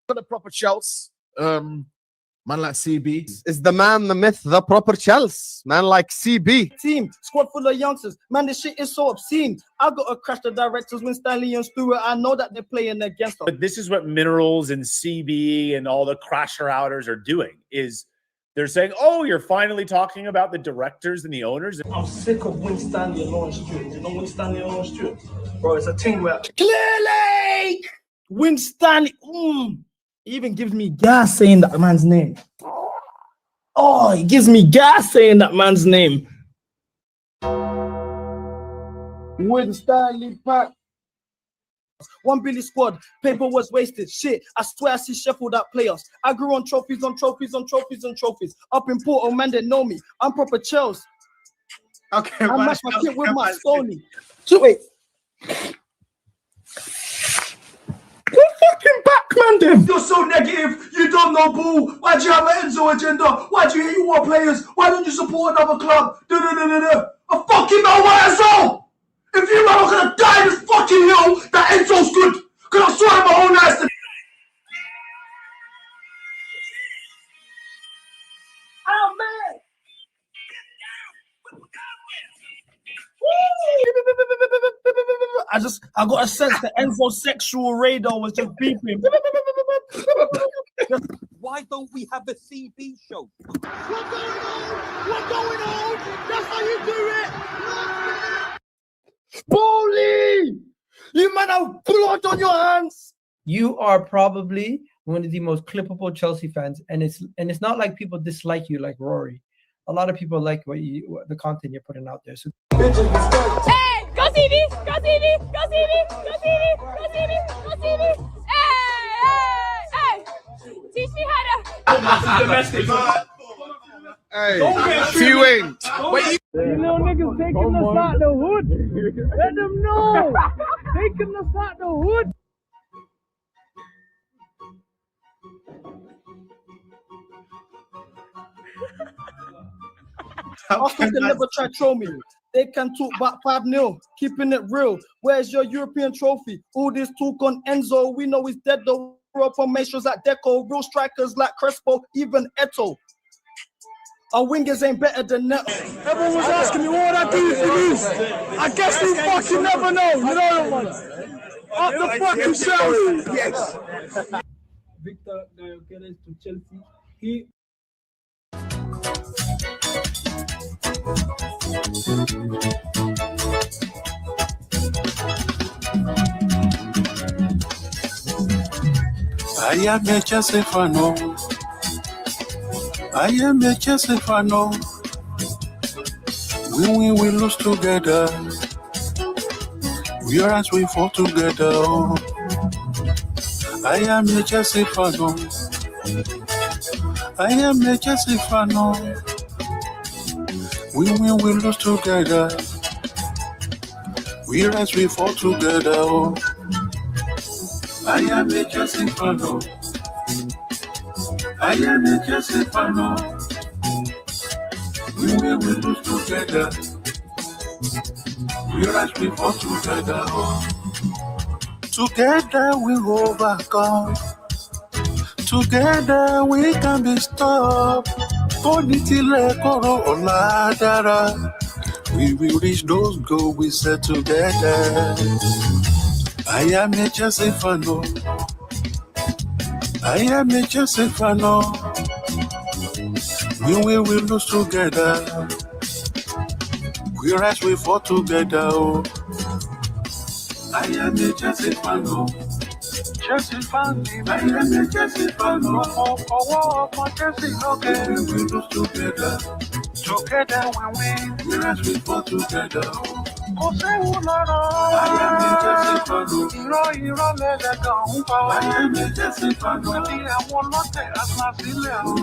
got the proper Chelsea. Man like CB. Is the man, the myth, the proper Chelsea. Man like CB. Team, squad full of youngsters. Man, this shit is so obscene. I gotta crash the directors when Stanley and Stewart. I know that they're playing against us. But this is what Minerals and CB and all the crasher outers are doing, is they're saying, oh, you're finally talking about the directors and the owners. I'm sick of Win Stanley and Lawrence Stewart. You know Win Stanley and Lawrence Stewart? Bro, it's a team where clearly Win Stanley. He even gives me gas saying that man's name. Oh, he gives me gas saying that man's name. Win Stanley Pack. 1 Billy squad. Paper was wasted. Shit, I swear I see Sheffield out playoffs. I grew on trophies on trophies on trophies on trophies. Up in Porto, man, they know me. I'm proper Chelsea. Okay, I match my kit with my Sony. So wait. What fucking back, man, them? You're so negative. You don't know ball. Why do you have an Enzo agenda? Why do you hate your players? Why don't you support another club? I fucking know my Enzo. If you are gonna die this fucking hill, that Enzo's good. Cause I saw it my own eyes. Oh man. I got a sense that Enzo's sexual radar was just beeping. Why don't we have a CB show? What's going on? That's how you do it. Bully! You man have blood on your hands. You are probably one of the most clippable Chelsea fans, and it's not like people dislike you like Rory. A lot of people like the content you're putting out there. So. Hey, go CB! Go CB! Go CB! Go CB! Go CB! Go CB! Hey! Teach me how to. Domestic. Hey, few ain't. You little niggas taking us out the hood. Let them know. Taking us out the hood. Arsenal can never try to throw me. They can talk about 5-0, keeping it real. Where's your European trophy? All this talk on Enzo, we know he's dead though. Up on formations like Deco, real strikers like Crespo, even Eto. Our wingers ain't better than Neto. Everyone was asking me what I do for these. I guess you fucking never know. You know the ones. Up the fucking shelf. Yes. Victor Gyokeres to Chelsea. He. I am a Chelsea fan. I am a Chelsea fan. We lose together. We are as we fall together. I am a Chelsea fan. I am a Chelsea fan. We lose together. We are as we fall together. I am a Chelsea fan. I am a Chelsea fan. We lose together. We rise before together. Together we overcome. Together we can be stopped. We will reach those goals we set together. I am a Chelsea fan. I am a Chelsea fan. We will lose together. We rise, we fall together. I am a Chelsea fan. Chelsea fan. I am a Chelsea fan. For Chelsea, okay. We will lose together. Together we win. We rise, we fall together. I am a Chelsea fan. I am a Chelsea fan. We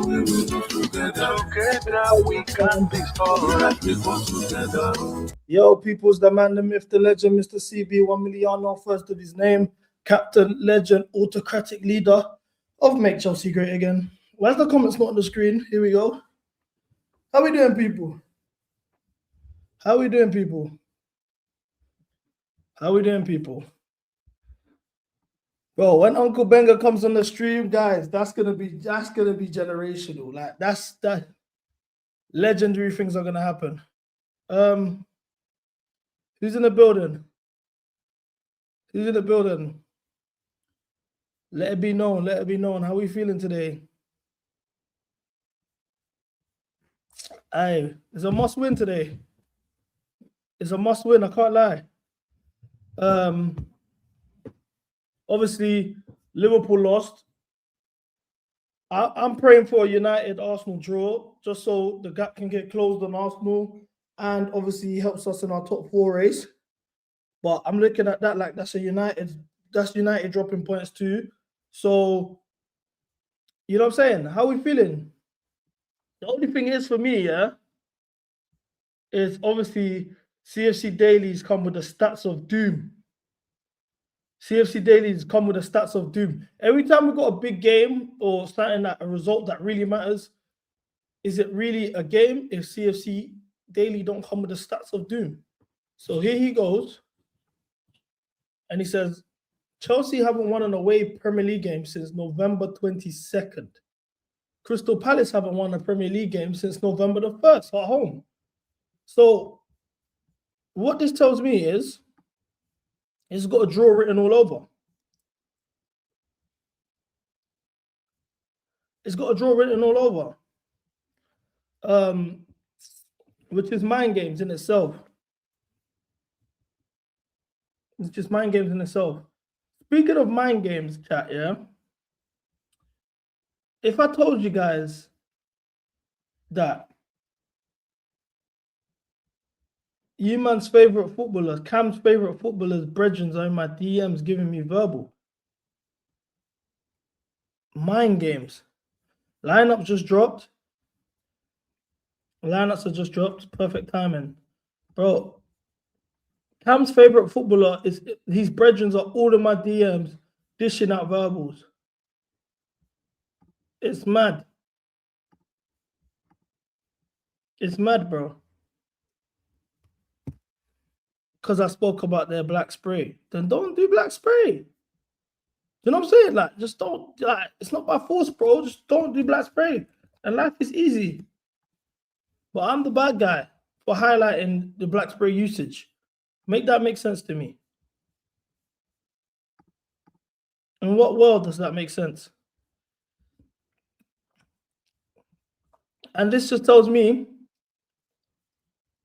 will lose together. Together we can be strong. Yo, people's the man, the myth, the legend, Mr. CB1MILLI, first of his name, captain, legend, autocratic leader of Make Chelsea Great Again. Where's the comments not on the screen? Here we go. How we doing, people? How we doing, people? How we doing, people? Bro, when Uncle Benga comes on the stream, guys, that's gonna be generational. Like that legendary things are gonna happen. Who's in the building? Who's in the building? Let it be known. Let it be known. How we feeling today? Aye, it's a must win today. It's a must win. I can't lie. Obviously, Liverpool lost. I'm praying for a United Arsenal draw, just so the gap can get closed on Arsenal, and obviously helps us in our top 4 race. But I'm looking at that like that's United dropping points too. So, you know what I'm saying? How are we feeling? The only thing is for me, yeah, is obviously CFC dailies come with the stats of doom. CFC dailies come with the stats of doom. Every time we got a big game or something, that a result that really matters, is it really a game if CFC daily don't come with the stats of doom? So here he goes, and he says, Chelsea haven't won an away Premier League game since November 22nd. Crystal Palace haven't won a Premier League game since November the 1st at home. So what this tells me is, it's got a draw written all over. It's got a draw written all over. Which is mind games in itself. It's just mind games in itself. Speaking of mind games, chat, yeah? If I told you guys that you man's favorite footballers, Cam's favorite footballers, brethren are in my DMs giving me verbal. Mind games. Lineups just dropped. Lineups have just dropped. Perfect timing. Bro, Cam's favorite footballer is his brethren are all in my DMs dishing out verbals. It's mad. It's mad, bro. Because I spoke about their black spray. Then don't do black spray. You know what I'm saying? Like, just don't, like, it's not by force, bro. Just don't do black spray. And life is easy. But I'm the bad guy for highlighting the black spray usage. Make that make sense to me. In what world does that make sense? And this just tells me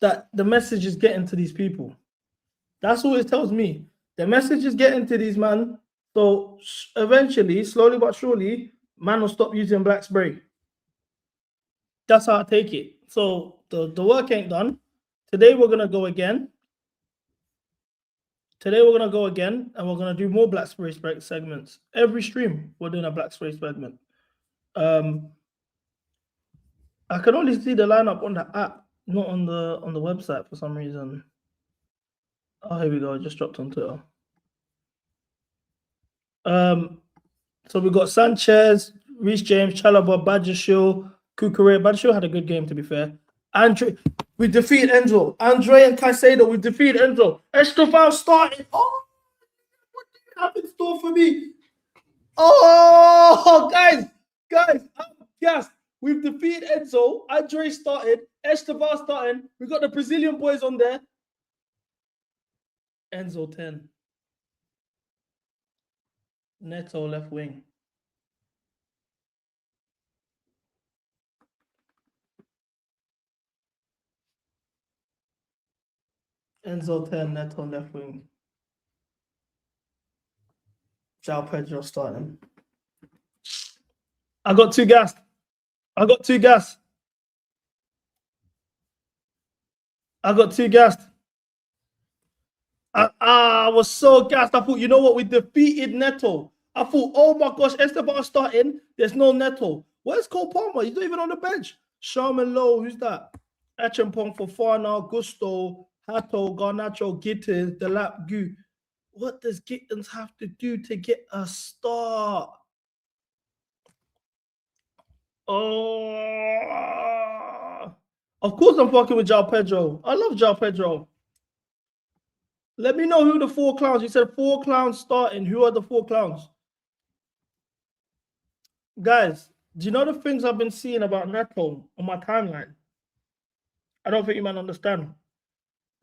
that the message is getting to these people. That's all it tells me. The message is getting to these man. So eventually, slowly but surely, man will stop using black spray. That's how I take it. So the work ain't done. Today we're gonna go again. Today we're gonna go again, and we're gonna do more black spray segments. Every stream we're doing a black spray segment. I can only see the lineup on the app, not on the website for some reason. Oh, here we go. It just dropped on Twitter. So we got Sanchez, Reece James, Chalobah, Badiashile, Kukure. Badiashile had a good game, to be fair. Andre, we defeated Enzo. Andre and Caicedo, we defeated Enzo. Estevao started. Oh, what do you have in store for me? Oh, guys, I'm gassed. We've defeated Enzo. Andre started. Estevao starting. We got the Brazilian boys on there. Enzo 10. Neto left wing. Enzo 10, Neto left wing. João Pedro starting. I got too gassed. I got too gassed. I was so gassed. I thought, you know what? We defeated Neto. I thought, oh my gosh, Estevao starting. There's no Neto. Where's Cole Palmer? He's not even on the bench. Sharman Lowe, who's that? Achampong, Fofana, Gusto, Hato, Garnacho, Gittins, Delap, Gu. What does Gittins have to do to get a start? Oh, of course I'm fucking with João Pedro. I love João Pedro. Let me know who the 4 clowns. You said 4 clowns starting. Who are the 4 clowns? Guys, do you know the things I've been seeing about Neto on my timeline? I don't think you might understand.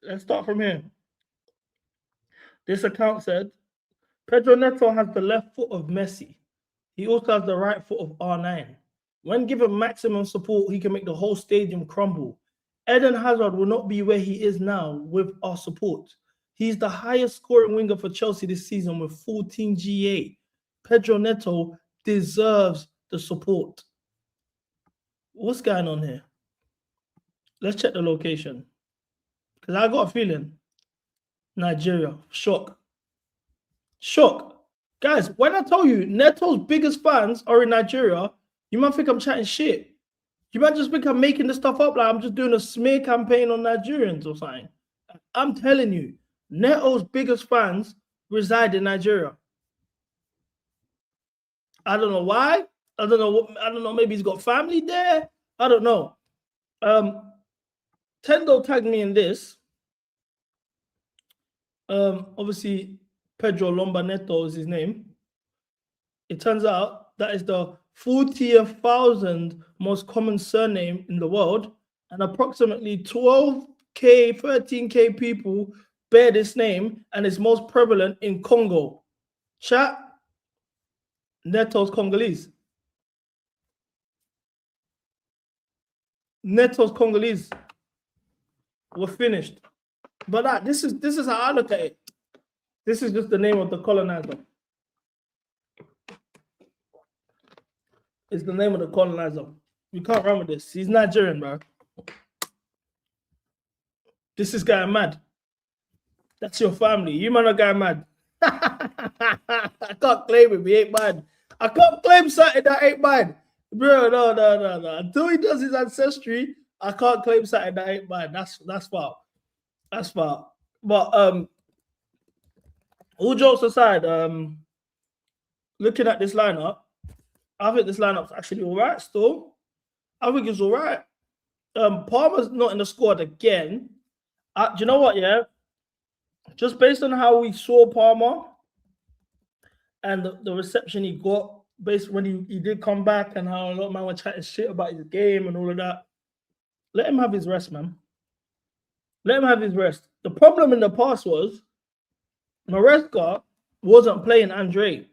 Let's start from here. This account said Pedro Neto has the left foot of Messi. He also has the right foot of R9. When given maximum support, he can make the whole stadium crumble. Eden Hazard will not be where he is now with our support. He's the highest scoring winger for Chelsea this season with 14 GA. Pedro Neto deserves the support. What's going on here? Let's check the location. Because I got a feeling. Nigeria. Shock. Shock. Guys, when I tell you Neto's biggest fans are in Nigeria, you might think I'm chatting shit. You might just think I'm making this stuff up like I'm just doing a smear campaign on Nigerians or something. I'm telling you, Neto's biggest fans reside in Nigeria. I don't know why. I don't know. Maybe he's got family there. I don't know. Tendo tagged me in this. Obviously, Pedro Lomba Neto is his name. It turns out that is the 40,000th most common surname in the world, and approximately 12K, 13K people bear this name, and it's most prevalent in Congo. Chat, Neto's Congolese. Neto's Congolese. We're finished. But this is how I look at it. This is just the name of the colonizer. It's the name of the colonizer. You can't run with this. He's Nigerian, bro. This is guy mad. That's your family. You man are guy mad. I can't claim him. He ain't mad. I can't claim something that ain't mad. Bro, no. Until he does his ancestry, I can't claim something that ain't mad. That's foul. That's foul. But all jokes aside, looking at this lineup, I think this lineup's actually all right still. I think it's all right. Palmer's not in the squad again. Do you know what, yeah? Just based on how we saw Palmer and the reception he got, based when he did come back and how a lot of men were chatting shit about his game and all of that, let him have his rest, man. Let him have his rest. The problem in the past was Maresca wasn't playing Andre.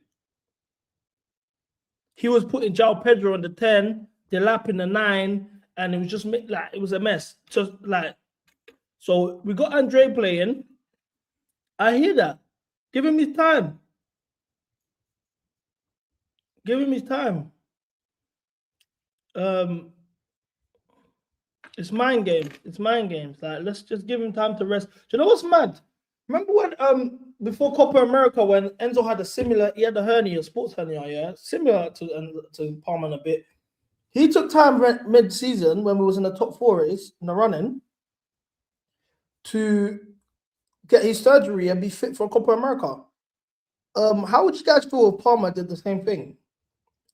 He was putting João Pedro on the 10, Delap in the 9, and it was just like it was a mess. Just like, so we got Andre playing. I hear that. Give him his time. Give him his time. It's mind games. It's mind games. Like, let's just give him time to rest. Do you know what's mad? Remember when before Copa America, when Enzo had he had a hernia, sports hernia, yeah, similar to Palmer a bit. He took time mid-season when we was in the top 4 race in the running to get his surgery and be fit for Copa America. How would you guys feel if Palmer did the same thing?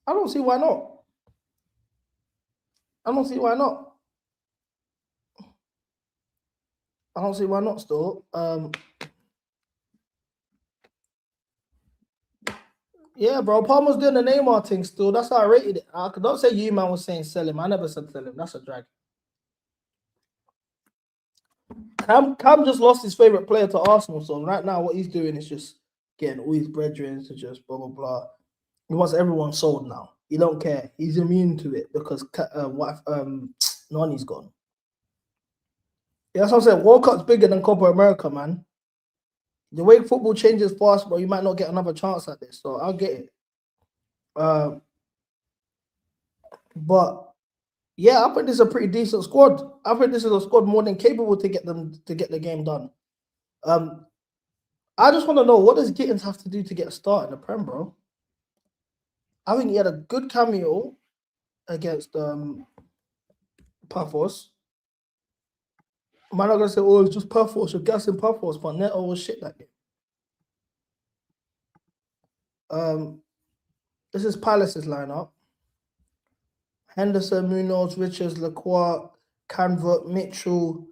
I don't see why not. I don't see why not. I don't see why not still. Yeah, bro. Palmer's doing the Neymar thing still. That's how I rated it. I don't say you, man, was saying sell him. I never said sell him. That's a drag. Cam just lost his favorite player to Arsenal. So right now, what he's doing is just getting all his brethren to just blah, blah, blah. He wants everyone sold now. He don't care. He's immune to it because Nani's gone. Yeah, that's what I'm saying. World Cup's bigger than Copa America, man. The way football changes fast, bro, you might not get another chance at this. So I'll get it. But yeah, I think this is a pretty decent squad. I think this is a squad more than capable to get the game done. I just want to know, what does Gittins have to do to get a start in the Prem, bro? I think he had a good cameo against Paphos. I'm not gonna say, oh, it's just Paphos, you're gassing Paphos, but Neto was shit that game. This is Palace's lineup. Henderson, Munoz, Richards, Lacroix, Canvert, Mitchell.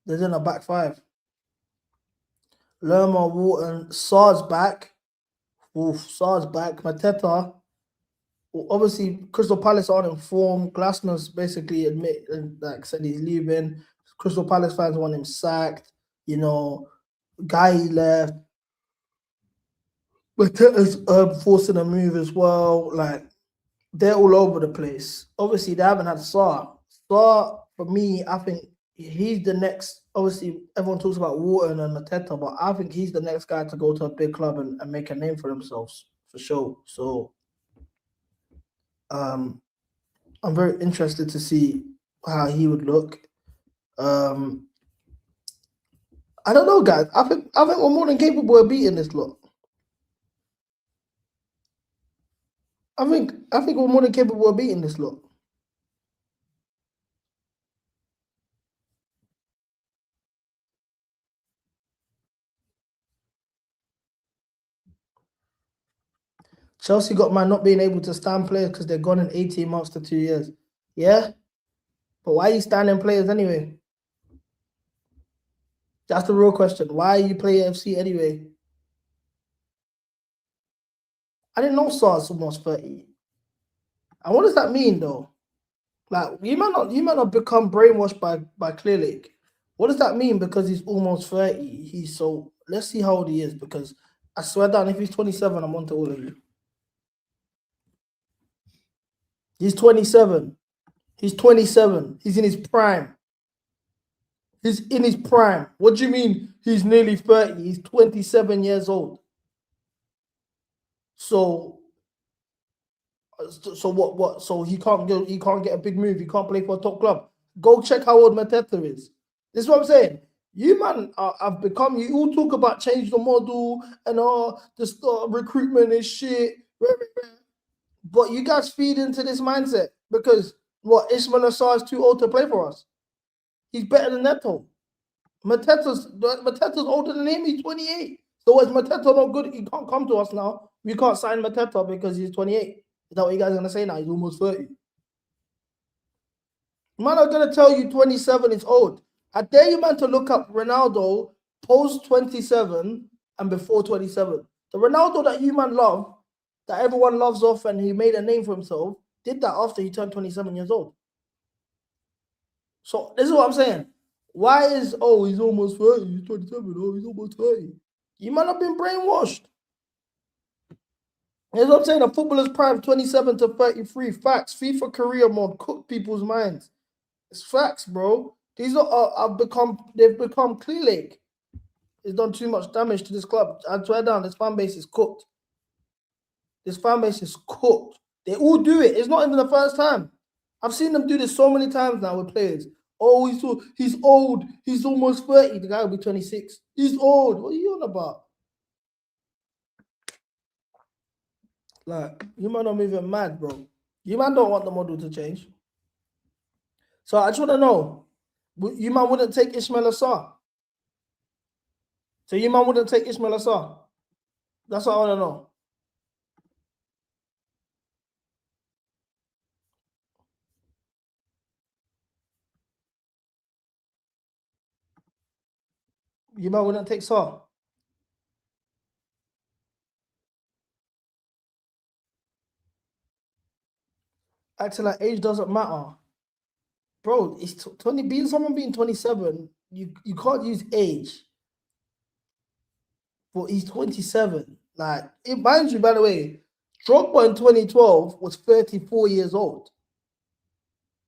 They're in a back 5. Lerma, Wharton, Sar's back. Oof, Sar's back. Mateta. obviously Crystal Palace aren't in form. Glasner's basically said he's leaving. Crystal Palace fans want him sacked. You know, Guy left. Mateta's forcing a move as well. Like, they're all over the place. Obviously, they haven't had Sarr. Sarr, for me, I think he's the next. Obviously, everyone talks about Wharton and Mateta, but I think he's the next guy to go to a big club and make a name for themselves, for sure. So, I'm very interested to see how he would look. I don't know, guys. I think we're more than capable of beating this lot. I think we're more than capable of beating this lot. Chelsea got man not being able to stand players because they're gone in 18 months to 2 years. Yeah? But why are you standing players anyway? That's the real question. Why are you playing FC anyway? I didn't know Sarr's almost 30. And what does that mean though? Like, you might not become brainwashed by Clear Lake. What does that mean because he's almost 30? Let's see how old he is, because I swear down, if he's 27, I'm on to all of you. He's 27. He's 27. He's in his prime. He's in his prime. What do you mean he's nearly 30? He's 27 years old. So what? So he can't get a big move. He can't play for a top club. Go check how old Mateta is. This is what I'm saying. You man have become. You all talk about change the model and this recruitment is shit. But you guys feed into this mindset because Ismail Assar is too old to play for us. He's better than Neto. Mateta's older than him. He's 28. So is Mateta not good? He can't come to us now. We can't sign Mateta because he's 28. Is that what you guys are gonna say now? He's almost 30. Man, I'm gonna tell you 27 is old. I dare you, man, to look up Ronaldo post 27 and before 27. The Ronaldo that you man love, that everyone loves off and he made a name for himself, did that after he turned 27 years old. So this is what I'm saying. Why is, he's almost 30, he's 27, he's almost 30. You might have been brainwashed. That's what I'm saying. A footballer's prime, 27 to 33. Facts. FIFA career mode cook people's minds. It's facts, bro. These they've become Clear Lake. It's done too much damage to this club. I swear down, this fan base is cooked. This fan base is cooked. They all do it. It's not even the first time. I've seen them do this so many times now with players. He's old. He's almost 30. The guy will be 26. He's old. What are you on about? Like, you might not be even mad, bro. You man don't want the model to change. So I just want to know, you man wouldn't take Ismail Assar. So you man wouldn't take Ismail Assar. That's what I want to know. You man wouldn't take Sarr. Acting like age doesn't matter. Bro, it's 20. Someone being 27, you can't use age. But he's 27. Like, it minds you, by the way, Drogba in 2012 was 34 years old.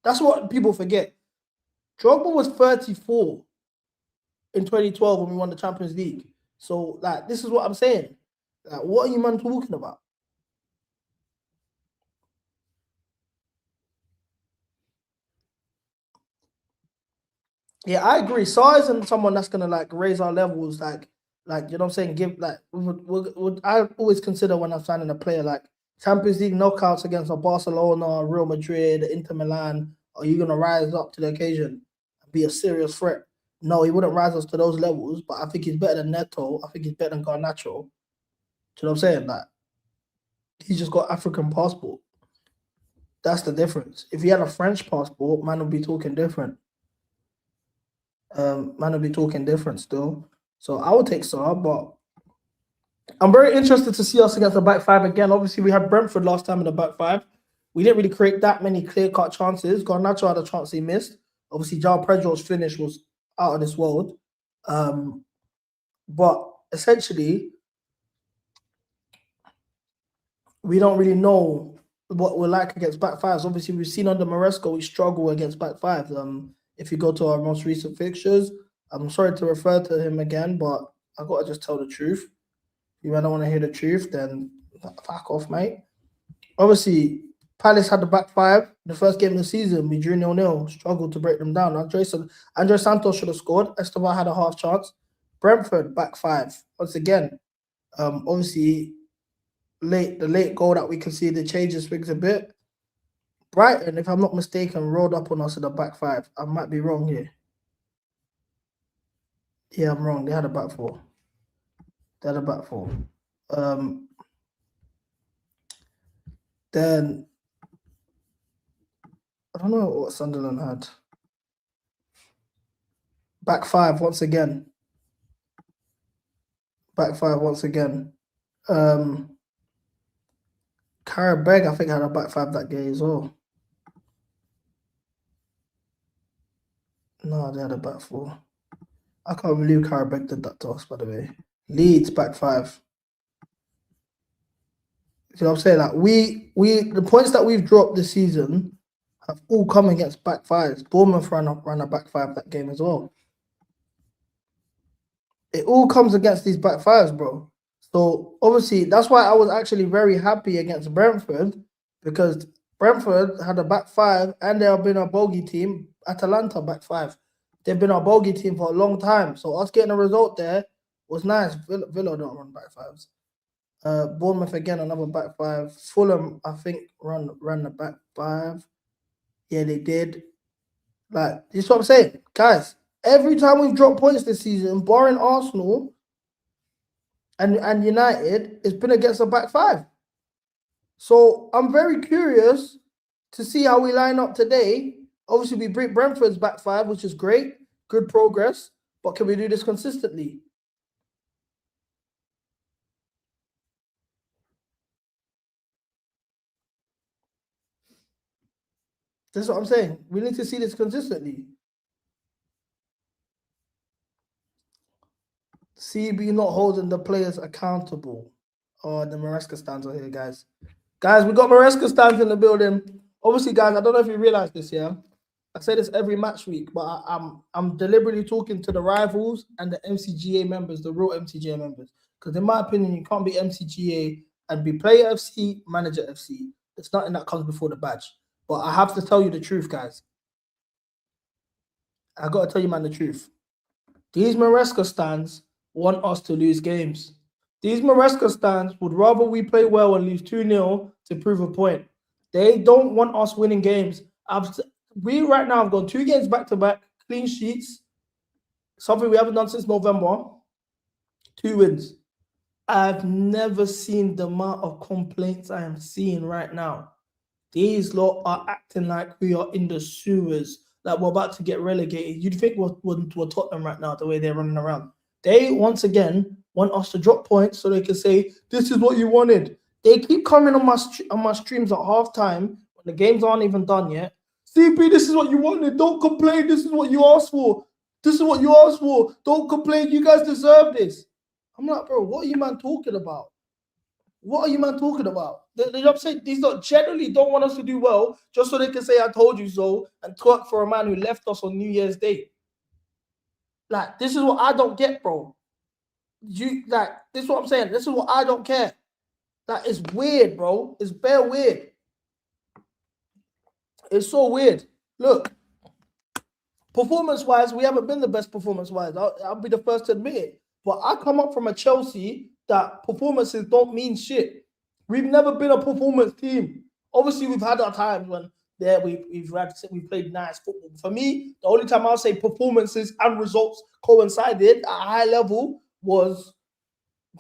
That's what people forget. Drogba was 34 in 2012 when we won the Champions League. So, like, this is what I'm saying. Like, what are you man talking about? Yeah, I agree. Sarr isn't someone that's gonna like raise our levels, like you know what I'm saying. Give like I always consider when I'm signing a player like Champions League knockouts against a Barcelona, Real Madrid, Inter Milan. Are you gonna rise up to the occasion and be a serious threat? No, he wouldn't rise us to those levels. But I think he's better than Neto. I think he's better than Garnacho. Do you know what I'm saying? Like, he's just got African passport. That's the difference. If he had a French passport, man would be talking different. Man will be talking different still. So I would take Sarr, but I'm very interested to see us against the back five again. Obviously, we had Brentford last time in the back five. We didn't really create that many clear-cut chances. Garnacho had a chance he missed. Obviously, João Pedro's finish was out of this world. But essentially, we don't really know what we're like against back fives. Obviously, we've seen under Maresco, we struggle against back fives. If you go to our most recent fixtures, I'm sorry to refer to him again, but I've got to just tell the truth. If you don't want to hear the truth, then fuck off, mate. Obviously, Palace had the back five. The first game of the season, we drew 0-0, struggled to break them down. Andre Santos should have scored. Esteban had a half chance. Brentford, back five. Once again, obviously, the late goal that we conceded changes things a bit. Brighton, if I'm not mistaken, rolled up on us in the back five. I might be wrong here. Yeah, I'm wrong. They had a back four. Then I don't know what Sunderland had. Back five once again. Carabeg, I think, had a back five that game as well. No, they had a back four. I can't believe Carabeg did that to us, by the way. Leeds, back five. You know what I'm saying? Like the points that we've dropped this season have all come against back fives. Bournemouth ran a back five that game as well. It all comes against these back fives, bro. So obviously that's why I was actually very happy against Brentford, because Brentford had a back five and they have been a bogey team. Atalanta back five. They've been a bogey team for a long time. So us getting a result there was nice. Villa don't run back fives. Bournemouth again, another back five. Fulham, I think, ran the back five. Yeah, they did. Like, this is what I'm saying. Guys, every time we've dropped points this season, barring Arsenal and United, it's been against a back five. So I'm very curious to see how we line up today. Obviously, we beat Brentford's back five, which is great. Good progress. But can we do this consistently? That's what I'm saying. We need to see this consistently. CB not holding the players accountable. Oh, the Maresca stands are here, guys. Guys, we got Maresca stands in the building. Obviously, guys, I don't know if you realize this, yeah? I say this every match week, but I'm deliberately talking to the rivals and the MCGA members, the real MCGA members. Because in my opinion, you can't be MCGA and be player FC, manager FC. There's nothing that comes before the badge. But I have to tell you the truth, guys. I got to tell you, man, the truth. These Maresca stands want us to lose games. These Maresca stands would rather we play well and lose 2-0 to prove a point. They don't want us winning games. We right now have gone 2 games back-to-back, clean sheets, something we haven't done since November. 2 wins. I've never seen the amount of complaints I am seeing right now. These lot are acting like we are in the sewers, like we're about to get relegated. You'd think we're Tottenham right now, the way they're running around. They, once again, want us to drop points so they can say, this is what you wanted. They keep coming on my streams at halftime when the games aren't even done yet. CP, this is what you wanted. Don't complain. This is what you asked for. This is what you asked for. Don't complain. You guys deserve this. I'm like, bro, what are you man talking about? What are you man talking about? I'm saying these lot generally don't want us to do well just so they can say I told you so and twerk for a man who left us on New Year's Day. Like, this is what I don't get, bro. This is what I'm saying. This is what I don't care. That is weird, bro. It's bare weird. It's so weird. Look, performance-wise, we haven't been the best performance-wise. I'll be the first to admit it. But I come up from a Chelsea that performances don't mean shit. We've never been a performance team. Obviously, we've had our times when we played nice football. For me, the only time I'll say performances and results coincided at a high level was,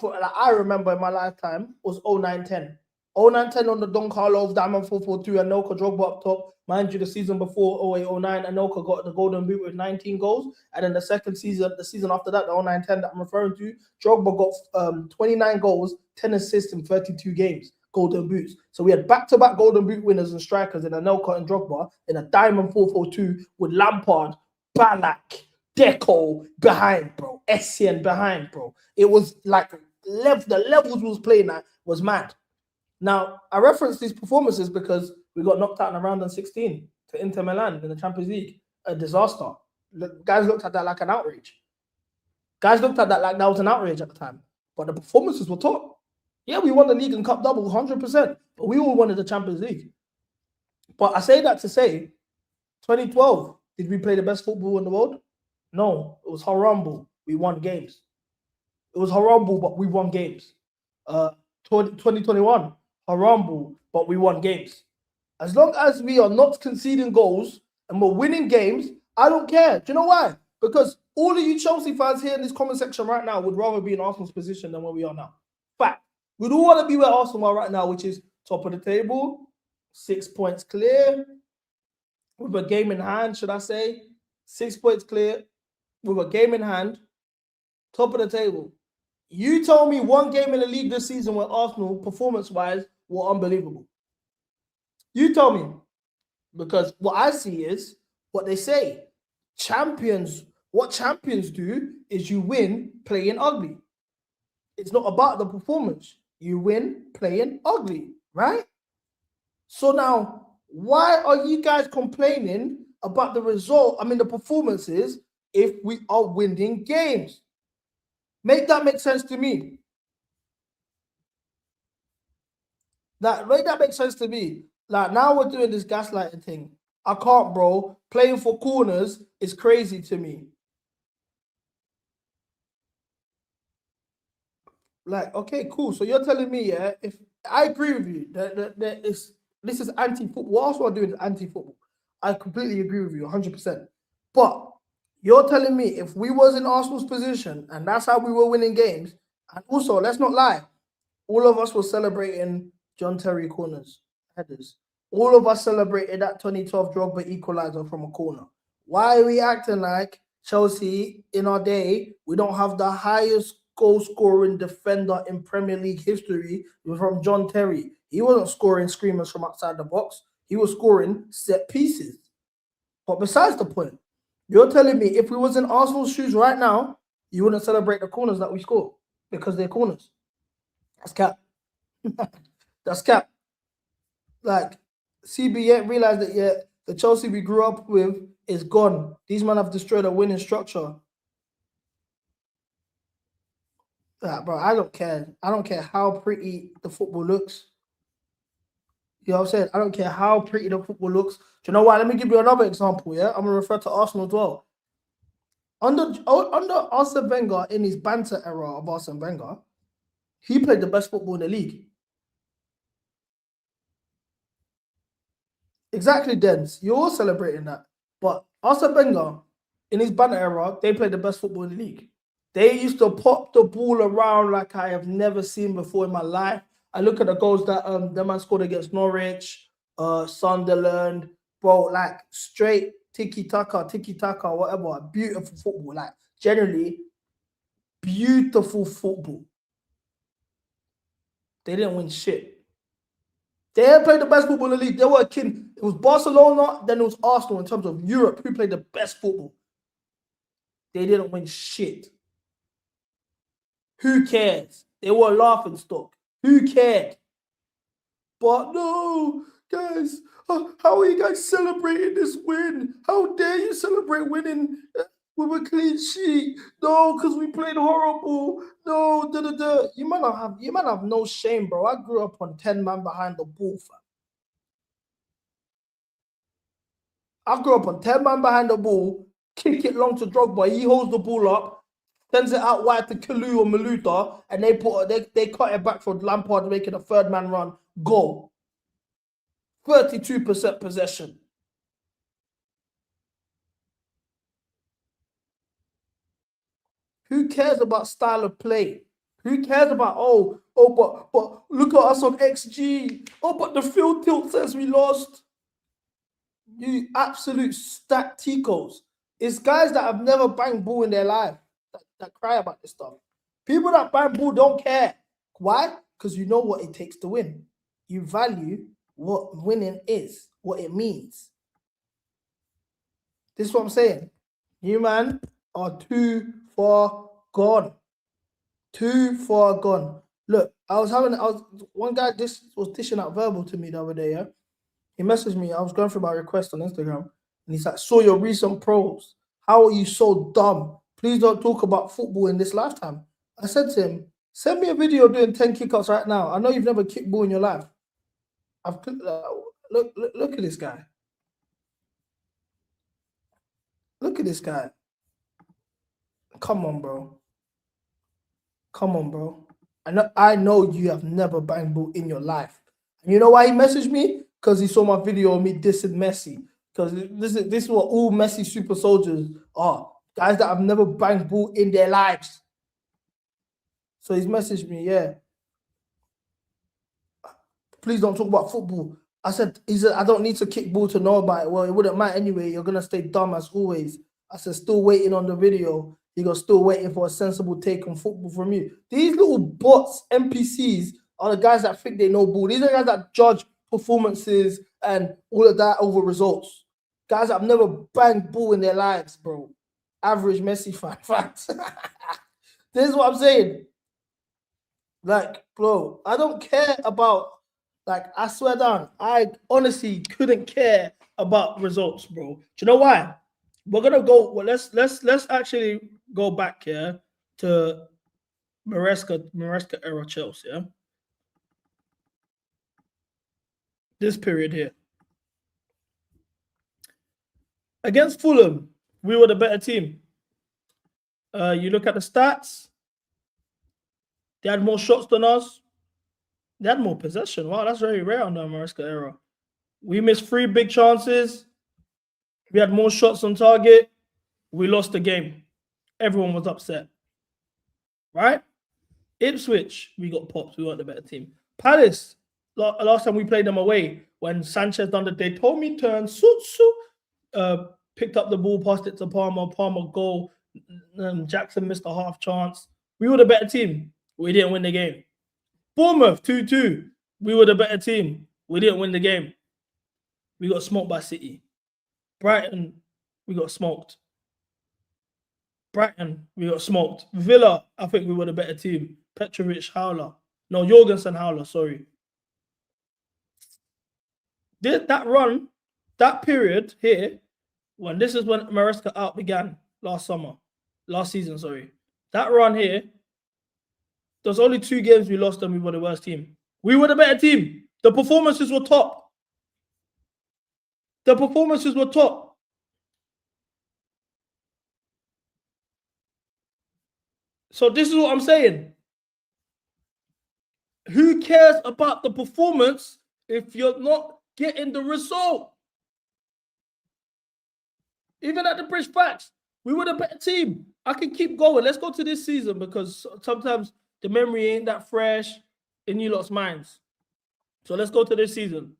I remember in my lifetime, was 09-10. 09-10 on the Don Carlos Diamond 442 and Nelka Drogba up top. Mind you, the season before 08-09, Anelka got the Golden Boot with 19 goals. And then the season after that, the 09-10 that I'm referring to, Drogba got 29 goals, 10 assists in 32 games, Golden Boots. So we had back-to-back Golden Boot winners and strikers in Anelka and Drogba in a diamond 4-4-2 with Lampard, Ballack, Deco behind, bro. Essien behind, bro. It was like the levels we was playing at was mad. Now, I reference these performances because we got knocked out in the round of 16 to Inter Milan in the Champions League. A disaster. The guys looked at that like an outrage. Guys looked at that like that was an outrage at the time. But the performances were top. Yeah, we won the league and cup double 100%. But we all wanted the Champions League. But I say that to say, 2012, did we play the best football in the world? No, it was horrible. We won games. It was horrible, but we won games. 2021, horrible, but we won games. As long as we are not conceding goals and we're winning games, I don't care. Do you know why? Because all of you Chelsea fans here in this comment section right now would rather be in Arsenal's position than where we are now. Fact. We'd all want to be where Arsenal are right now, which is top of the table, 6 points clear, with a game in hand, should I say. 6 points clear, with a game in hand, top of the table. You told me one game in the league this season where Arsenal, performance-wise, were unbelievable. You tell me. Because what I see is what they say. What champions do is you win playing ugly. It's not about the performance. You win playing ugly, right? So now, why are you guys complaining about the result, the performances, if we are winning games? Make that make sense to me. Make that make sense to me. Like, now we're doing this gaslighting thing. I can't, bro. Playing for corners is crazy to me. Like, okay, cool. So you're telling me, yeah, if I agree with you, that this is anti-football. What else are doing is anti-football. I completely agree with you, 100%. But you're telling me if we was in Arsenal's position and that's how we were winning games, and also, let's not lie, all of us were celebrating John Terry corners, headers. All of us celebrated that 2012 Drogba equalizer from a corner. Why are we acting like Chelsea in our day, we don't have the highest goal-scoring defender in Premier League history from John Terry? He wasn't scoring screamers from outside the box. He was scoring set pieces. But besides the point, you're telling me if we was in Arsenal's shoes right now, you wouldn't celebrate the corners that we score because they're corners. That's cap. That's cap. Like, CB ain't realized that yet. The Chelsea we grew up with is gone. These men have destroyed a winning structure. Bro, I don't care. I don't care how pretty the football looks. You know what I'm saying? I don't care how pretty the football looks. Do you know what? Let me give you another example, yeah? I'm going to refer to Arsenal as well. Under Arsene Wenger, in his banter era of Arsene Wenger, he played the best football in the league. Exactly, Dens. You're all celebrating that. But Arsene Wenger, in his banter era, they played the best football in the league. They used to pop the ball around like I have never seen before in my life. I look at the goals that the man scored against Norwich, Sunderland, bro, like straight tiki-taka, whatever. Beautiful football, like generally beautiful football. They didn't win shit. They had played the best football in the league. They were a king. It was Barcelona, then it was Arsenal in terms of Europe, who played the best football. They didn't win shit. Who cares? They were a laughing stock. Who cared? But no, guys, how are you guys celebrating this win? How dare you celebrate winning with a clean sheet? No, because we played horrible. No, You might have no shame, bro. I grew up on 10 man behind the ball, fam. I grew up on 10 man behind the ball, kick it long to Drogba. He holds the ball up, sends it out wide to Kalu or Maluta, and they cut it back for Lampard, making a third man run. Goal. 32% possession. Who cares about style of play? Who cares about, but look at us on XG. Oh, but the field tilt says we lost. You absolute stat ticos. It's guys that have never banged ball in their life that cry about this stuff. People that bang ball don't care. Why? Because you know what it takes to win. You value what winning is, what it means. This is what I'm saying. You man are too far gone. Too far gone. Look, one guy was dishing out verbal to me the other day, yeah? He messaged me. I was going through my request on Instagram, and he's like, saw your recent pros. How are you so dumb? Please don't talk about football in this lifetime. I said to him, send me a video doing 10 kickouts right now. I know you've never kicked ball in your life. Look at this guy. Look at this guy. Come on, bro. Come on, bro. I know you have never banged ball in your life. And you know why he messaged me? Because he saw my video of me dissing Messi. Because this is what all Messi super soldiers are. Guys that have never banged ball in their lives. So he's messaged me, yeah. Please don't talk about football. He said, I don't need to kick ball to know about it. Well, it wouldn't matter anyway. You're going to stay dumb as always. I said, still waiting on the video. He goes, still waiting for a sensible take on football from you. These little bots, NPCs, are the guys that think they know ball. These are the guys that judge performances and all of that over results. Guys that have never banged ball in their lives, bro. Average Messi fan. Facts. This is what I'm saying. Like, bro, I don't care about, like, I swear down, I honestly couldn't care about results, bro. Do you know why? We're gonna go. Well, let's actually go back here to Maresca era Chelsea. Yeah, this period here against Fulham, we were the better team. You look at the stats; they had more shots than us. They had more possession. Wow, that's very rare on the Maresca era. We missed 3 big chances. We had more shots on target. We lost the game. Everyone was upset. Right? Ipswich, we got popped. We weren't the better team. Palace, last time we played them away, when Sanchez done the Daytomi turn, picked up the ball, passed it to Palmer, Palmer goal. Jackson missed a half chance. We were the better team. We didn't win the game. Bournemouth, 2-2. We were the better team. We didn't win the game. We got smoked by City. Brighton, we got smoked. Brighton, we got smoked. Villa, I think we were the better team. Petrovic, Howler. No, Jorgensen, Howler, sorry. That run, that period here, this is when Maresca out began last season, sorry. That run here, there's only 2 games we lost and we were the worst team. We were the better team. The performances were top. The performances were top. So this is what I'm saying. Who cares about the performance if you're not getting the result? Even at the British Facts, we were the better team. I can keep going. Let's go to this season because sometimes the memory ain't that fresh in you lot's minds. So let's go to this season.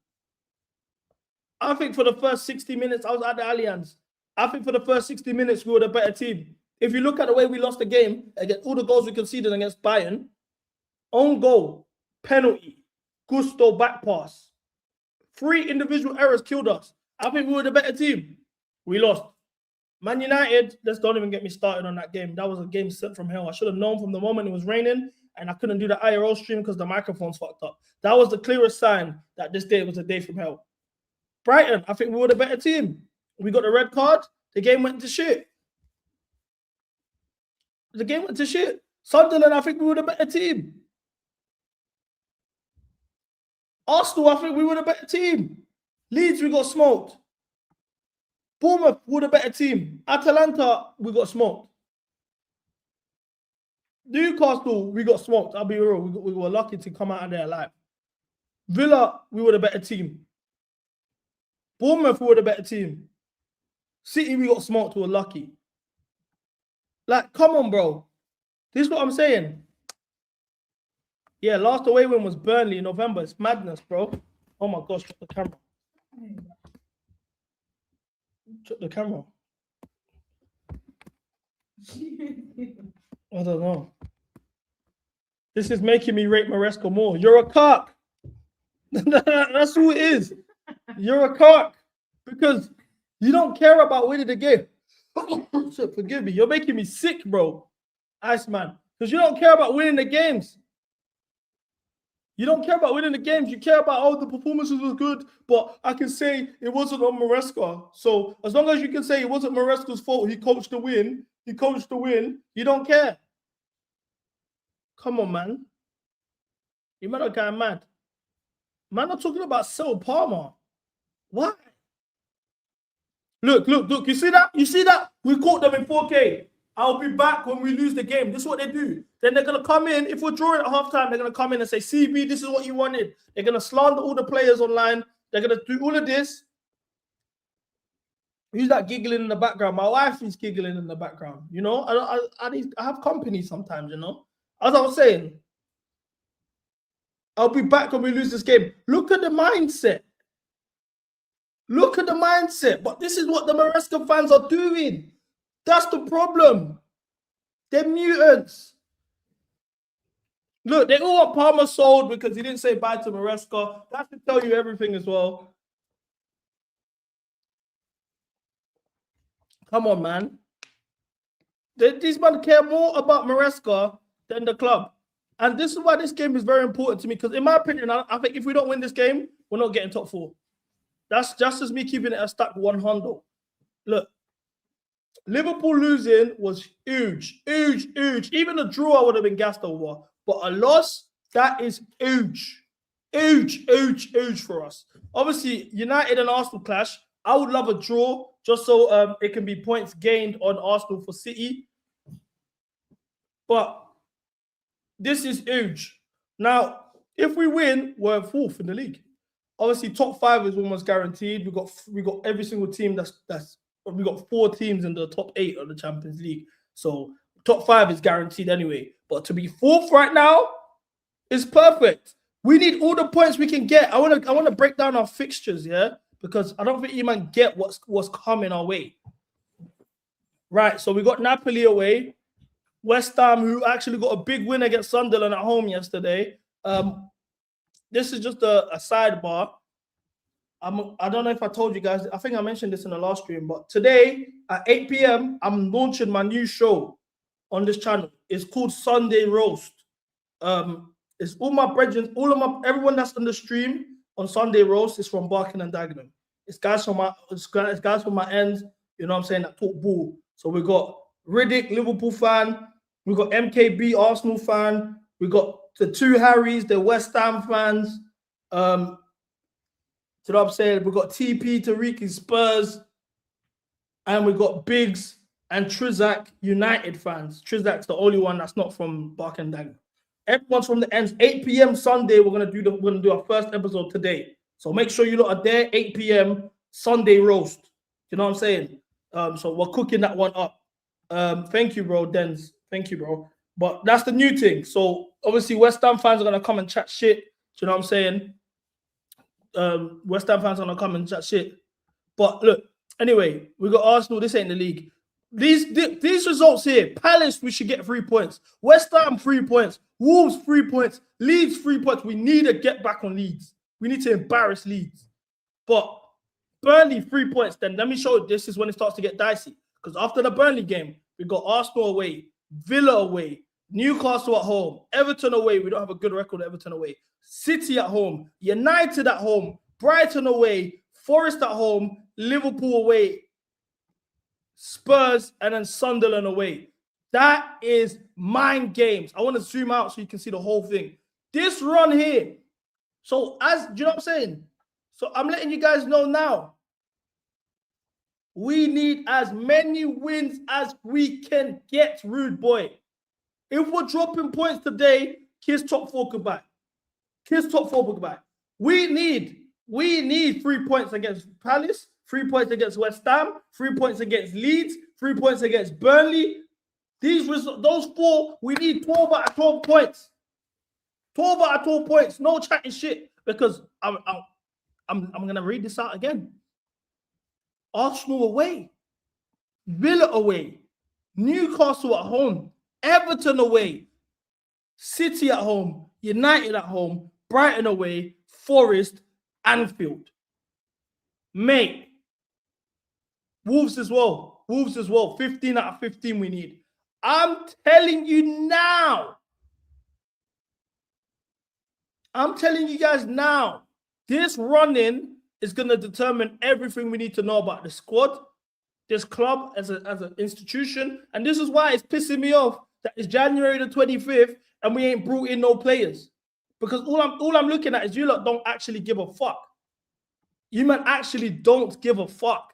I think for the first 60 minutes, I was at the Allianz. I think for the first 60 minutes, we were the better team. If you look at the way we lost the game, against all the goals we conceded against Bayern, own goal, penalty, Gusto back pass, 3 individual errors killed us. I think we were the better team. We lost. Man United, don't even get me started on that game. That was a game sent from hell. I should have known from the moment it was raining, and I couldn't do the IRL stream because the microphone's fucked up. That was the clearest sign that this day was a day from hell. Brighton, I think we were the better team. We got the red card. The game went to shit. The game went to shit. Sunderland, I think we were the better team. Arsenal, I think we were the better team. Leeds, we got smoked. Bournemouth, we were the better team. Atalanta, we got smoked. Newcastle, we got smoked. I'll be real. We were lucky to come out of there alive. Villa, we were the better team. Bournemouth, we were the better team. City, we got smoked. We were lucky. Like, come on, bro. This is what I'm saying. Yeah, last away win was Burnley in November. It's madness, bro. Oh my gosh, the camera. Check the camera. I don't know. This is making me rate Maresca more. You're a cock. That's who it is. You're a cock because you don't care about winning the game. So forgive me. You're making me sick, bro. Iceman. Because you don't care about winning the games. You don't care about winning the games. You care about, oh, the performances were good, but I can say it wasn't on Maresca. So as long as you can say it wasn't Maresca's fault, he coached the win. He coached the win. You don't care. Come on, man. You man are going mad. Man, I'm talking about Cell Palmer. Why? Look. You see that? You see that? We caught them in 4K. I'll be back when we lose the game. This is what they do. Then they're going to come in. If we're drawing at halftime, they're going to come in and say, CB, this is what you wanted. They're going to slander all the players online. They're going to do all of this. Who's that giggling in the background? My wife is giggling in the background. You know, I have company sometimes, you know. As I was saying, I'll be back when we lose this game. Look at the mindset. Look at the mindset. But this is what the Maresca fans are doing. That's the problem. They're mutants. Look, they all want Palmer sold because he didn't say bye to Maresca. That should tell you everything as well. Come on, man. These men care more about Maresca than the club. And this is why this game is very important to me. Because in my opinion, I think if we don't win this game, we're not getting top 4. That's just as me keeping it a stack 100. Look, Liverpool losing was huge. Even a draw I would have been gassed over. But a loss, that is huge. Huge for us. Obviously, United and Arsenal clash. I would love a draw just so it can be points gained on Arsenal for City. But this is huge. Now, if we win, we're 4th in the league. Obviously, top 5 is almost guaranteed. We got every single team we got 4 teams in the top 8 of the Champions League. So top 5 is guaranteed anyway. But to be 4th right now is perfect. We need all the points we can get. I want to break down our fixtures, yeah, because I don't think you man get what's coming our way. Right. So we got Napoli away, West Ham, who actually got a big win against Sunderland at home yesterday. This is just a sidebar. I don't know if I told you guys. I think I mentioned this in the last stream, but today at 8 p.m. I'm launching my new show on this channel. It's called Sunday Roast. It's all my brethren, everyone that's on the stream on Sunday Roast is from Barking and Dagenham. It's guys from my ends, you know what I'm saying, that talk ball. So we got Riddick, Liverpool fan. We got MKB, Arsenal fan. We got the 2 Harrys, the West Ham fans. You know what I'm saying? We got TP, Tariq, Spurs. And we got Biggs and Trizak, United fans. Trizak's the only one that's not from Barking and Dagenham. Everyone's from the ends. 8 p.m. Sunday, we're gonna do our first episode today. So make sure you lot are there. 8 p.m. Sunday roast. You know what I'm saying? So we're cooking that one up. Thank you, bro, Denz. Thank you, bro. But that's the new thing. So obviously, West Ham fans are gonna come and chat shit. Do you know what I'm saying? West Ham fans are gonna come and chat shit. But look, anyway, we got Arsenal. This ain't the league. These results here, Palace, we should get 3 points. West Ham, 3 points. Wolves, 3 points. Leeds, 3 points. We need to get back on Leeds. We need to embarrass Leeds. But Burnley, 3 points. Then let me show you, this is when it starts to get dicey. Because after the Burnley game, we got Arsenal away, Villa away, Newcastle at home, Everton away. We don't have a good record at Everton away. City at home, United at home, Brighton away, Forest at home, Liverpool away, Spurs, and then Sunderland away. That is mind games. I want to zoom out so you can see the whole thing. This run here. So do you know what I'm saying? So I'm letting you guys know now. We need as many wins as we can get, rude boy. If we're dropping points today, Kiss top 4 goodbye. Kiss top 4 goodbye. We need 3 points against Palace, 3 points against West Ham, 3 points against Leeds, 3 points against Burnley. Those 4, we need 12 out of 12 points. 12 out of 12 points. No chatting shit. Because I'm gonna read this out again. Arsenal away, Villa away, Newcastle at home, Everton away, City at home, United at home, Brighton away, Forest, Anfield. Mate, Wolves as well. 15 out of 15 we need. I'm telling you now. I'm telling you guys now. This run-in is going to determine everything we need to know about the squad, this club as an institution. And this is why it's pissing me off that it's January the 25th and we ain't brought in no players. Because all I'm looking at is you lot don't actually give a fuck. You man actually don't give a fuck.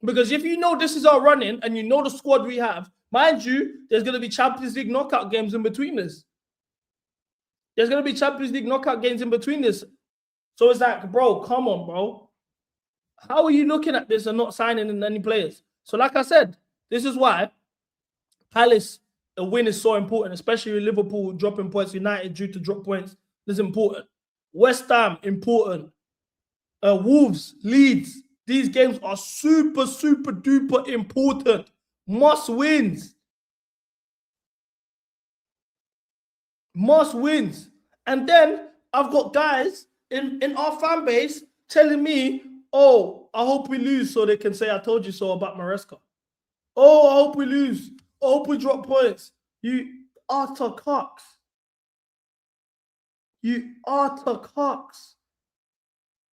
Because if you know this is our run-in and you know the squad we have, mind you, there's going to be Champions League knockout games in between this. There's going to be Champions League knockout games in between this. So it's like, bro, come on, bro. How are you looking at this and not signing in any players? So like I said, this is why Palace, a win is so important, especially with Liverpool dropping points, United due to drop points. This is important. West Ham, important. Wolves, Leeds. These games are super, super duper important. Must wins. Must wins. And then I've got guys in our fan base telling me, oh, I hope we lose so they can say I told you so about Maresca. Oh, I hope we lose. I hope we drop points. You utter cocks. You utter cocks.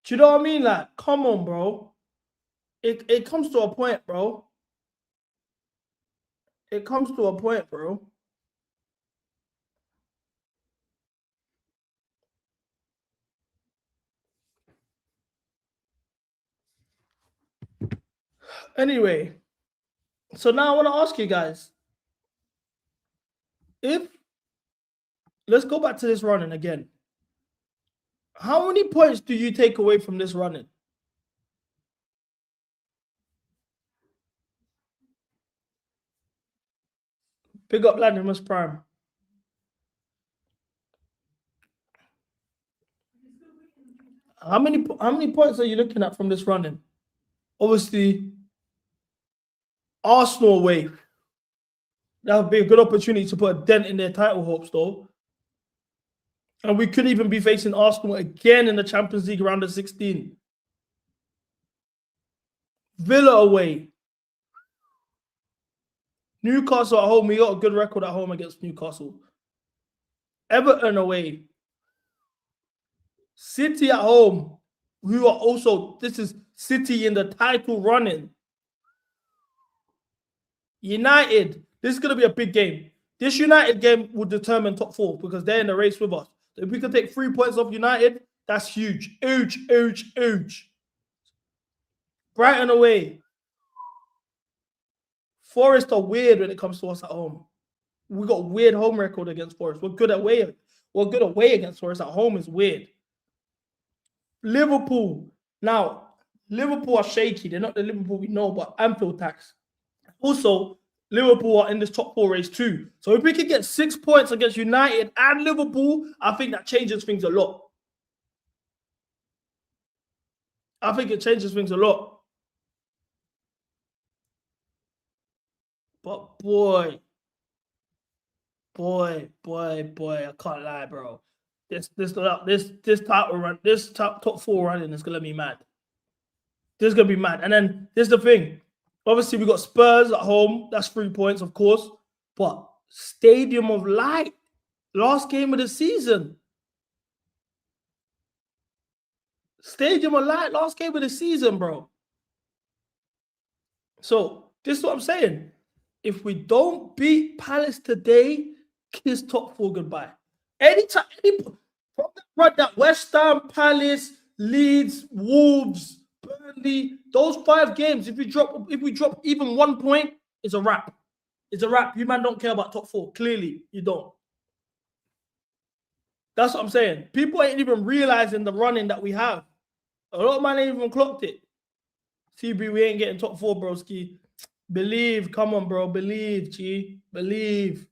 Do you know what I mean? Like, come on, bro. It comes to a point, bro. It comes to a point, bro. Anyway, so now I want to ask you guys, let's go back to this running again. How many points do you take away from this running? Big up Lanimus Prime. How many points are you looking at from this running? Obviously, Arsenal away. That would be a good opportunity to put a dent in their title hopes, though. And we could even be facing Arsenal again in the Champions League round of 16. Villa away. Newcastle at home. We got a good record at home against Newcastle. Everton away. City at home. Who are also, this is City in the title running. United. This is going to be a big game. This United game will determine top four because they're in the race with us. If we can take 3 points off United, that's huge. Huge, huge, huge. Brighton away. Forest are weird when it comes to us at home. We got a weird home record against Forest. We're good away. We're good away against Forest. At home is weird. Liverpool. Now, Liverpool are shaky. They're not the Liverpool we know, but Anfield tax. Also, Liverpool are in this top four race too. So if we could get 6 points against United and Liverpool, I think that changes things a lot. I think it changes things a lot. But boy, I can't lie, bro. This title run, this top four running is gonna be mad. This is gonna be mad. And then here's the thing. Obviously, we got Spurs at home. That's 3 points, of course. But Stadium of Light, last game of the season. Stadium of Light, last game of the season, bro. So this is what I'm saying. If we don't beat Palace today, kiss top four goodbye. Anytime, that West Ham, Palace, Leeds, Wolves, Burnley, those 5 games, if we drop even 1 point, it's a wrap. It's a wrap. You man don't care about top four. Clearly, you don't. That's what I'm saying. People ain't even realizing the running that we have. A lot of man ain't even clocked it. CB, we ain't getting top four, broski. Believe. Come on, bro. Believe, G. Believe.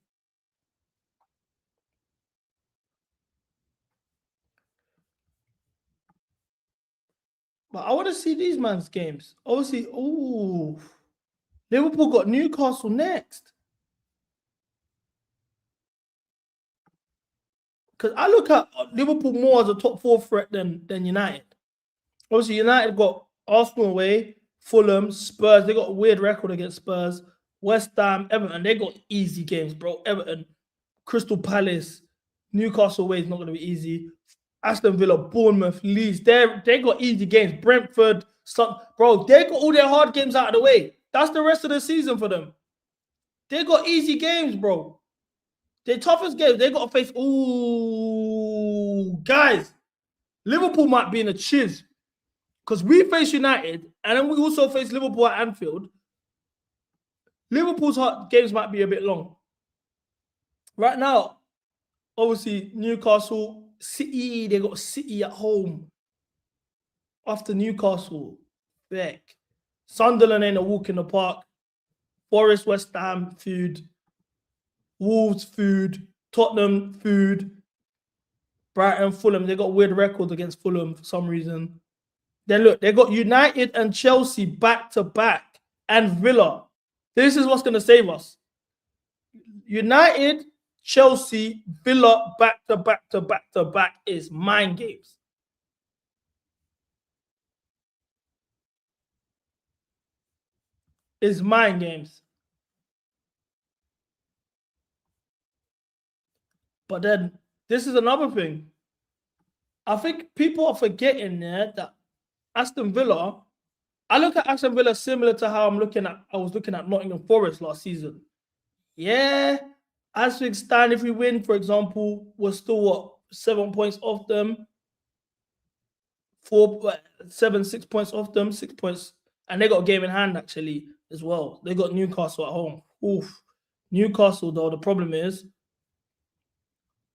But I want to see these man's games. Obviously, ooh, Liverpool got Newcastle next. Because I look at Liverpool more as a top 4 threat than United. Obviously, United got Arsenal away, Fulham, Spurs. They got a weird record against Spurs. West Ham, Everton. They got easy games, bro. Everton, Crystal Palace, Newcastle away is not going to be easy. Aston Villa, Bournemouth, Leeds. They got easy games. Brentford, bro. They got all their hard games out of the way. That's the rest of the season for them. They got easy games, bro. Their toughest games, they got to face. Ooh, guys, Liverpool might be in a chiz because we face United and then we also face Liverpool at Anfield. Liverpool's games might be a bit long. Right now, obviously, Newcastle, City, they got City at home. After Newcastle, back. Sunderland ain't a walk in the park. Forest, West Ham, food. Wolves, food. Tottenham, food. Brighton, Fulham, they got weird records against Fulham for some reason. Then look, they got United and Chelsea back to back and Villa. This is what's going to save us. United, Chelsea, Villa back to back to back to back is mind games. It's mind games. But then this is another thing. I think people are forgetting there that Aston Villa, I look at Aston Villa similar to how I was looking at Nottingham Forest last season. Yeah, as we stand, if we win, for example, we're still 7 points off them. 6 points off them, 6 points. And they got a game in hand actually as well. They got Newcastle at home. Oof. Newcastle, though, the problem is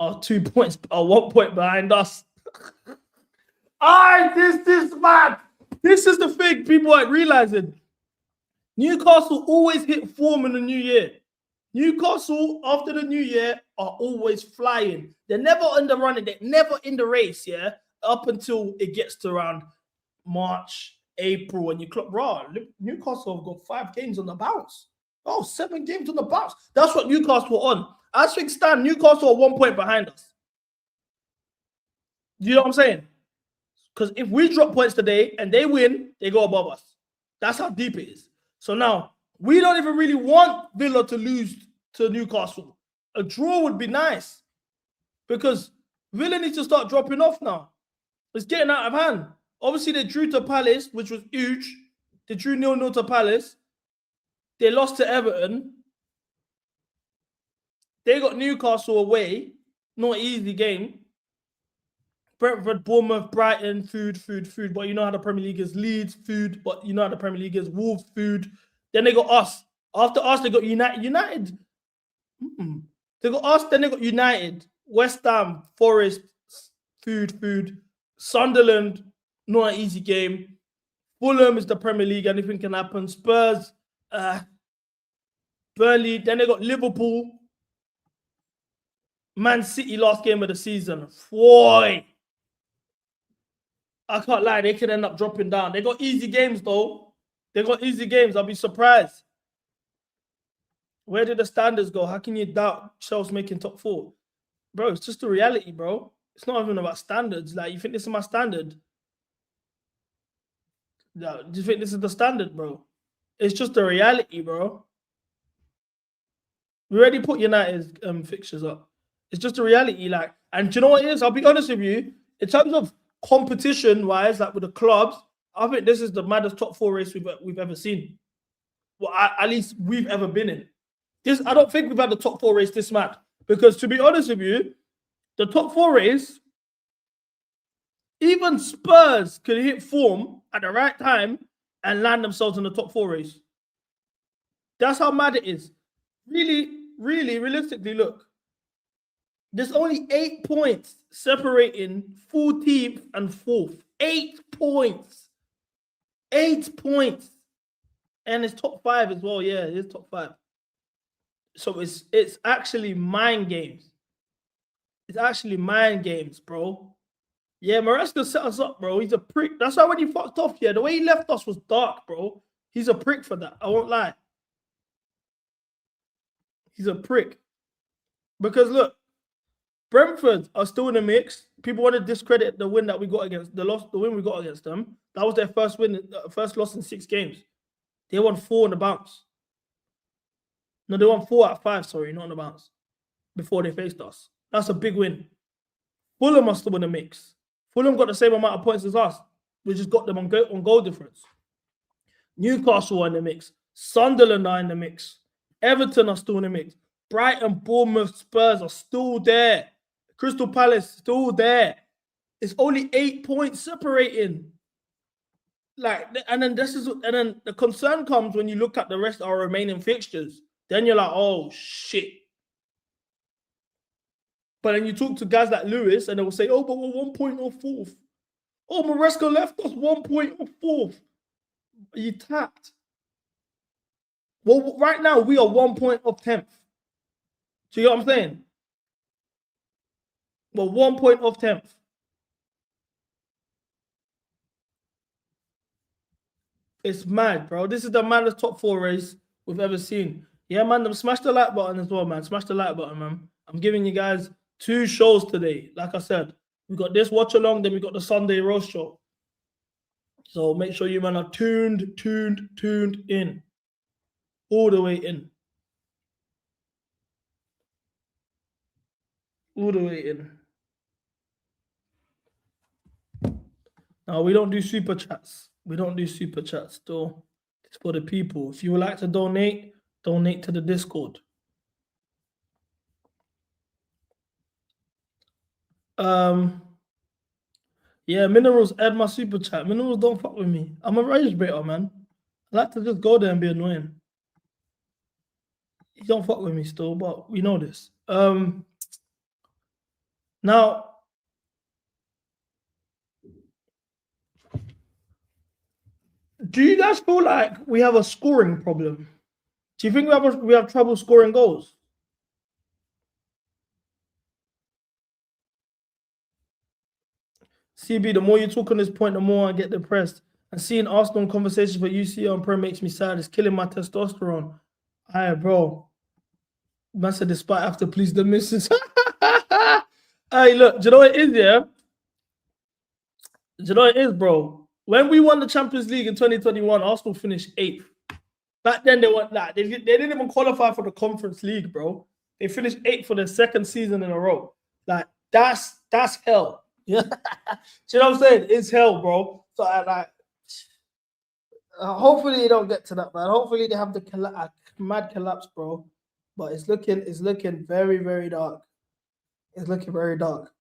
are 2 points, are 1 point behind us. This man. This is the thing people aren't realizing. Newcastle always hit form in the new year. Newcastle, after the new year, are always flying. They're never on the running. They're never in the race, yeah? Up until it gets to around March, April, and you clock, bro, Newcastle have got 5 games on the bounce. Oh, 7 games on the bounce. That's what Newcastle are on. As things stand, Newcastle are 1 point behind us. You know what I'm saying? Because if we drop points today and they win, they go above us. That's how deep it is. So now, we don't even really want Villa to lose to Newcastle. A draw would be nice. Because Villa needs to start dropping off now. It's getting out of hand. Obviously, they drew to Palace, which was huge. They drew 0-0 to Palace. They lost to Everton. They got Newcastle away. Not an easy game. Brentford, Bournemouth, Brighton, food. But you know how the Premier League is. Leeds, food. But you know how the Premier League is. Wolves, food. Then they got us. After us, they got United. They got us, then they got United. West Ham, Forest, food. Sunderland, not an easy game. Fulham is the Premier League. Anything can happen. Spurs, Burnley. Then they got Liverpool. Man City, last game of the season. Boy. I can't lie. They could end up dropping down. They got easy games, though. They got easy games. I'll be surprised. Where did the standards go? How can you doubt Chelsea making top 4? Bro, it's just the reality, bro. It's not even about standards. Like, you think this is my standard? No, do you think this is the standard, bro? It's just the reality, bro. We already put United's fixtures up. It's just a reality, like, and do you know what it is? I'll be honest with you. In terms of competition-wise, like with the clubs, I think this is the maddest top 4 race we've ever seen. Well, at least we've ever been in. I don't think we've had the top 4 race this mad. Because to be honest with you, the top 4 race, even Spurs could hit form at the right time and land themselves in the top 4 race. That's how mad it is. Really, realistically, look. There's only 8 points separating 14th and 4th. 8 points. 8 points. And it's top 5 as well. Yeah, it is top 5. So it's actually mind games. It's actually mind games, bro. Yeah, Maresca set us up, bro. He's a prick. That's why when he fucked off, yeah, the way he left us was dark, bro. He's a prick for that. I won't lie. He's a prick. Because look, Brentford are still in the mix. People want to discredit the win that we got against the win we got against them. That was their first win, first loss in 6 games. They won 4 on the bounce. No, they won 4 out of 5, sorry, not on the bounce. Before they faced us. That's a big win. Fulham are still in the mix. Fulham got the same amount of points as us. We just got them on goal difference. Newcastle are in the mix. Sunderland are in the mix. Everton are still in the mix. Brighton, Bournemouth, Spurs are still there. Crystal Palace still there. It's only 8 points separating. And then the concern comes when you look at the rest of our remaining fixtures. Then you're like, oh shit. But then you talk to guys like Lewis and they will say, oh, but we're 1 point off 4th. Oh, Maresca left us 1 point off 4th. Are you tapped? Well, right now we are 1 point off 10th. Do you get what I'm saying? We're 1 point off 10th. It's mad, bro. This is the maddest top 4 race we've ever seen. Yeah, man, smash the like button as well, man. Smash the like button, man. I'm giving you guys 2 shows today. Like I said, we got this watch along, then we got the Sunday roast show. So make sure you, man, are tuned in. All the way in. All the way in. Now, we don't do super chats. We don't do super chats, though. It's for the people. If you would like to donate to the Discord. Yeah, Minerals add my super chat. Minerals don't fuck with me. I'm a rage baiter, man. I like to just go there and be annoying. He don't fuck with me still, but we know this. Now, do you guys feel like we have a scoring problem? Do you think we have trouble scoring goals? CB, the more you talk on this point, the more I get depressed. And seeing Arsenal in conversations for UCL and Prem makes me sad. It's killing my testosterone. Aye, bro. Man said despite have to please the missus. Hey, look, do you know what it is, yeah? Do you know what it is, bro? When we won the Champions League in 2021, Arsenal finished 8th. Back then, they weren't that. They didn't even qualify for the Conference League, bro. They finished 8th for their 2nd season in a row. Like, that's hell. Yeah. Do you know what I'm saying? It's hell, bro. So, hopefully they don't get to that, man. Hopefully they have the mad collapse, bro. But it's looking very, very dark. It's looking very dark.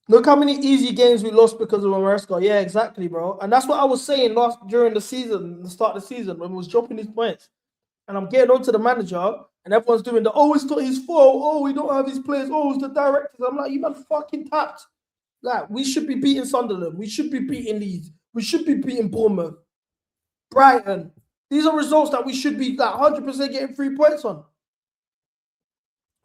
Look how many easy games we lost because of Maresca. Yeah, exactly, bro. And that's what I was saying during the season, the start of the season, when we was dropping these points. And I'm getting on to the manager, and everyone's doing it's not his fault. Oh, we don't have his players. Oh, it's the directors. I'm like, you man fucking tapped. Like, we should be beating Sunderland. We should be beating Leeds. We should be beating Bournemouth. Brighton. These are results that we should be like 100% getting 3 points on.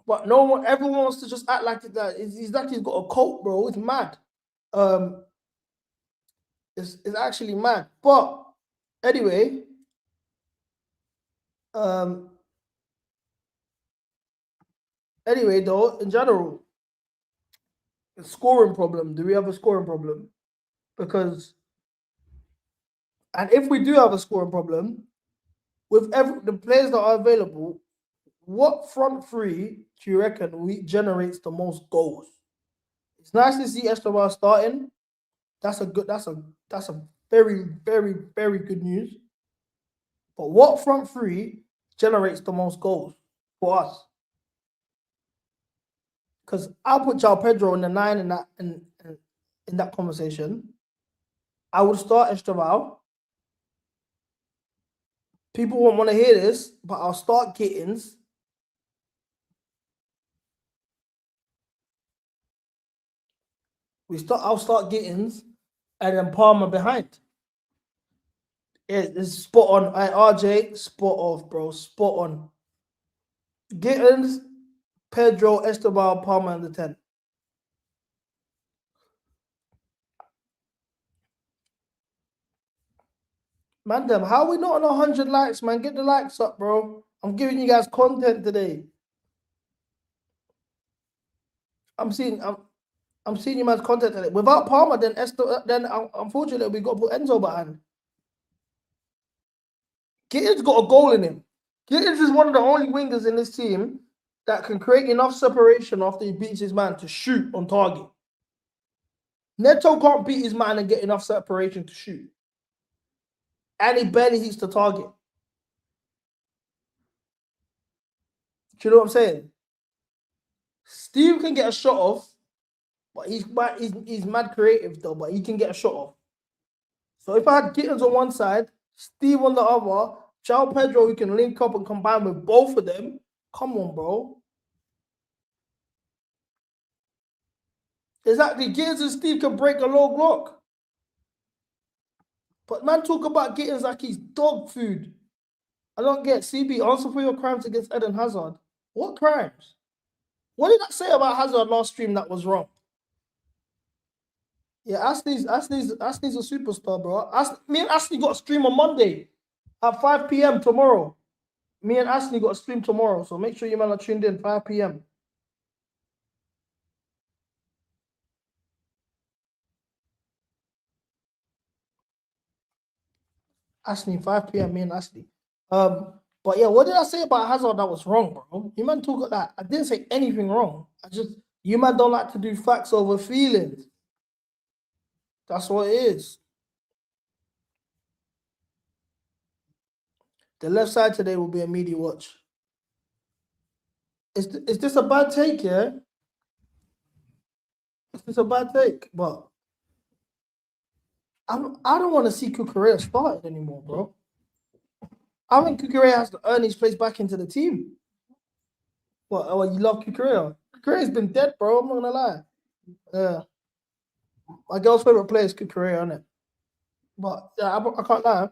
But everyone wants to just act like that. It's like he's got a cult, bro. It's mad. It's actually mad. But anyway, though, in general, a scoring problem. Do we have a scoring problem? Because, and if we do have a scoring problem, with the players that are available, what front three do you reckon generates the most goals? It's nice to see Esteban starting. That's a very, very, very good news. But what front three generates the most goals for us? Because I'll put João Pedro in the 9 in that conversation. I would start Esteban. People won't want to hear this, but I'll start Gittins. I'll start Gittins and then Palmer behind. It's spot on. RJ, spot off, bro. Spot on. Gittins, Pedro, Esteban, Palmer, and the 10. Man, them, how we not on 100 likes, man? Get the likes up, bro. I'm giving you guys content today. I'm seeing you man's content today. Without Palmer, then unfortunately we got to put Enzo behind. Gittins got a goal in him. Gittins is one of the only wingers in this team that can create enough separation after he beats his man to shoot on target. Neto can't beat his man and get enough separation to shoot. And he barely hits the target. Do you know what I'm saying? Steve can get a shot off, but he's mad creative though, but he can get a shot off. So if I had Gittins on one side, Steve on the other, João Pedro, we can link up and combine with both of them. Come on, bro. Exactly. Gittins and Steve can break a low block. But man, talk about Gittins like he's dog food. I don't get. CB, answer for your crimes against Eden Hazard. What crimes? What did I say about Hazard last stream that was wrong? Yeah, Ashley's a superstar, bro. Me and Ashley got a stream on Monday at 5 p.m. tomorrow. Me and Ashley got a stream tomorrow, so make sure you man are tuned in 5 p.m. Ashley, 5 p.m. Me and Ashley. But yeah, what did I say about Hazard that was wrong, bro? You man talk that. I didn't say anything wrong. You man don't like to do facts over feelings. That's what it is. The left side today will be a media watch. Is this a bad take, yeah? Is this a bad take? But I don't want to see Cucurella started anymore, bro. I think Cucurella has to earn his place back into the team. What? Oh, you love Cucurella? Cucurella's been dead, bro. I'm not gonna lie. Yeah. My girl's favorite player is Cucurella, isn't it? But yeah, I can't lie.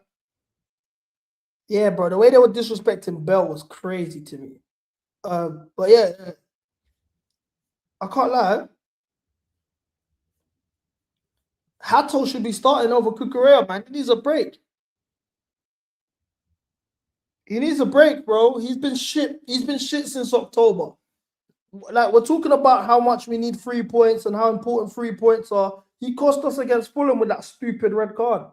Yeah, bro. The way they were disrespecting Bell was crazy to me. But yeah, I can't lie. Hato should be starting over Cucurella, man. He needs a break. He needs a break, bro. He's been shit. He's been shit since October. Like, we're talking about how much we need 3 points and how important 3 points are. He cost us against Fulham with that stupid red card.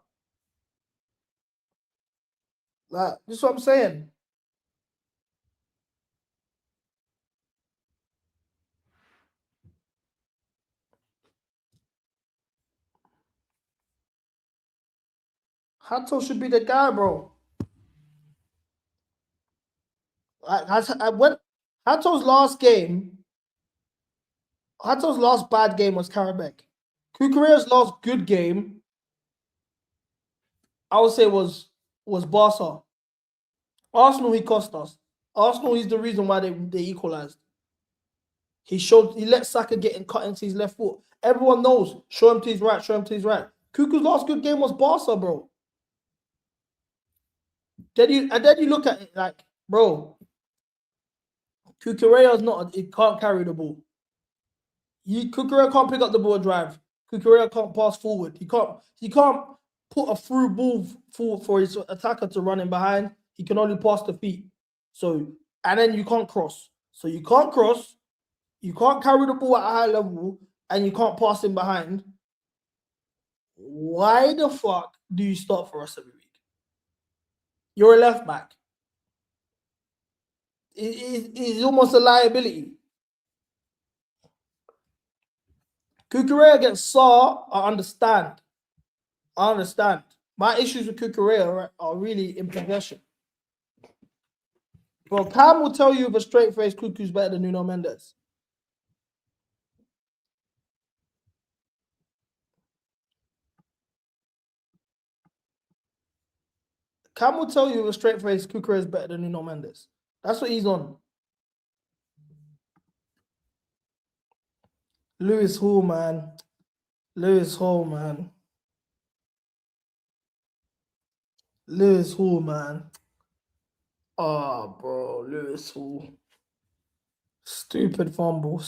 Like, this is what I'm saying. Hato should be the guy, bro. Hato's last bad game was Karabakh. Cucurella's last good game, I would say, was Barca. Arsenal, he cost us. Arsenal, he's the reason why they equalized. He let Saka get cut into his left foot. Everyone knows. Show him to his right, show him to his right. Cucu's last good game was Barca, bro. Then you look at it like, bro, Cucurella he can't carry the ball. Cucurella can't pick up the ball and drive. Cucurella can't pass forward. He can't put a through ball forward for his attacker to run in behind. He can only pass the feet. So, and then you can't cross. So you can't cross, you can't carry the ball at a high level, and you can't pass in behind. Why the fuck do you start for us every week? You're a left back. It's almost a liability. Cucurella against Saar, I understand. My issues with Cucurella are really in possession. Well, Cam will tell you with a straight face Cucu's better than Nuno Mendes. Cam will tell you with a straight face Cucurella is better than Nuno Mendes. That's what he's on. Lewis Hall, man. Lewis Hall, man. Oh, bro, Lewis Hall. Stupid fumble.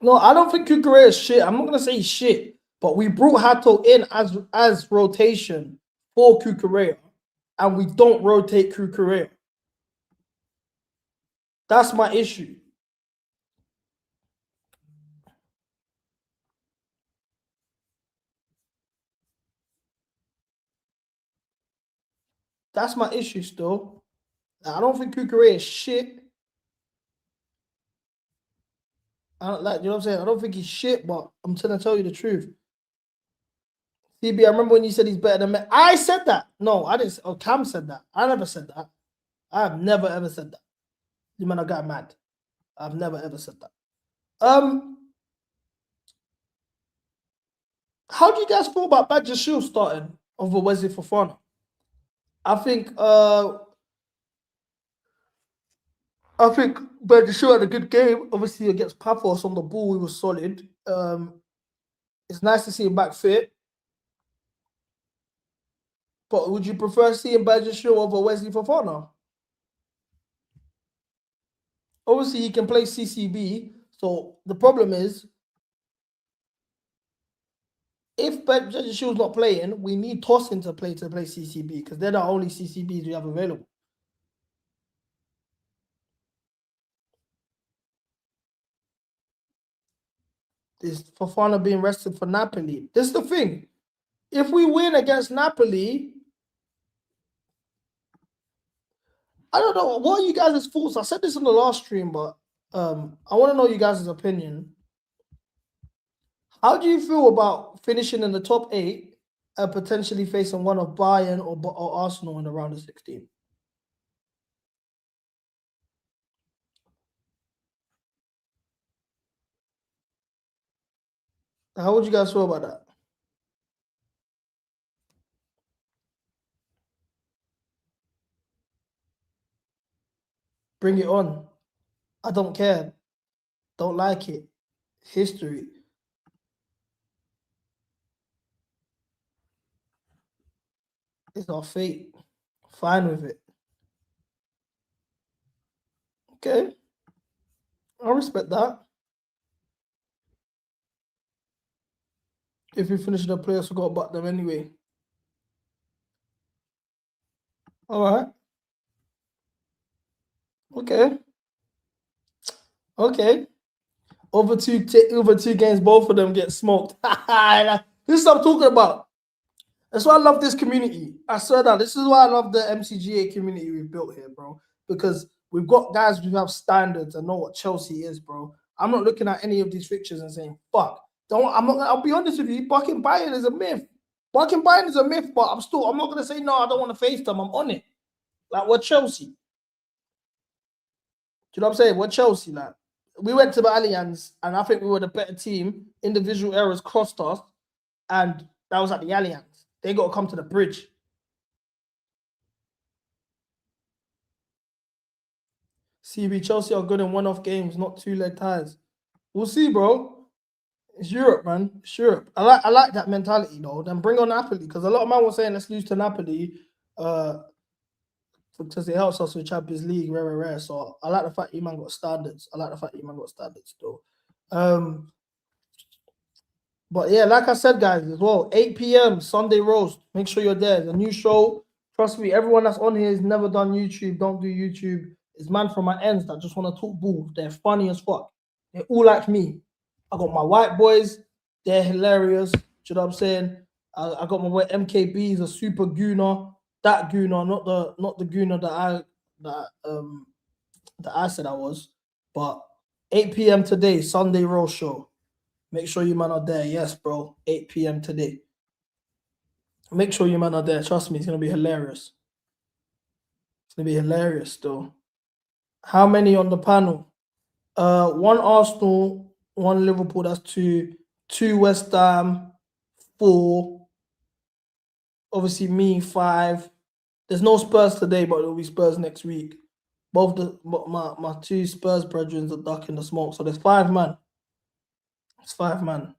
No, I don't think Kukurea is shit. I'm not gonna say shit, but we brought Hato in as rotation for Kukurea, and we don't rotate Kukurea. That's my issue. That's my issue still. I don't think Kukurea is shit. I don't like, you know what I'm saying? I don't think he's shit, but I'm trying to tell you the truth. CB, I remember when you said he's better than me. I said that. No, I didn't. Oh, Cam said that. I never said that. I have never ever said that. You man, I got mad. I've never ever said that. How do you guys feel about Badger Shield starting over Wesley Fofana? I think Badger Shield had a good game. Obviously against Paphos on the ball, he was solid. It's nice to see him back fit. But would you prefer seeing Badger Shield over Wesley Fofana? Obviously, he can play CCB. So the problem is, if Badger Shield's not playing, we need Tosin to play CCB because they're the only CCBs we have available. Is Fofana being rested for Napoli? This is the thing. If we win against Napoli, I don't know. What are you guys' thoughts? I said this in the last stream, but I want to know you guys' opinion. How do you feel about finishing in the top 8 and potentially facing one of Bayern or Arsenal in the round of 16? How would you guys feel about that? Bring it on. I don't care. Don't like it. History. It's our fate. Fine with it. Okay. I respect that. If we finish the players, forgot about them anyway. All right. Okay. Okay. Over two games, both of them get smoked. This is what I'm talking about. That's why I love this community. I swear that this is why I love the MCGA community we've built here, bro. Because we've got guys who have standards and know what Chelsea is, bro. I'm not looking at any of these fixtures and saying, fuck. I'll be honest with you, fucking Bayern is a myth. Fucking Bayern is a myth, but I'm not gonna say no, I don't want to face them. I'm on it. Like, we're Chelsea. Do you know what I'm saying? We're Chelsea, like. We went to the Allianz, and I think we were the better team. Individual errors cost us, and that was at the Allianz. They got to come to the bridge. CB, Chelsea are good in one-off games, not two-leg ties. We'll see, bro. It's Europe, man. It's Europe. I like that mentality, though. Then bring on Napoli, because a lot of men were saying let's lose to Napoli because it helps us with Champions League, rare. So I like the fact you man got standards. Still. But yeah, like I said, guys, as well, 8 p.m. Sunday roast. Make sure you're there. It's a new show. Trust me, everyone that's on here has never done YouTube. Don't do YouTube. It's man from my ends that just want to talk ball. They're funny as fuck. They're all like me. I got my white boys. They're hilarious. Do you know what I'm saying? I got my boy MKB. He's a super gooner. That gooner, not the gooner that I said I was. But 8 p.m. today, Sunday roast show. Make sure you man are there. Yes, bro. 8 p.m. today. Make sure you man are there. Trust me, it's going to be hilarious. It's going to be hilarious, though. How many on the panel? 1 Arsenal, 1 Liverpool. That's 2. 2 West Ham, 4. Obviously, me, 5. There's no Spurs today, but there'll be Spurs next week. My 2 Spurs brethren are ducking the smoke. So there's 5 man. It's 5 man.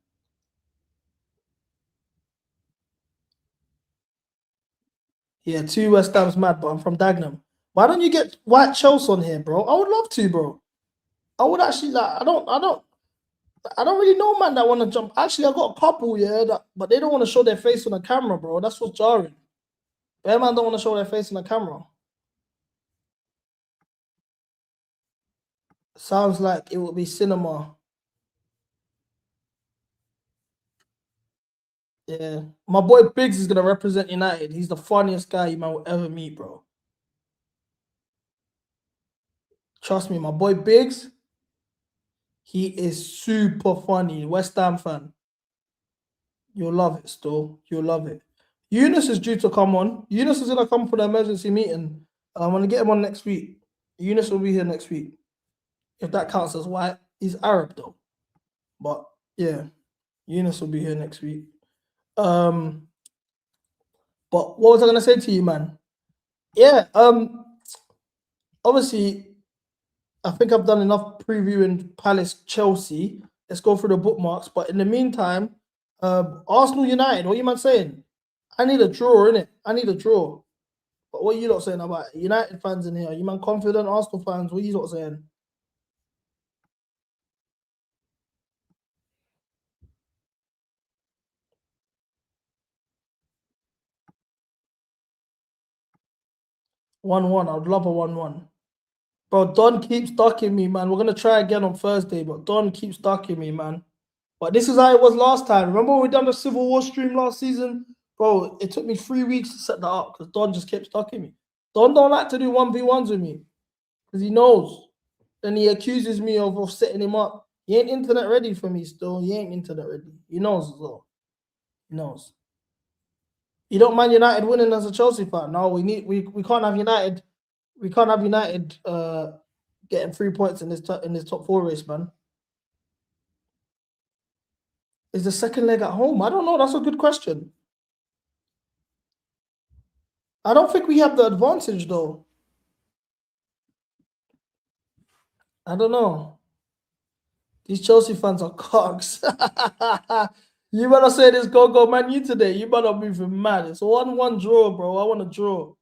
Yeah, 2 West Ham's mad, but I'm from Dagenham. Why don't you get White Chelsea on here, bro? I would love to, bro. I would actually like. I don't. I don't really know man that want to jump. Actually, I got a couple, but they don't want to show their face on the camera, bro. That's what's jarring. Bear man don't want to show their face on the camera. Sounds like it would be cinema. Yeah, my boy Biggs is gonna represent United. He's the funniest guy you might ever meet, bro. Trust me, my boy Biggs. He is super funny. West Ham fan. You'll love it, still. You'll love it. Eunice is due to come on. Eunice is gonna come for the emergency meeting. I'm gonna get him on next week. Eunice will be here next week. If that counts as white, he's Arab though. But yeah, Eunice will be here next week. But what was I gonna say to you, man? Yeah, obviously, I think I've done enough previewing Palace Chelsea. Let's go through the bookmarks. But in the meantime, Arsenal United, what you man saying? I need a draw, innit? I need a draw. But what are you lot saying about it? United fans in here? You man confident? Arsenal fans, what are you lot saying? One-one. I'd love a 1-1. Bro, Don keeps ducking me, man. We're gonna try again on Thursday, but Don keeps ducking me, man. But this is how it was last time. Remember when we done the Civil War stream last season? Bro, it took me 3 weeks to set that up because Don just kept ducking me. Don don't like to do 1v1s with me because he knows. Then he accuses me of setting him up. He ain't internet ready for me still. He ain't internet ready. He knows as well. He knows. You don't mind United winning as a Chelsea fan? No, we can't have United. We can't have United getting 3 points in this top 4 race, man. Is the second leg at home? I don't know. That's a good question. I don't think we have the advantage though. I don't know. These Chelsea fans are cogs. You better say this go Man U today. You better be mad. It's a 1-1 draw, bro. I want to draw.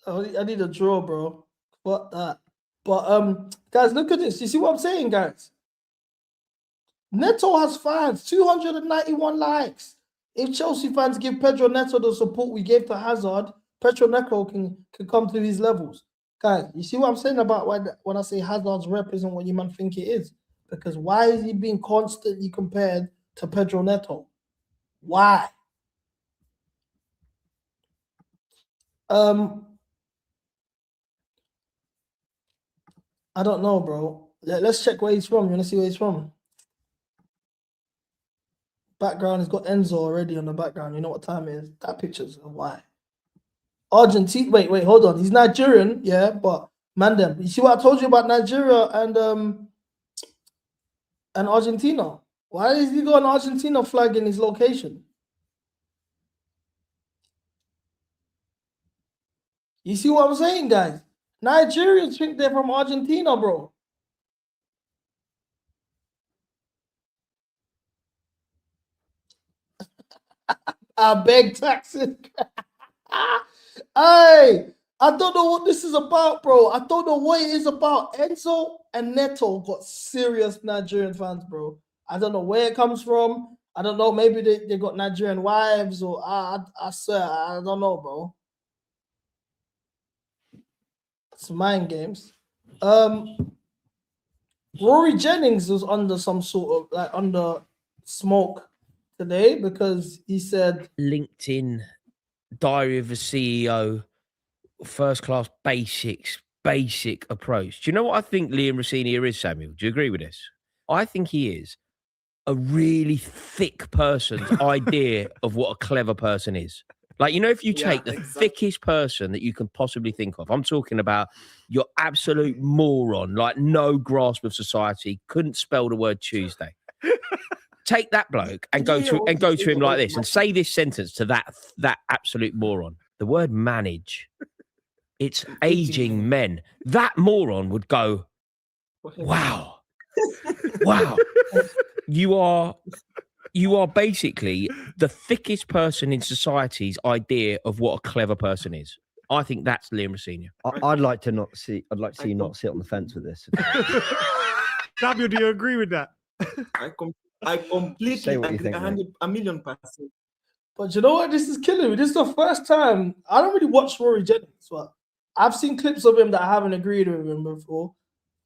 I need a draw, bro. What that? But guys, look at this. You see what I'm saying, guys? Neto has fans, 291 likes. If Chelsea fans give Pedro Neto the support we gave to Hazard, Pedro Neto can come to these levels. Guys, you see what I'm saying about when I say Hazard's rep isn't what you man think it is? Because why is he being constantly compared to Pedro Neto? Why? I don't know, bro. Let's check where he's from. You want to see where he's from? Background, he's got Enzo already on the background. You know what time it is? That picture's why. Argentina. Wait, hold on. He's Nigerian, yeah, but man, you see what I told you about Nigeria and Argentina? Why is he got an Argentina flag in his location? You see what I'm saying, guys? Nigerians think they're from Argentina, bro. I beg taxes. Hey, I don't know what this is about, bro. I don't know what it is about. Enzo and Neto got serious Nigerian fans, bro. I don't know where it comes from. I don't know. Maybe they got Nigerian wives or I swear, I don't know, bro. It's mind games. Rory Jennings was under some sort of under smoke today because he said LinkedIn, Diary of a CEO, first class basic approach. Do you know what I think Liam Rossini is, Samuel? Do you agree with this? I think he is a really thick person's idea of what a clever person is. Like, you know, if you take the thickest person that you can possibly think of, I'm talking about your absolute moron, like no grasp of society, couldn't spell the word Tuesday. Take that bloke and go to him like this and say this sentence to that absolute moron. The word manage. It's aging men. That moron would go, wow. Wow. You are basically the thickest person in society's idea of what a clever person is. I think that's Liam Rosenior. I'd like to not see. I'd like to see you not sit on the fence with this. Samuel, do you agree with that? I completely Say what you agree, think, a million %. But you know what? This is killing me. This is the first time I don't really watch Rory Jennings, but I've seen clips of him that I haven't agreed with him before.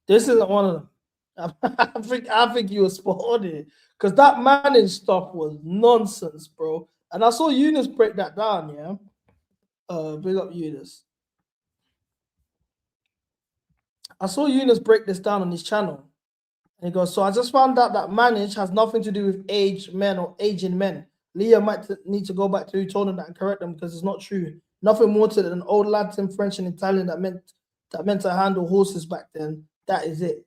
This isn't one of them. I think you were spot on it because that managed stuff was nonsense, bro. And I saw Eunice break that down. Yeah, big up Eunice. I saw Eunice break this down on his channel. And he goes, so I just found out that manage has nothing to do with aged men or aging men. Leah might need to go back to who told him that and correct them because it's not true. Nothing more to it than old Latin, French, and Italian that meant to handle horses back then. That is it.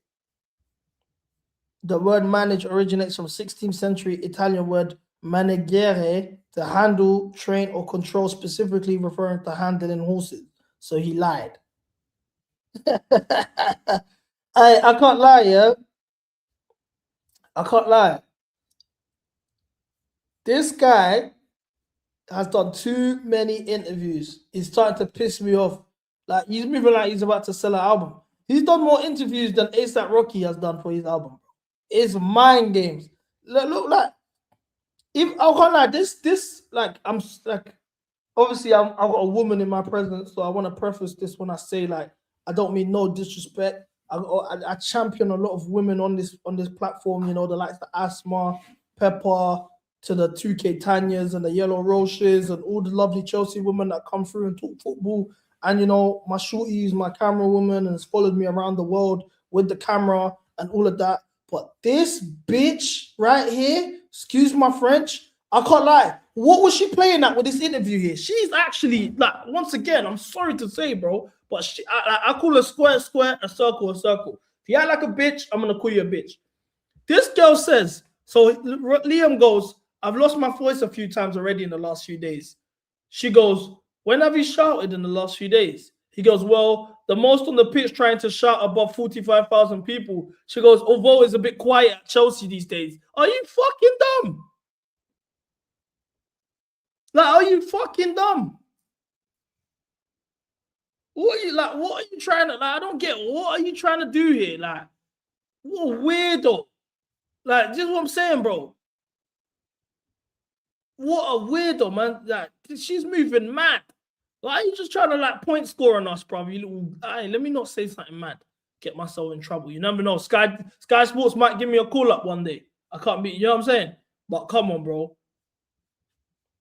The word manage originates from 16th century Italian word manegere, to handle, train, or control, specifically referring to handling horses. So he lied. I can't lie, yeah. I can't lie. This guy has done too many interviews. He's starting to piss me off. Like he's moving like he's about to sell an album. He's done more interviews than A$AP Rocky has done for his album. It's mind games. Look like if I can't lie, this like I'm like obviously I've got a woman in my presence, so I want to preface this when I say like I don't mean no disrespect. I champion a lot of women on this platform. You know, the likes of Asma, Pepper, to the 2K Tanyas and the Yellow Roches and all the lovely Chelsea women that come through and talk football. And you know, my shorty is my camera woman and has followed me around the world with the camera and all of that. But this bitch right here, excuse my French, I can't lie. What was she playing at with this interview here? She's actually, like, once again, I'm sorry to say, bro, but I call a square, a circle, a circle. If you act like a bitch, I'm going to call you a bitch. This girl says, so Liam goes, I've lost my voice a few times already in the last few days. She goes, when have you shouted in the last few days? He goes, well, the most on the pitch trying to shout above 45,000 people. She goes, although it's a bit quiet at Chelsea these days. Are you fucking dumb? Like, are you fucking dumb? What are you trying to, like, I don't get, what are you trying to do here? Like, what a weirdo. Like, this is what I'm saying, bro. What a weirdo, man. Like, she's moving mad. Why are you just trying to, like, point score on us, bro? You little, let me not say something mad. Get myself in trouble. You never know. Sky Sports might give me a call up one day. I can't be, you know what I'm saying? But come on, bro.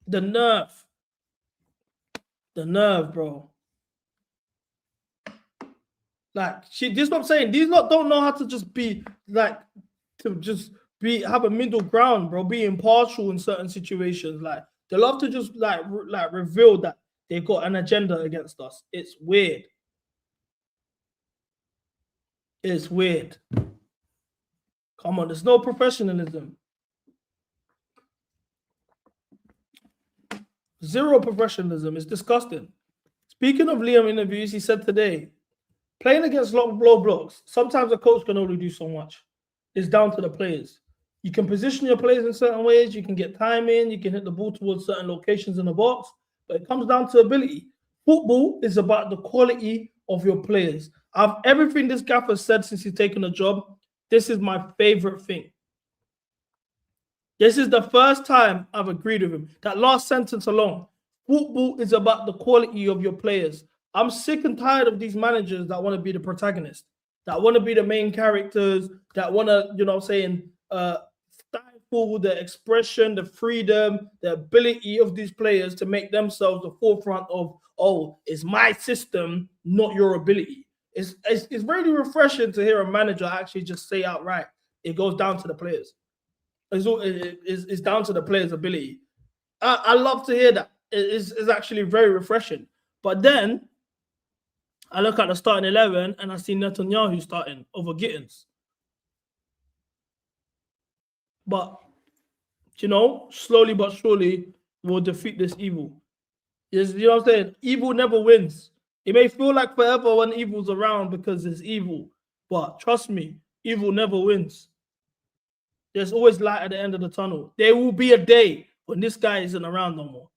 The nerve. The nerve, bro. Like, this is what I'm saying. These lot don't know how to just be, like, to just have a middle ground, bro. Be impartial in certain situations. Like, they love to just, like reveal that they've got an agenda against us. It's weird. It's weird. Come on, there's no professionalism. Zero professionalism. It's disgusting. Speaking of Liam interviews, he said today, playing against low blocks, sometimes a coach can only do so much. It's down to the players. You can position your players in certain ways. You can get time in. You can hit the ball towards certain locations in the box. But it comes down to ability. Football is about the quality of your players. Everything this gaffer said since he's taken the job, this is my favorite thing. This is the first time I've agreed with him. That last sentence alone. Football is about the quality of your players. I'm sick and tired of these managers that want to be the protagonist, that want to be the main characters, that want to, you know what I'm saying, stifle the expression, the freedom, the ability of these players to make themselves the forefront of, oh, it's my system, not your ability. It's really refreshing to hear a manager actually just say outright, it goes down to the players. It's down to the players' ability. I love to hear that. It's actually very refreshing. But then I look at the starting 11 and I see Netanyahu starting over Gittins. But, you know, slowly but surely we'll defeat this evil. You know what I'm saying? Evil never wins. It may feel like forever when evil's around because it's evil. But trust me, evil never wins. There's always light at the end of the tunnel. There will be a day when this guy isn't around no more.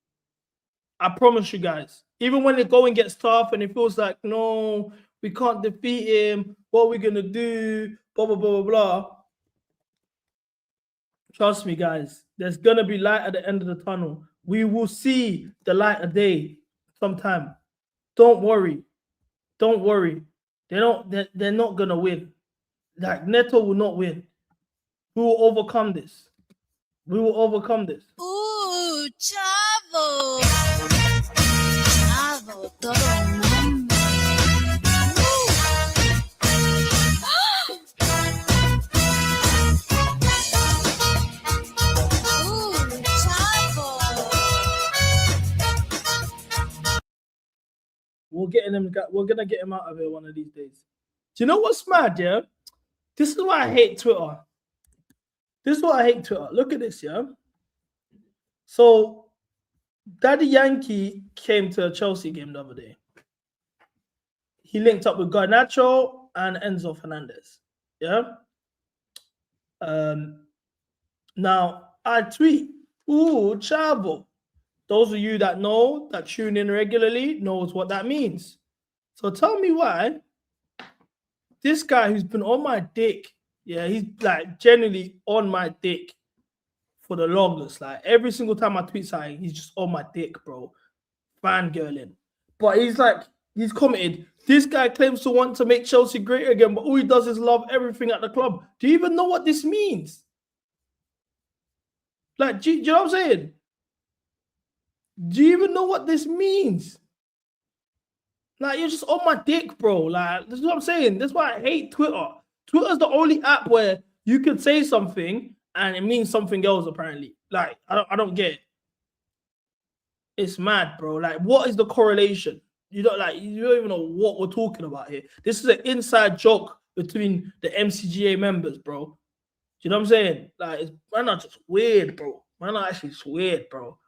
I promise you guys, Even when the going gets tough and it feels like, no, we can't defeat him. What are we going to do? Blah, blah, blah, blah, blah. Trust me, guys. There's going to be light at the end of the tunnel. We will see the light of day sometime. Don't worry. Don't worry. They're not going to win. Like, Neto will not win. We will overcome this. We will overcome this. Ooh, chavo. Chavo, todo mundo. Ooh, chavo. We're gonna get him out of here one of these days. Do you know what's mad, yeah? This is why I hate Twitter. This is why I hate Twitter. Look at this, yeah? So, Daddy Yankee came to a Chelsea game the other day. He linked up with Garnacho and Enzo Fernandez, yeah? Now, I tweet, ooh, chavo. Those of you that know, that tune in regularly, knows what that means. So tell me why this guy who's been on my dick, yeah, he's like generally on my dick for the longest. Like every single time I tweet something, he's just on my dick, bro. Fangirling. But he's commented, this guy claims to want to make Chelsea great again, but all he does is love everything at the club. Do you even know what this means? Like, do you know what I'm saying? Do you even know what this means? Like, you're just on my dick, bro. Like, this is what I'm saying. That's why I hate Twitter. Twitter's the only app where you can say something and it means something else, apparently. Like, I don't get it. It's mad, bro. Like, what is the correlation? You don't even know what we're talking about here. This is an inside joke between the MCGA members, bro. Do you know what I'm saying? Like, man, are just weird, bro. Man, are actually just weird, bro.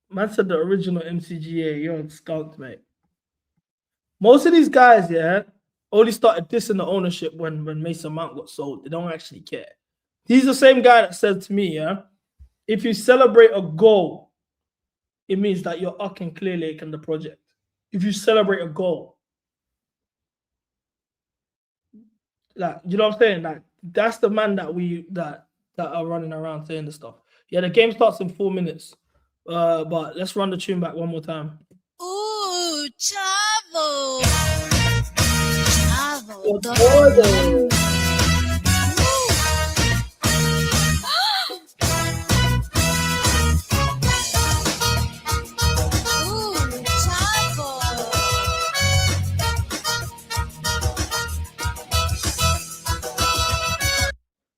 Man said the original MCGA, you're skunked, mate. Most of these guys, yeah, only started dissing the ownership when Mason Mount got sold. They don't actually care. He's the same guy that said to me, yeah, if you celebrate a goal, it means that you're ucking Clear Lake and the project. If you celebrate a goal. Like, you know what I'm saying? Like, that's the man that are running around saying this stuff. Yeah, the game starts in 4 minutes. But let's run the tune back one more time. Ooh, chavo. Chavo. Ooh, chavo.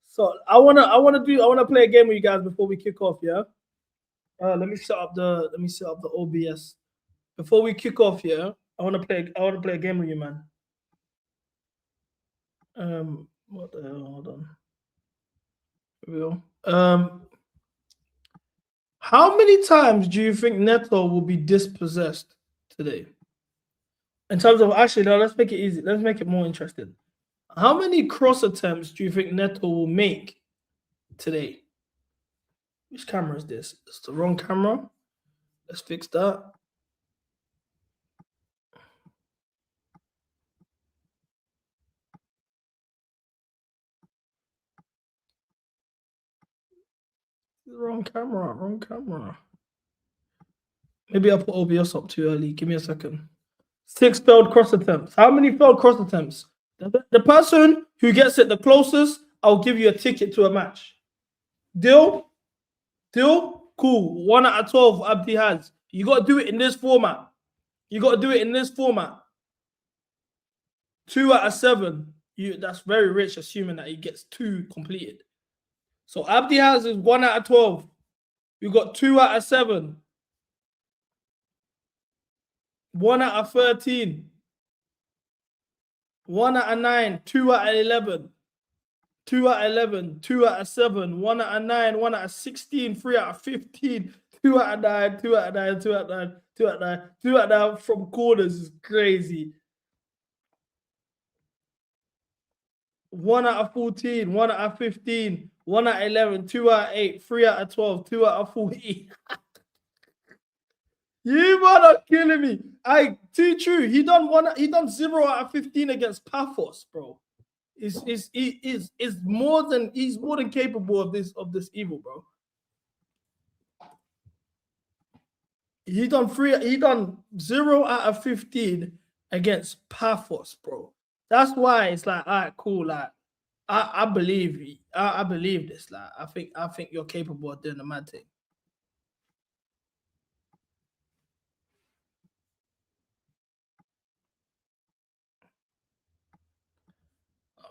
So I wanna play a game with you guys before we kick off, yeah? Let me set up the OBS. Before we kick off here, I want to play a game with you, man. What the hell? Hold on. Here we go. How many times do you think Neto will be dispossessed today? In terms of actually, no, let's make it easy. Let's make it more interesting. How many cross attempts do you think Neto will make today? Which camera is this? It's the wrong camera. Let's fix that. Wrong camera. Maybe I put OBS up too early. Give me a second. 6 failed cross attempts. How many failed cross attempts? The person who gets it the closest, I'll give you a ticket to a match. Deal? Cool. 1 out of 12 Abdi has. You got to do it in this format. 2 out of 7. That's very rich, assuming that he gets 2 completed. So Abdi has is 1 out of 12. You got 2 out of 7. 1 out of 13. 1 out of 9. 2 out of 11. 2 out of 11, 2 out of 7, 1 out of 9, 1 out of 16, 3 out of 15, 2 out of 9, 2 out of 9, 2 out of 9, 2 out of 9, 2 out of 9 from corners is crazy. 1 out of 14, 1 out of 15, 1 out of 11, 2 out of 8, 3 out of 12, 2 out of 14. You man are killing me. Too true. He done 0 out of 15 against Paphos, bro. He's more than capable of this evil, bro. He done 0 out of 15 against Paphos, bro. That's why it's like, all right, cool. Like, I believe you. I believe this. Like, I think you're capable of doing the mad thing.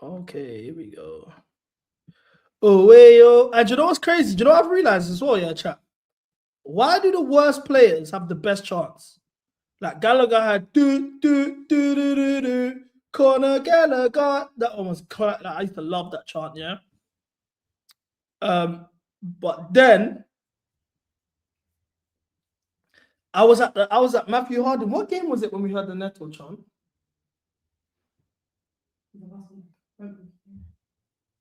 Okay, here we go. Oh, wait, yo. And you know what's crazy? Do you know what I've realized as well, yeah, chat? Why do the worst players have the best chance? Like Gallagher had corner Gallagher. That one was quite, like, I used to love that chant, yeah. But then I was at Matthew Harden. What game was it when we had the Neto chant?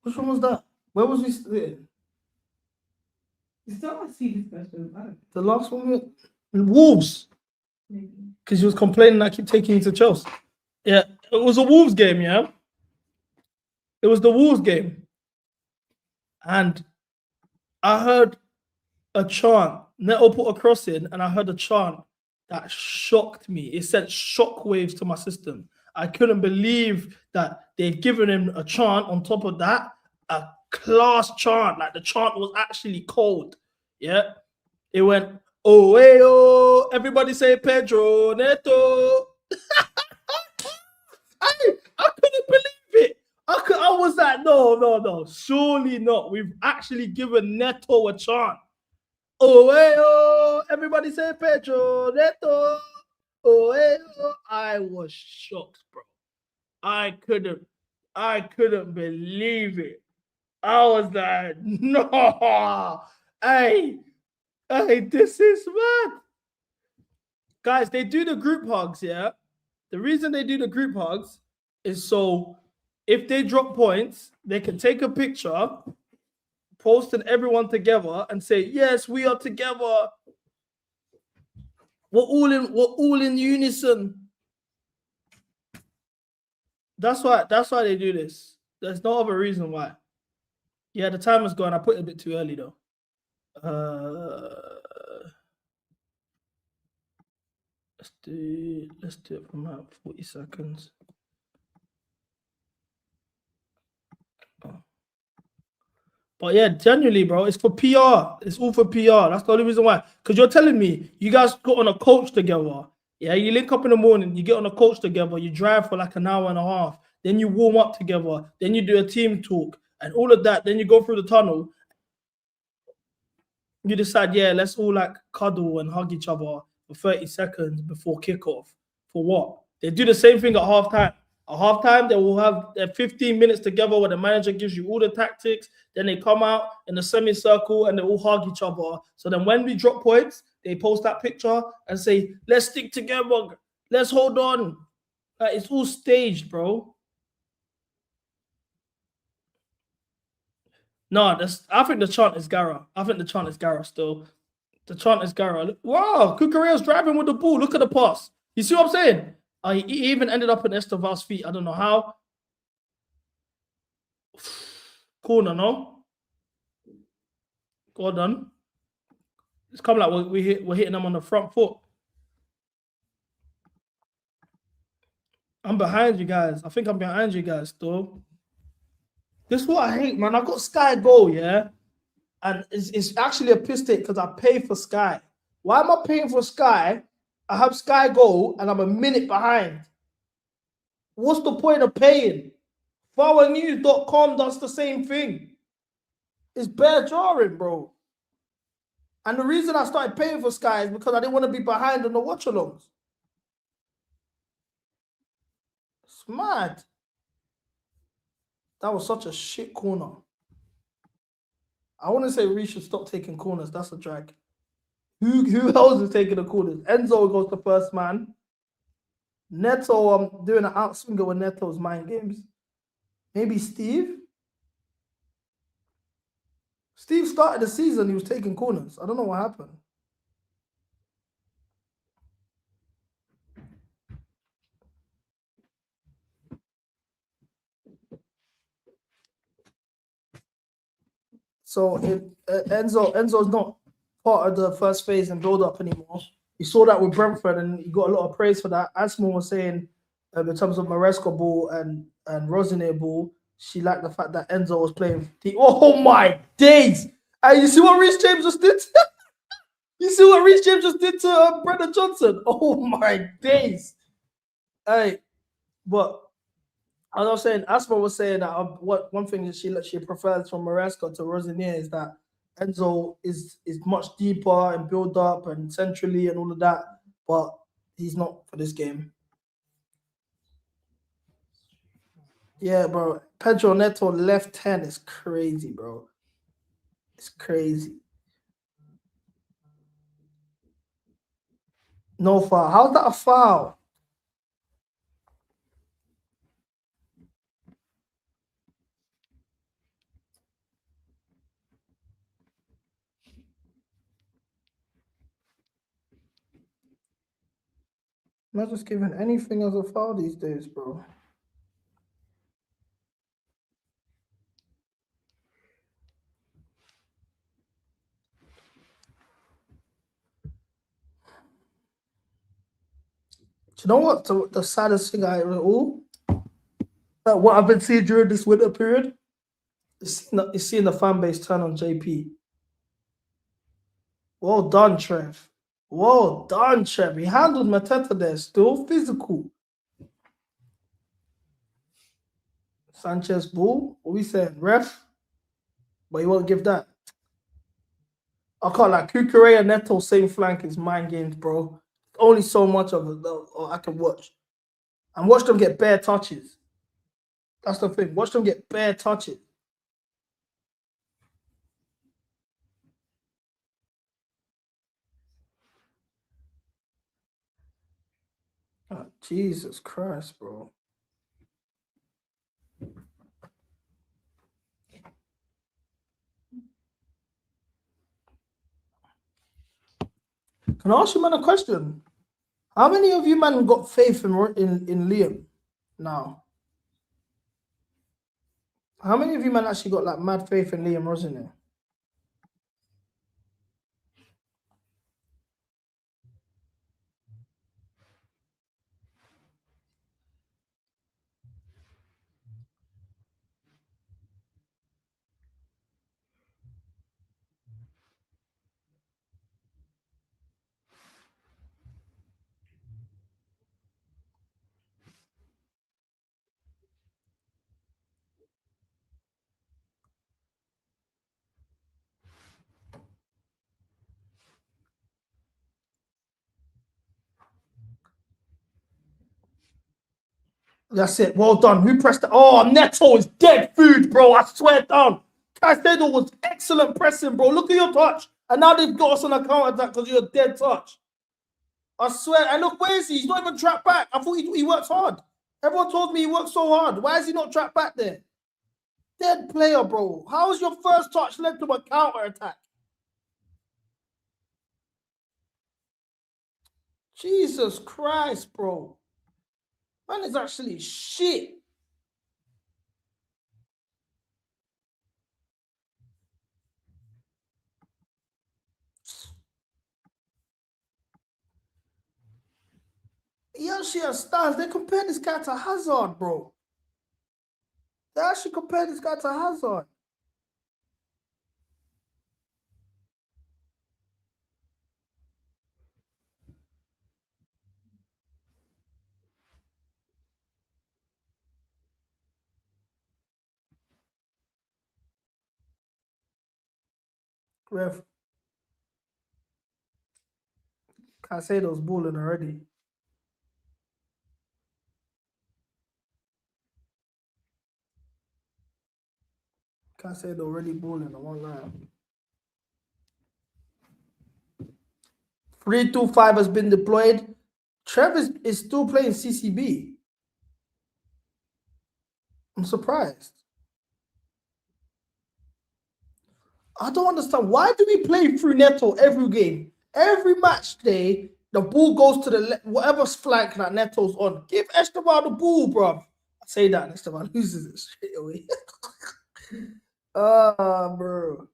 Which one was that? Where was we sitting? You still not see this question. The last one, Wolves. Because he was complaining I keep taking you to Chelsea. Yeah, it was a Wolves game, yeah? It was the Wolves game. And I heard a chant. Neto put a cross in, and I heard a chant that shocked me. It sent shockwaves to my system. I couldn't believe that they've given him a chant on top of that, a class chant. Like, the chant was actually cold. Yeah. It went, oh, hey, oh, everybody say Pedro Neto. I couldn't believe it. I was like, no, surely not. We've actually given Neto a chant. Oh, hey, oh, everybody say Pedro Neto. Oh, hey, oh. I was shocked, bro. I couldn't believe it. I was like, no. Hey, this is mad. Guys, they do the group hugs, yeah? The reason they do the group hugs is so if they drop points, they can take a picture, posting everyone together and say, yes, we are together. We're all in unison. That's why they do this. There's no other reason why. Yeah, the time is gone. I put it a bit too early though. Let's do it from about 40 seconds. But yeah, genuinely, bro, it's for PR. It's all for PR. That's the only reason why. Because you're telling me you guys got on a coach together. Yeah, you link up in the morning, you get on a coach together, you drive for like an hour and a half, then you warm up together, then you do a team talk, and all of that, then you go through the tunnel. You decide, yeah, let's all like cuddle and hug each other for 30 seconds before kickoff. For what? They do the same thing at halftime. At halftime, they will have their 15 minutes together where the manager gives you all the tactics. Then they come out in a semicircle and they all hug each other. So then when we drop points, they post that picture and say, let's stick together. Let's hold on. It's all staged, bro. No, I think the chant is Gara. I think the chant is Gara still. The chant is Gara. Wow, Kukurea's driving with the ball. Look at the pass. You see what I'm saying? He even ended up in Esteval's feet. I don't know how. Corner, no? Well done. It's coming like we're hitting them on the front foot. I'm behind you guys. I think I'm behind you guys still. This is what I hate, man. I got Sky Go, yeah? And it's actually a piss take because I pay for Sky. Why am I paying for Sky? I have Sky Go and I'm a minute behind. What's the point of paying? FowerNews.com does the same thing. It's bare jarring, bro. And the reason I started paying for Sky is because I didn't want to be behind on the watch-alongs. It's mad. That was such a shit corner. I want to say we should stop taking corners. That's a drag. Who else is taking the corners? Enzo goes to first man. Neto, I'm doing an outswinger with Neto's mind games. Maybe Steve? Steve started the season, he was taking corners. I don't know what happened. So Enzo's not part of the first phase and build up anymore. You saw that with Brentford, and he got a lot of praise for that. Asma was saying, in terms of Maresca ball and Rosinier ball, she liked the fact that Enzo was playing. Oh my days! And you see what Reece James just did? You see what Reece James just did to Brendan Johnson? Oh my days! Hey, but as I was saying, Asma was saying that one thing that she prefers from Maresca to Rosinier is that Enzo is much deeper and build up and centrally and all of that, but he's not for this game. Yeah, bro. Pedro Neto left 10 is crazy, bro. It's crazy. No foul. How's that a foul? I'm not just giving anything as a foul these days, bro. Do you know what the saddest thing what I've been seeing during this winter period is seeing the fan base turn on JP. Well done, Trev. Well done, Trev. He handled Mateta there, still physical. Sanchez ball. What we saying? Ref? But he won't give that. I can't like Kukurea and Neto same flank is mind games, bro. Only so much of it though I can watch. And watch them get bare touches. That's the thing. Watch them get bare touches. Oh, Jesus Christ, bro. Can I ask you man a question? How many of you man got faith in Liam now? How many of you man actually got like mad faith in Liam Rosinier? That's it. Well done. Who pressed it? Oh, Neto is dead food, bro. I swear down. Caicedo was excellent pressing, bro. Look at your touch. And now they've got us on a counter attack because you're a dead touch. I swear. And look, where is he? He's not even trapped back. I thought he works hard. Everyone told me he works so hard. Why is he not trapped back there? Dead player, bro. How is your first touch led to a counter attack? Jesus Christ, bro. Man is actually shit. He actually has stars. They compared this guy to Hazard, bro. They actually compared this guy to Hazard. Ref. Caicedo's balling already. Caicedo already balling. I won't lie. 3-2-5 has been deployed. Trev is still playing CCB. I'm surprised. I don't understand. Why do we play through Neto every game? Every match day, the ball goes to the whatever flank that Neto's on. Give Esteban the ball, bro. I say that, Esteban loses it straight away. Bro.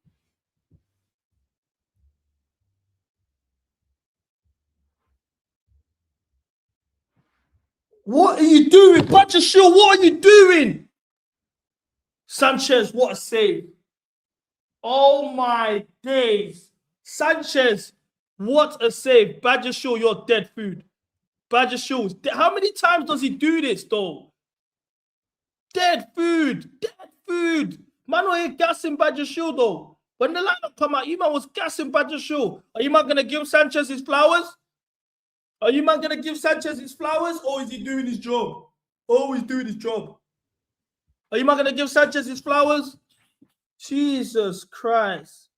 What are you doing? Badger Shield, what are you doing? Sanchez, what a save. Oh my days. Sanchez, what a save. Badger Shield, you're dead food. Badger Shield. How many times does he do this, though? Dead food. Dead food. Man, we're gassing Badger Shield, though. When the lineup come out, you man was gassing Badger Shield. Are you man going to give Sanchez his flowers? Are you man going to give Sanchez his flowers? Or is he doing his job? Oh, he's doing his job. Are you man going to give Sanchez his flowers? Jesus Christ.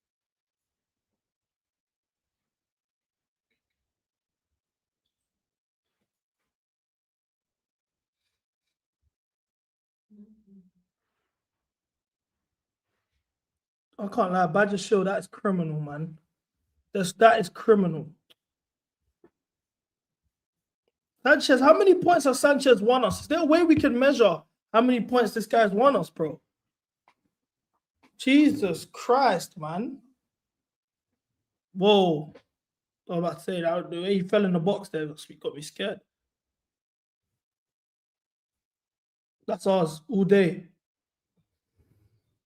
I can't lie. Badger Shield, that is criminal, man. That is criminal. Sanchez, how many points has Sanchez won us? Is there a way we can measure how many points this guy's won us, bro? Jesus Christ, man. Whoa. I was about to say that the way he fell in the box there got me scared. That's ours all day.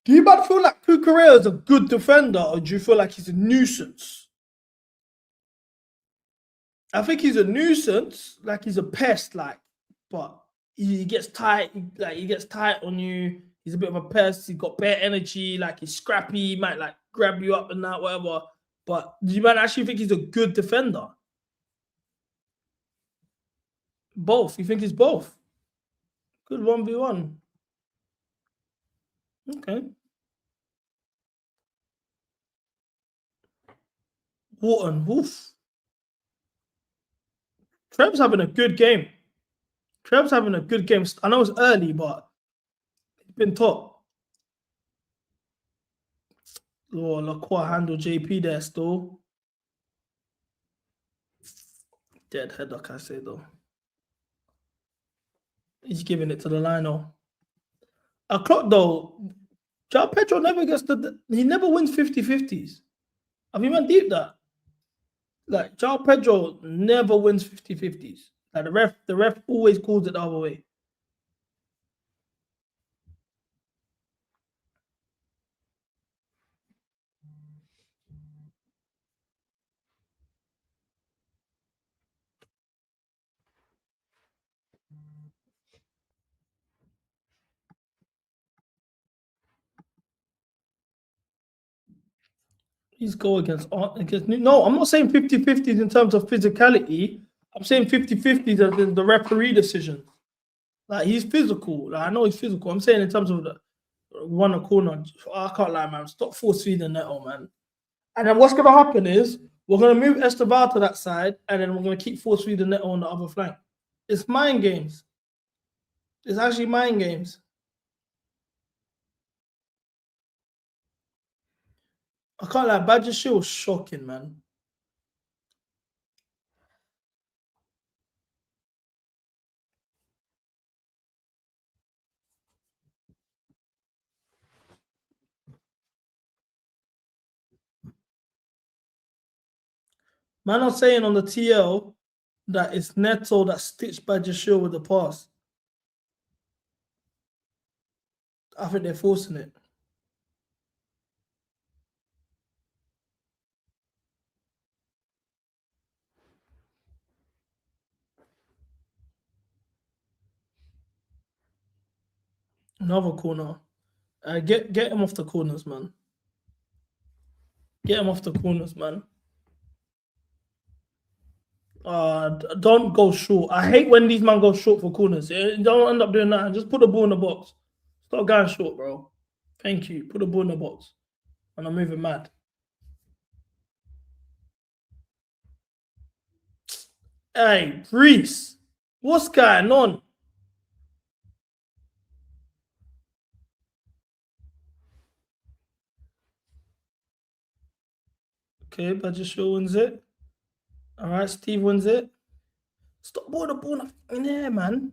Do you man feel like Cucurella is a good defender, or do you feel like he's a nuisance? I think he's a nuisance, like he's a pest, like, but he gets tight, like he gets tight on you. He's a bit of a pest. He's got bare energy, like he's scrappy. He might like grab you up and that, whatever. But do you man actually think he's a good defender? Both. You think he's both? Good 1v1. Okay. Wharton, woof. Trev's having a good game. Trev's having a good game. I know it's early, but it's been top. Oh, Lacroix handle JP there still. Dead head, like I say, though. He's giving it to the line, though. A clock, though. João Pedro never gets he never wins 50-50s. Have you man deep that? Like, João Pedro never wins 50-50s. Like, the ref always calls it the other way. Please go against no, I'm not saying 50-50s in terms of physicality. I'm saying 50-50s as in the referee decision. Like, he's physical. Like, I know he's physical. I'm saying in terms of the one a corner. I can't lie, man. Stop force feeding Neto, man. And then what's gonna happen is we're gonna move Esteban to that side, and then we're gonna keep force feeding Neto on the other flank. It's mind games. It's actually mind games. I can't lie, Badger Shield was shocking, man. Man, I'm saying on the TL that it's Neto that stitched Badger Shield with the pass. I think they're forcing it. Another corner. Get him off the corners, man. Get him off the corners, man. Don't go short. I hate when these men go short for corners. Don't end up doing that. Just put the ball in the box. Stop going short, bro. Thank you. Put the ball in the box. And I'm moving mad. Hey, Reese. What's going on? Okay, Badger Shield wins it. All right, Steve wins it. Stop the ball in there, man.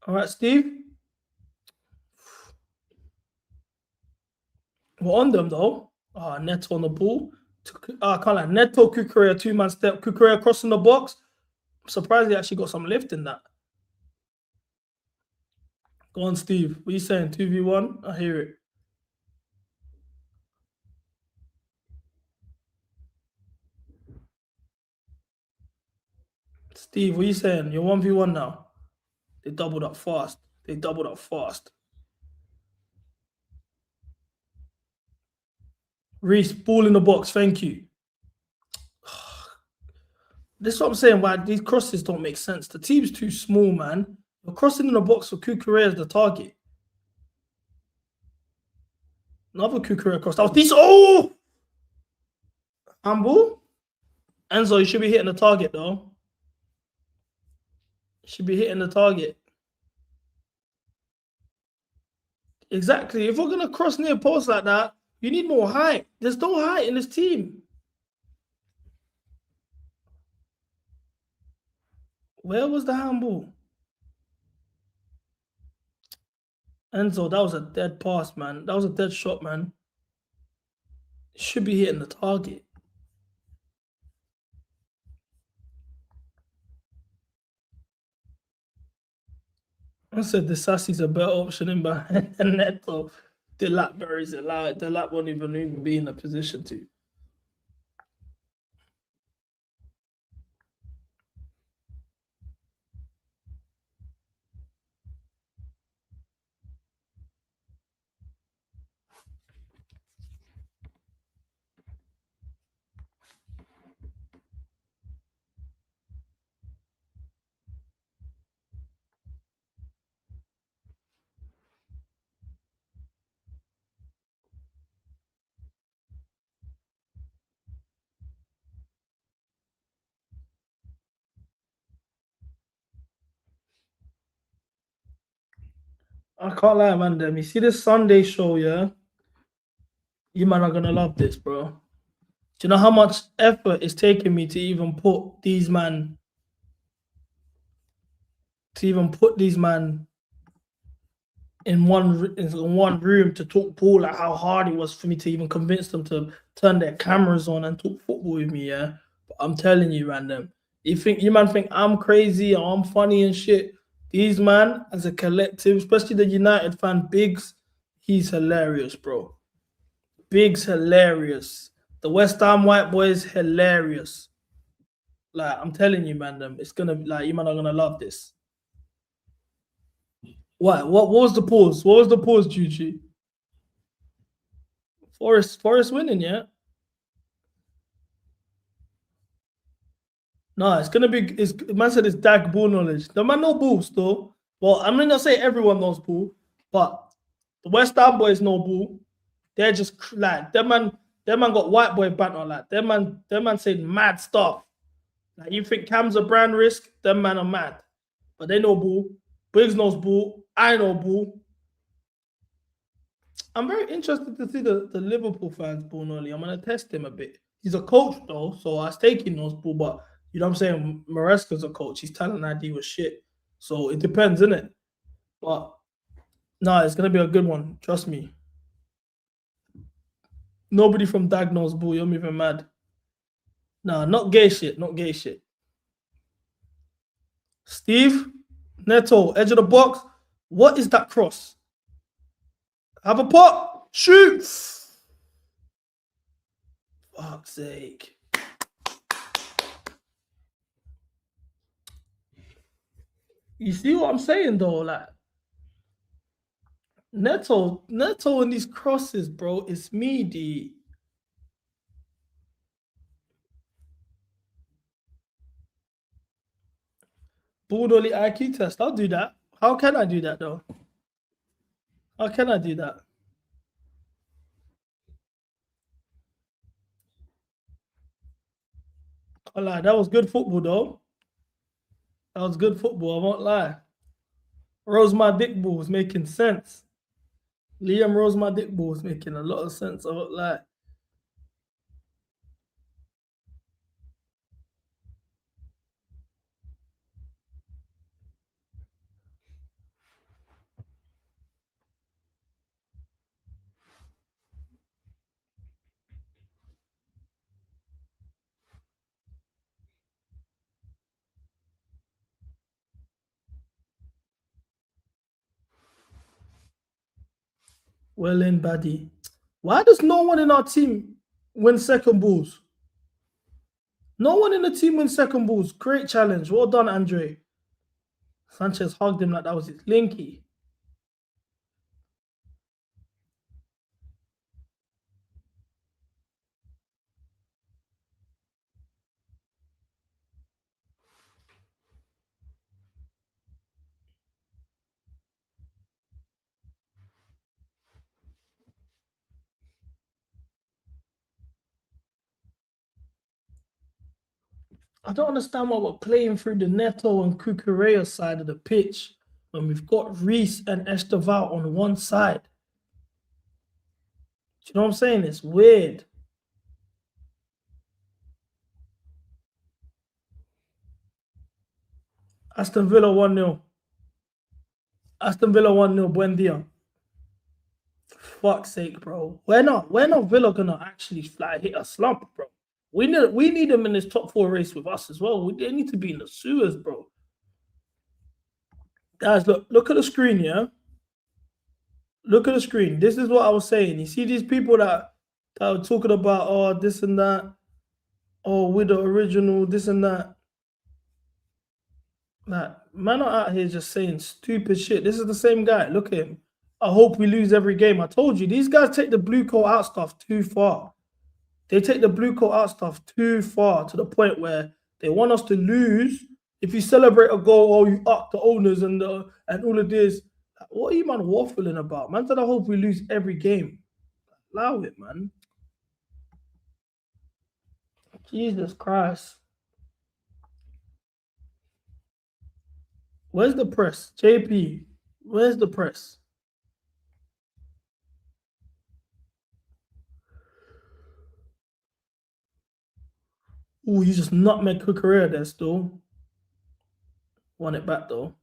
All right, Steve. We're on them, though. Neto on the ball. I can't like Neto, Cucurella, two-man step. Cucurella crossing the box. I'm surprised he actually got some lift in that. Go on, Steve. What are you saying? 2v1? I hear it. Steve, what are you saying? You're 1v1 now. They doubled up fast. They doubled up fast. Reese, ball in the box. Thank you. This is what I'm saying, why these crosses don't make sense. The team's too small, man. You're crossing in the box for Kukurea as the target. Another Kukurea cross. That was decent. Oh! Handball? Enzo, you should be hitting the target, though. You should be hitting the target. Exactly. If we're going to cross near post like that, you need more height. There's no height in this team. Where was the handball? Enzo, that was a dead pass, man. That was a dead shot, man. Should be hitting the target. I said the Sassy's a better option in behind than Neto. The lap buries it loud. The lap won't even be in a position to. I can't lie, man. Them. You see this Sunday show, yeah? You man are gonna love this, bro. Do you know how much effort it's taking me to even put these man in one room to talk ball, like how hard it was for me to even convince them to turn their cameras on and talk football with me, yeah? But I'm telling you, random. You man think I'm crazy or I'm funny and shit. These man, as a collective, especially the United fan, Biggs, he's hilarious, bro. Biggs hilarious. The West Ham white boys hilarious. Like I'm telling you, man, it's gonna like you man are gonna love this. What was the pause? What was the pause, Juju? Forest winning, yeah. No, it's gonna be. Man said it's Dak ball knowledge. The man know ball still. Well, I'm not say everyone knows ball, but the West Ham boys know ball. They're just like them man. Them man got white boy banter like them man saying mad stuff. Like you think Cam's a brand risk? Them man are mad, but they know ball. Biggs knows ball. I know ball. I'm very interested to see the Liverpool fans ball knowledge. I'm gonna test him a bit. He's a coach though, so I stake he knows ball, but you know what I'm saying? Maresca's a coach. His talent ID was shit. So it depends, innit? But no, it's gonna be a good one. Trust me. Nobody from Dag knows ball. You're even mad. Nah, not gay shit. Not gay shit. Steve, Neto, edge of the box. What is that cross? Have a pot. Shoot. Fuck's sake. You see what I'm saying though? Like Neto and these crosses, bro, it's meaty. Bulldolly IQ test. I'll do that. How can I do that though? How can I do that? I lie. That was good football though. That was good football. I won't lie. Rose my dick ball was making sense. Liam Rose my dick ball was making a lot of sense. I won't lie. Well in, Baddy. Why does no one in our team win second balls? No one in the team wins second balls. Great challenge. Well done, Andre. Sanchez hugged him like that was his linky. I don't understand why we're playing through the Neto and Cucurella side of the pitch when we've got Reese and Esteval on one side. Do you know what I'm saying? It's weird. Aston Villa 1-0. Aston Villa 1-0. Buen dia. Fuck's sake, bro. We're not Villa gonna actually hit a slump, bro. We need them in this top 4 race with us as well. They need to be in the sewers, bro. Guys, look at the screen, yeah? Look at the screen. This is what I was saying. You see these people that are talking about, oh, this and that, oh, with the original, this and that. Like, man are out here just saying stupid shit. This is the same guy. Look at him. I hope we lose every game. I told you, these guys take the blue coat out stuff too far. They take the blue coat out stuff too far to the point where they want us to lose. If you celebrate a goal, oh, you up the owners and all of this. What are you, man, waffling about? Man said, I hope we lose every game. Allow it, man. Jesus Christ. Where's the press? JP, where's the press? Ooh, you just nutmeg Cucurella there still. Won it back though.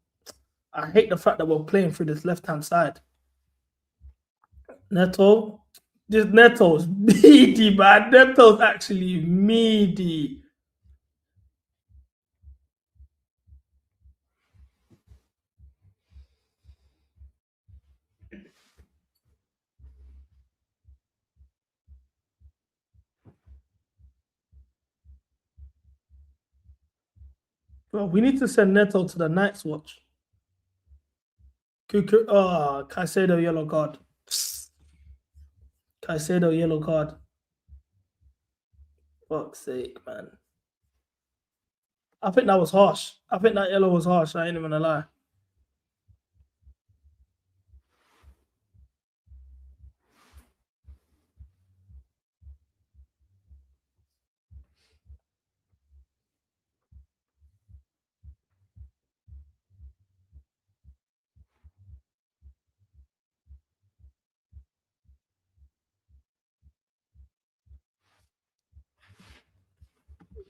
I hate the fact that we're playing through this left-hand side. Neto. This Neto's meaty, man. Neto's actually meaty. Well, we need to send Neto to the Night's Watch. Caicedo yellow card. Caicedo yellow card. Fuck's sake, man. I think that was harsh. I think that yellow was harsh. I ain't even gonna lie.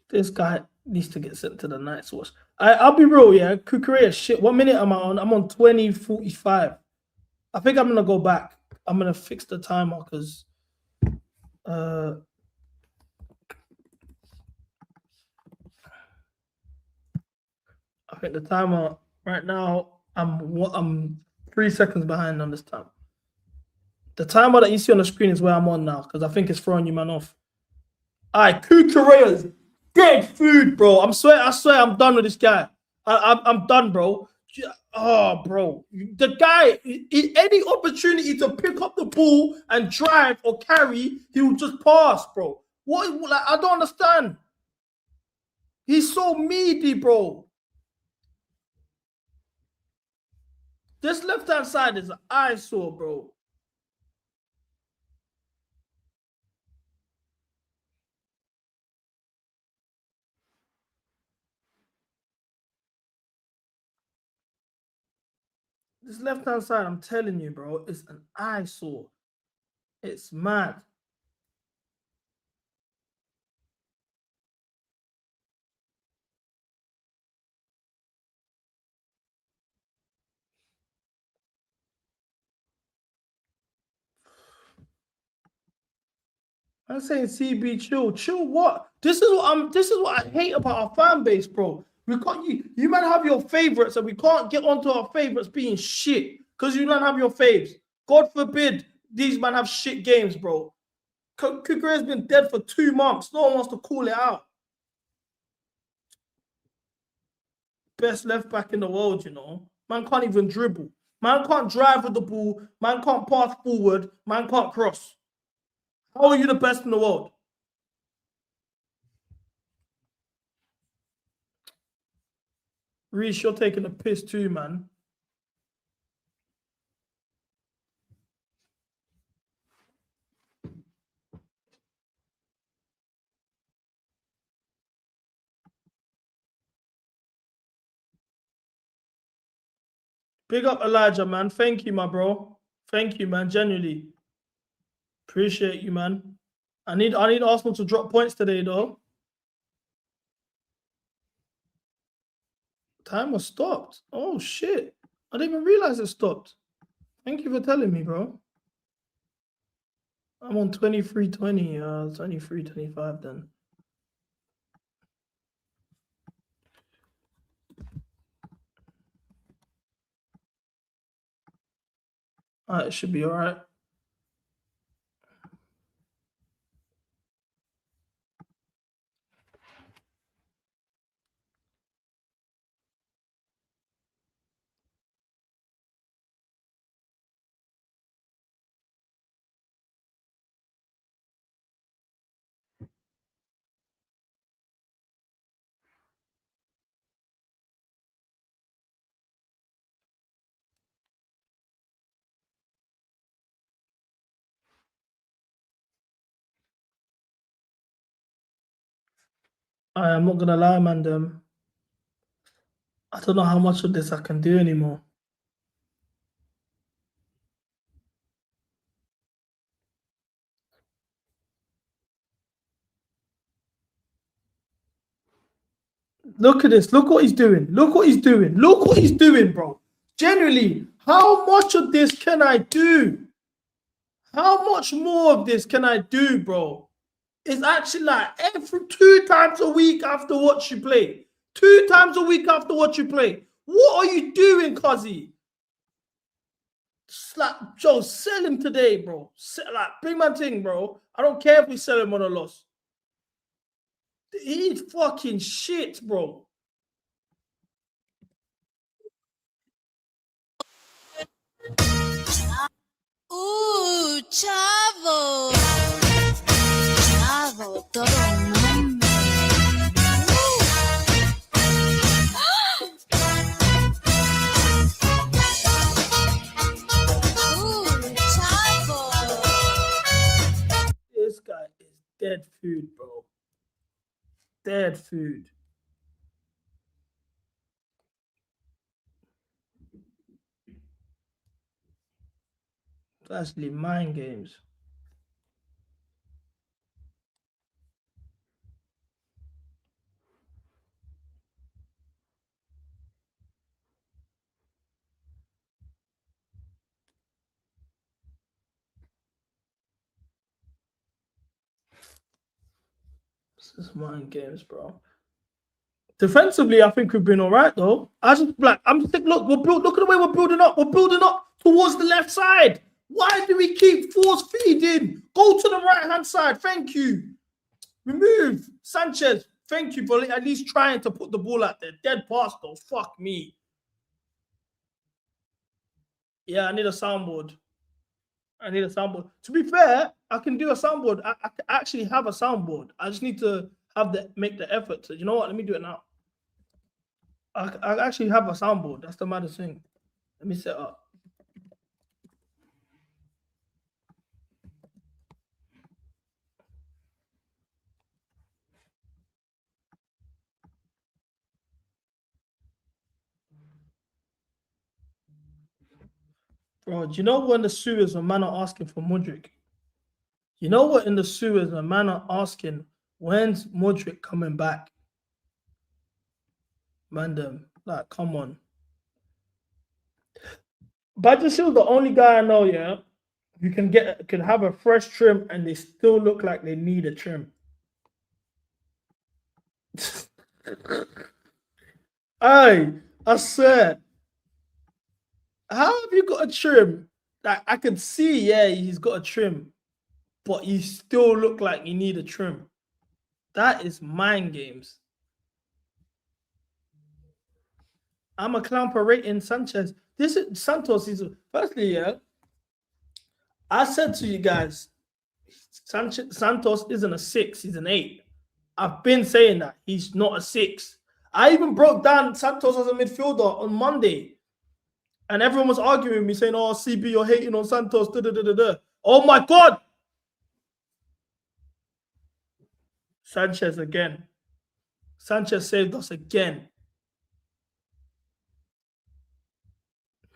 This guy needs to get sent to the Night's Watch. I'll be real, yeah. Cucurella, shit. What minute am I on? I'm on 20:45. I think I'm gonna go back. I'm gonna fix the timer because I think the timer right now, I'm 3 seconds behind on this time. The timer that you see on the screen is where I'm on now because I think it's throwing you man off. All right, Cucurella's dead food, bro. I swear I'm done with this guy. I'm done, bro. Oh, bro. The guy, any opportunity to pick up the ball and drive or carry, he will just pass, bro. What? Like, I don't understand. He's so meaty, bro. This left-hand side is an eyesore, bro. This left-hand side, I'm telling you, bro, is an eyesore. It's mad. I'm saying CB chill. Chill what? This is what I hate about our fan base, bro. We can't you man have your favorites and we can't get onto our favorites being shit because you don't have your faves. God forbid these man have shit games, bro. Kukureya's been dead for 2 months. No one wants to call it out. Best left back in the world, you know. Man can't even dribble. Man can't drive with the ball. Man can't pass forward. Man can't cross. How are you the best in the world? Reece, you're taking a piss too, man. Big up Elijah, man. Thank you, my bro. Thank you, man. Genuinely. Appreciate you, man. I need Arsenal to drop points today, though. Time was stopped. Oh, shit. I didn't even realize it stopped. Thank you for telling me, bro. I'm on 23:20. 23:25 then. It should be all right. I'm not gonna lie, man. I don't know how much of this I can do anymore. Look at this. Look what he's doing. Look what he's doing. Look what he's doing, bro. Generally, how much of this can I do? How much more of this can I do, bro? It's actually like every 2 times a week after what you play. 2 times a week after what you play. What are you doing, Cuzzy? Like, Joe, sell him today, bro. Like, bring my thing, bro. I don't care if we sell him on a loss. He's fucking shit, bro. Chavo. Chavo, todo un nombre. Chavo. This guy is dead food, bro. Dead food. It's actually mind games. This is mind games, bro. Defensively, I think we've been all right, though. I'm just thinking, look at the way we're building up. We're building up towards the left side. Why do we keep force feeding? Go to the right-hand side. Thank you. Remove Sanchez. Thank you for at least trying to put the ball out there. Dead pass, though. Fuck me. Yeah, I need a soundboard. To be fair, I can do a soundboard. I actually have a soundboard. I just need to make the effort to, you know what? Let me do it now. I actually have a soundboard. That's the maddest thing. Let me set up. Bro, do you know when the sewers a man are asking for Mudryk? You know what in the sewers a man are asking, when's Mudryk coming back? Man, like, come on. Badgershill's the only guy I know, yeah, you can have a fresh trim and they still look like they need a trim. I swear. How have you got a trim Like I could see, yeah, he's got a trim, but you still look like you need a trim. That is mind games. I'm a clown for rating Sanchez. This is Santos. Firstly, yeah, I said to you guys, Santos isn't a 6, he's an 8. I've been saying that he's not a 6. I even broke down Santos as a midfielder on Monday, and everyone was arguing with me saying, "Oh, CB, you're hating on Santos." Da, da, da, da, da. Oh my God! Sanchez again. Sanchez saved us again.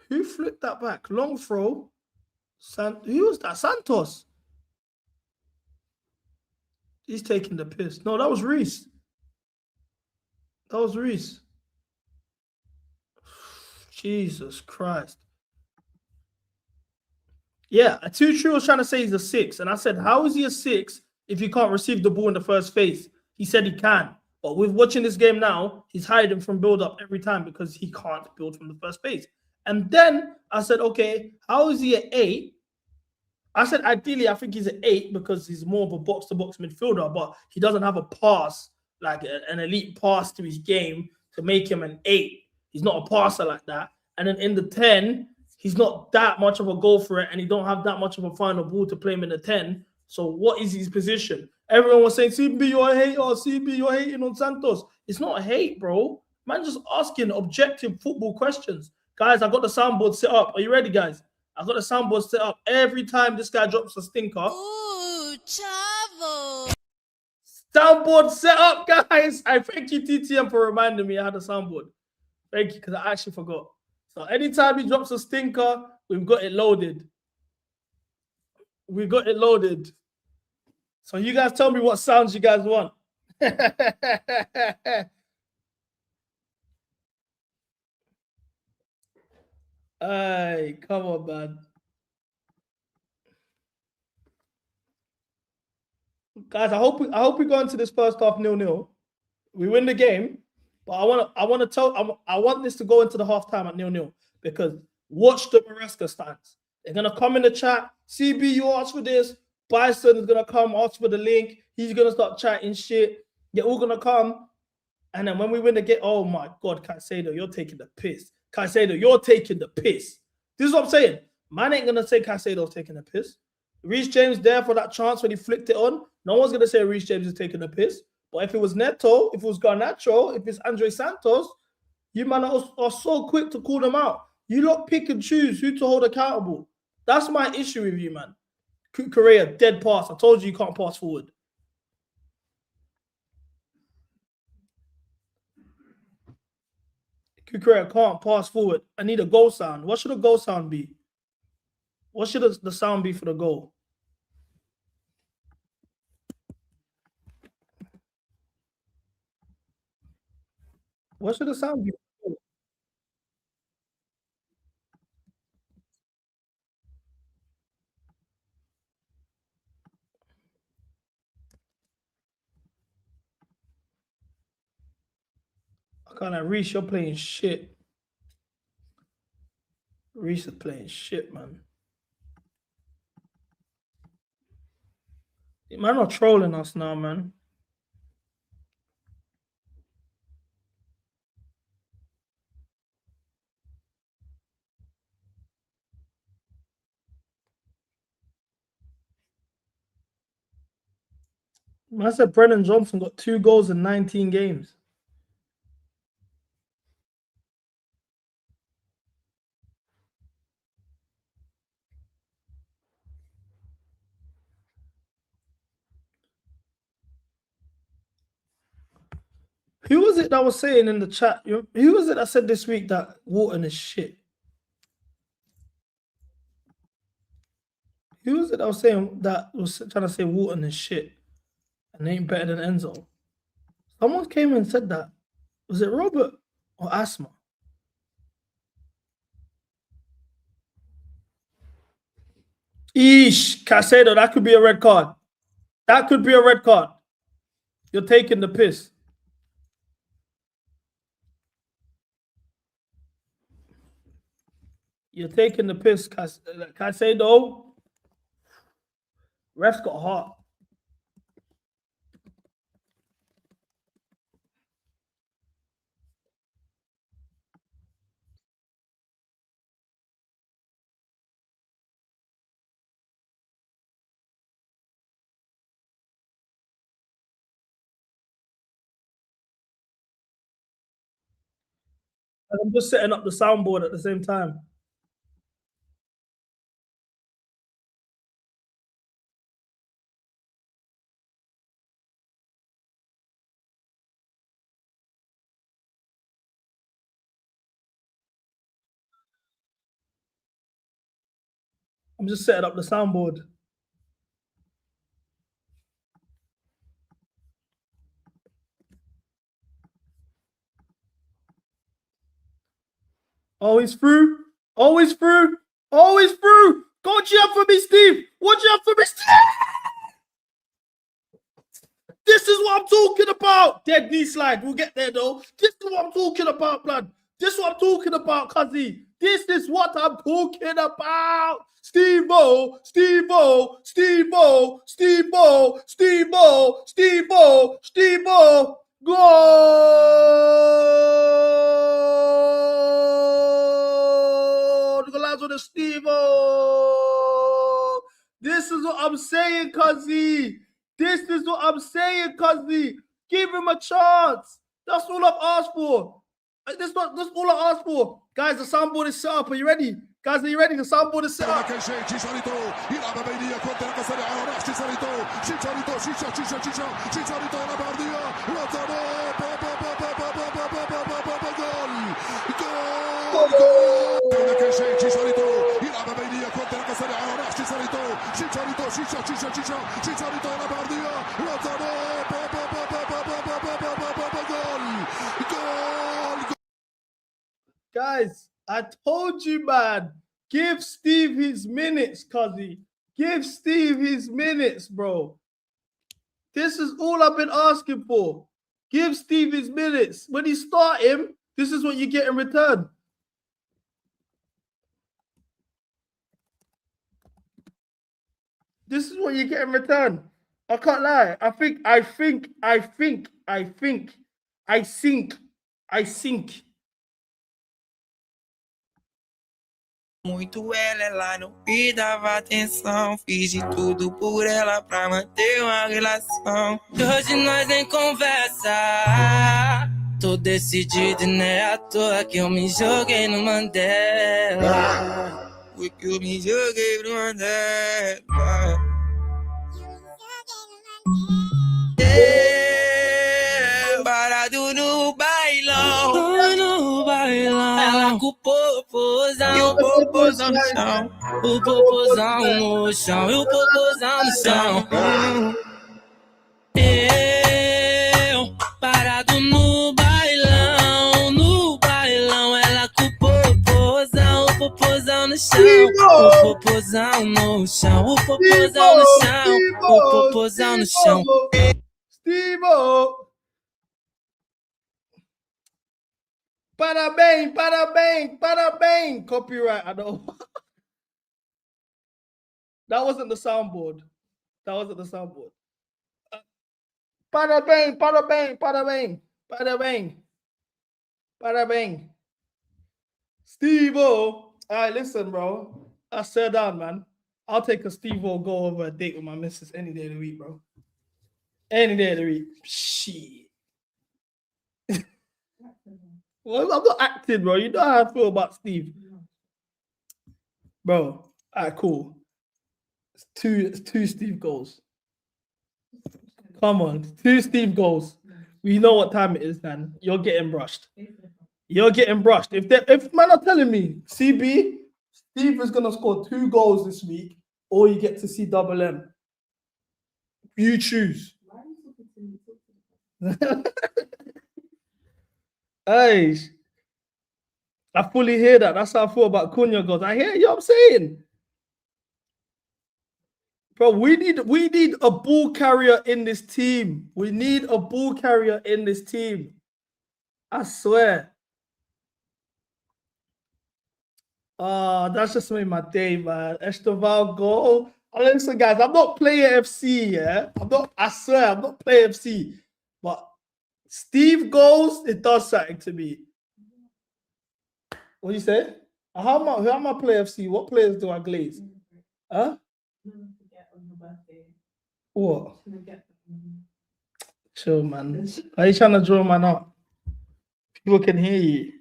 Who flipped that back? Long throw. Who was that? Santos. He's taking the piss. No, that was Reese. That was Reese. Jesus Christ. Yeah, Tuchel was trying to say he's a 6. And I said, how is he a 6 if he can't receive the ball in the first phase? He said he can. But with watching this game now, he's hiding from build-up every time because he can't build from the first phase. And then I said, okay, how is he an 8? I said, ideally, I think he's an 8 because he's more of a box-to-box midfielder, but he doesn't have a pass, like an elite pass to his game to make him an 8. He's not a passer like that. And then in the 10, he's not that much of a goal threat, and he don't have that much of a final ball to play him in the 10. So what is his position? Everyone was saying, CB, you're a hater. CB, you're hating on Santos. It's not a hate, bro. Man, just asking objective football questions. Guys, I got the soundboard set up. Are you ready, guys? I got the soundboard set up. Every time this guy drops a stinker. Ooh, chavo. Soundboard set up, guys. I thank you, TTM, for reminding me I had a soundboard. Thank you, because I actually forgot. So anytime he drops a stinker, we've got it loaded. We got it loaded. So you guys tell me what sounds you guys want. Hey, come on, man. Guys, I hope we go into this first half 0-0. We win the game, but I want this to go into the halftime at 0-0 because watch the Maresca stands. They're gonna come in the chat. CB, you asked for this. Bison is gonna come, ask for the link. He's gonna start chatting shit. They're all gonna come, and then when we win the game, oh my God, Caicedo, you're taking the piss. Caicedo, you're taking the piss. This is what I'm saying. Man ain't gonna say Caicedo's taking the piss. Reece James there for that chance when he flicked it on. No one's gonna say Reece James is taking the piss. But if it was Neto, if it was Garnacho, if it's Andre Santos, you man are so quick to call them out. You lot pick and choose who to hold accountable. That's my issue with you, man. Correa, dead pass. I told you can't pass forward. Correa can't pass forward. I need a goal sound. What should a goal sound be? What should the sound be for the goal? What should the sound be? I can't. Reece, you're playing shit. Reece is playing shit, man. Man are trolling us now, man. I said Brennan Johnson got 2 goals in 19 games. Who was it that was saying in the chat? Who was it that said this week that Wharton is shit? Who was it that was saying that was trying to say Wharton is shit and ain't better than Enzo? Someone came and said that. Was it Robert or Asma? Eesh, Caicedo, that could be a red card. That could be a red card. You're taking the piss. You're taking the piss, Caicedo. Ref's got heart. I'm just setting up the soundboard at the same time. I'm just setting up the soundboard. Always through. Always through. Always through. Go jump for me, Steve. Watch out for me, Steve. This is what I'm talking about. Dead knee slide. We'll get there, though. This is what I'm talking about, blood. This is what I'm talking about, Cuzzy. This is what I'm talking about. Steve-O, Steve-O, Steve-O, Steve-O, Steve-O, Steve-O, Steve-O. Goal! Golazo de Steve-O. This is what I'm saying, Cuzzy. This is what I'm saying, Cuzzy. Give him a chance. That's all I've asked for. That's all I asked for. Guys, the soundboard is set up. Are you ready? Guys, are you ready? The soundboard is set up. Guys, I told you, man. Give Steve his minutes, Cuzzy. Give Steve his minutes, bro. This is all I've been asking for. Give Steve his minutes. When you start him, this is what you get in return. This is what you get in return. I can't lie. I think. Muito ela não me dava atenção. Fiz de tudo por ela pra manter uma relação. Hoje nós nem conversa. Tô decidido, né? À toa que eu me joguei no Mandela. Porque eu me joguei pro Mandela. Parado no bailão. No bailão. Ela com o popozão. E o popozão no chão. O popozão no chão. E o popozão no chão. Eu parado no bailão. No bailão. Ela com o popozão. O popozão no chão. O popozão no chão. O popozão no chão. O popozão no chão. Steve-O. Parabéns, parabéns, parabéns. Copyright, I know. That wasn't the soundboard. That wasn't the soundboard. Parabéns, parabéns, parabéns, parabéns, parabéns. Steve-O. All right, listen, bro. I sat down, man. I'll take a Steve-O go over a date with my missus any day of the week, bro. Any day of the week. Shit. Well, I'm not acting, bro. You know how I feel about Steve. Bro, all right, cool. It's two Steve goals. Come on, 2 Steve goals. We know what time it is, man. You're getting brushed. You're getting brushed. If man are telling me, CB, Steve is gonna score 2 goals this week, or you get to see double M. You choose. Hey, I fully hear that. That's how I feel about Cunha goals. I hear you. I'm saying, bro, we need a ball carrier in this team. We need a ball carrier in this team. I swear. That's just made my day, man. Esteval goal. Listen, guys, I'm not playing FC, yeah? I swear, I'm not playing FC. But Steve goals, it does something to me. What do you say? How am I playing FC? What players do I glaze? Huh? What? Chill, man. Are you trying to draw man up? People can hear you.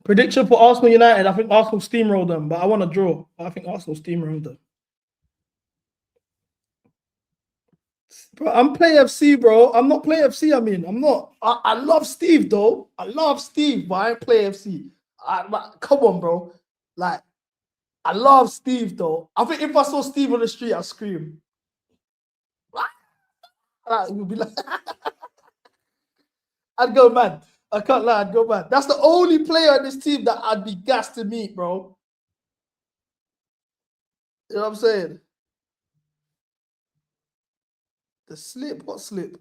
Prediction for Arsenal United. I think Arsenal steamroll them, but I want to draw. I think Arsenal steamroll them. Bro, I'm playing FC, bro. I'm not playing FC. I mean, I'm not. I love Steve, though. I love Steve, but I ain't play FC. Come on, bro. Like, I love Steve, though. I think if I saw Steve on the street, I'd scream. It would be like, I'd go mad. I can't lie, I'd go mad. That's the only player on this team that I'd be gassed to meet, bro. You know what I'm saying? The slip? What slip?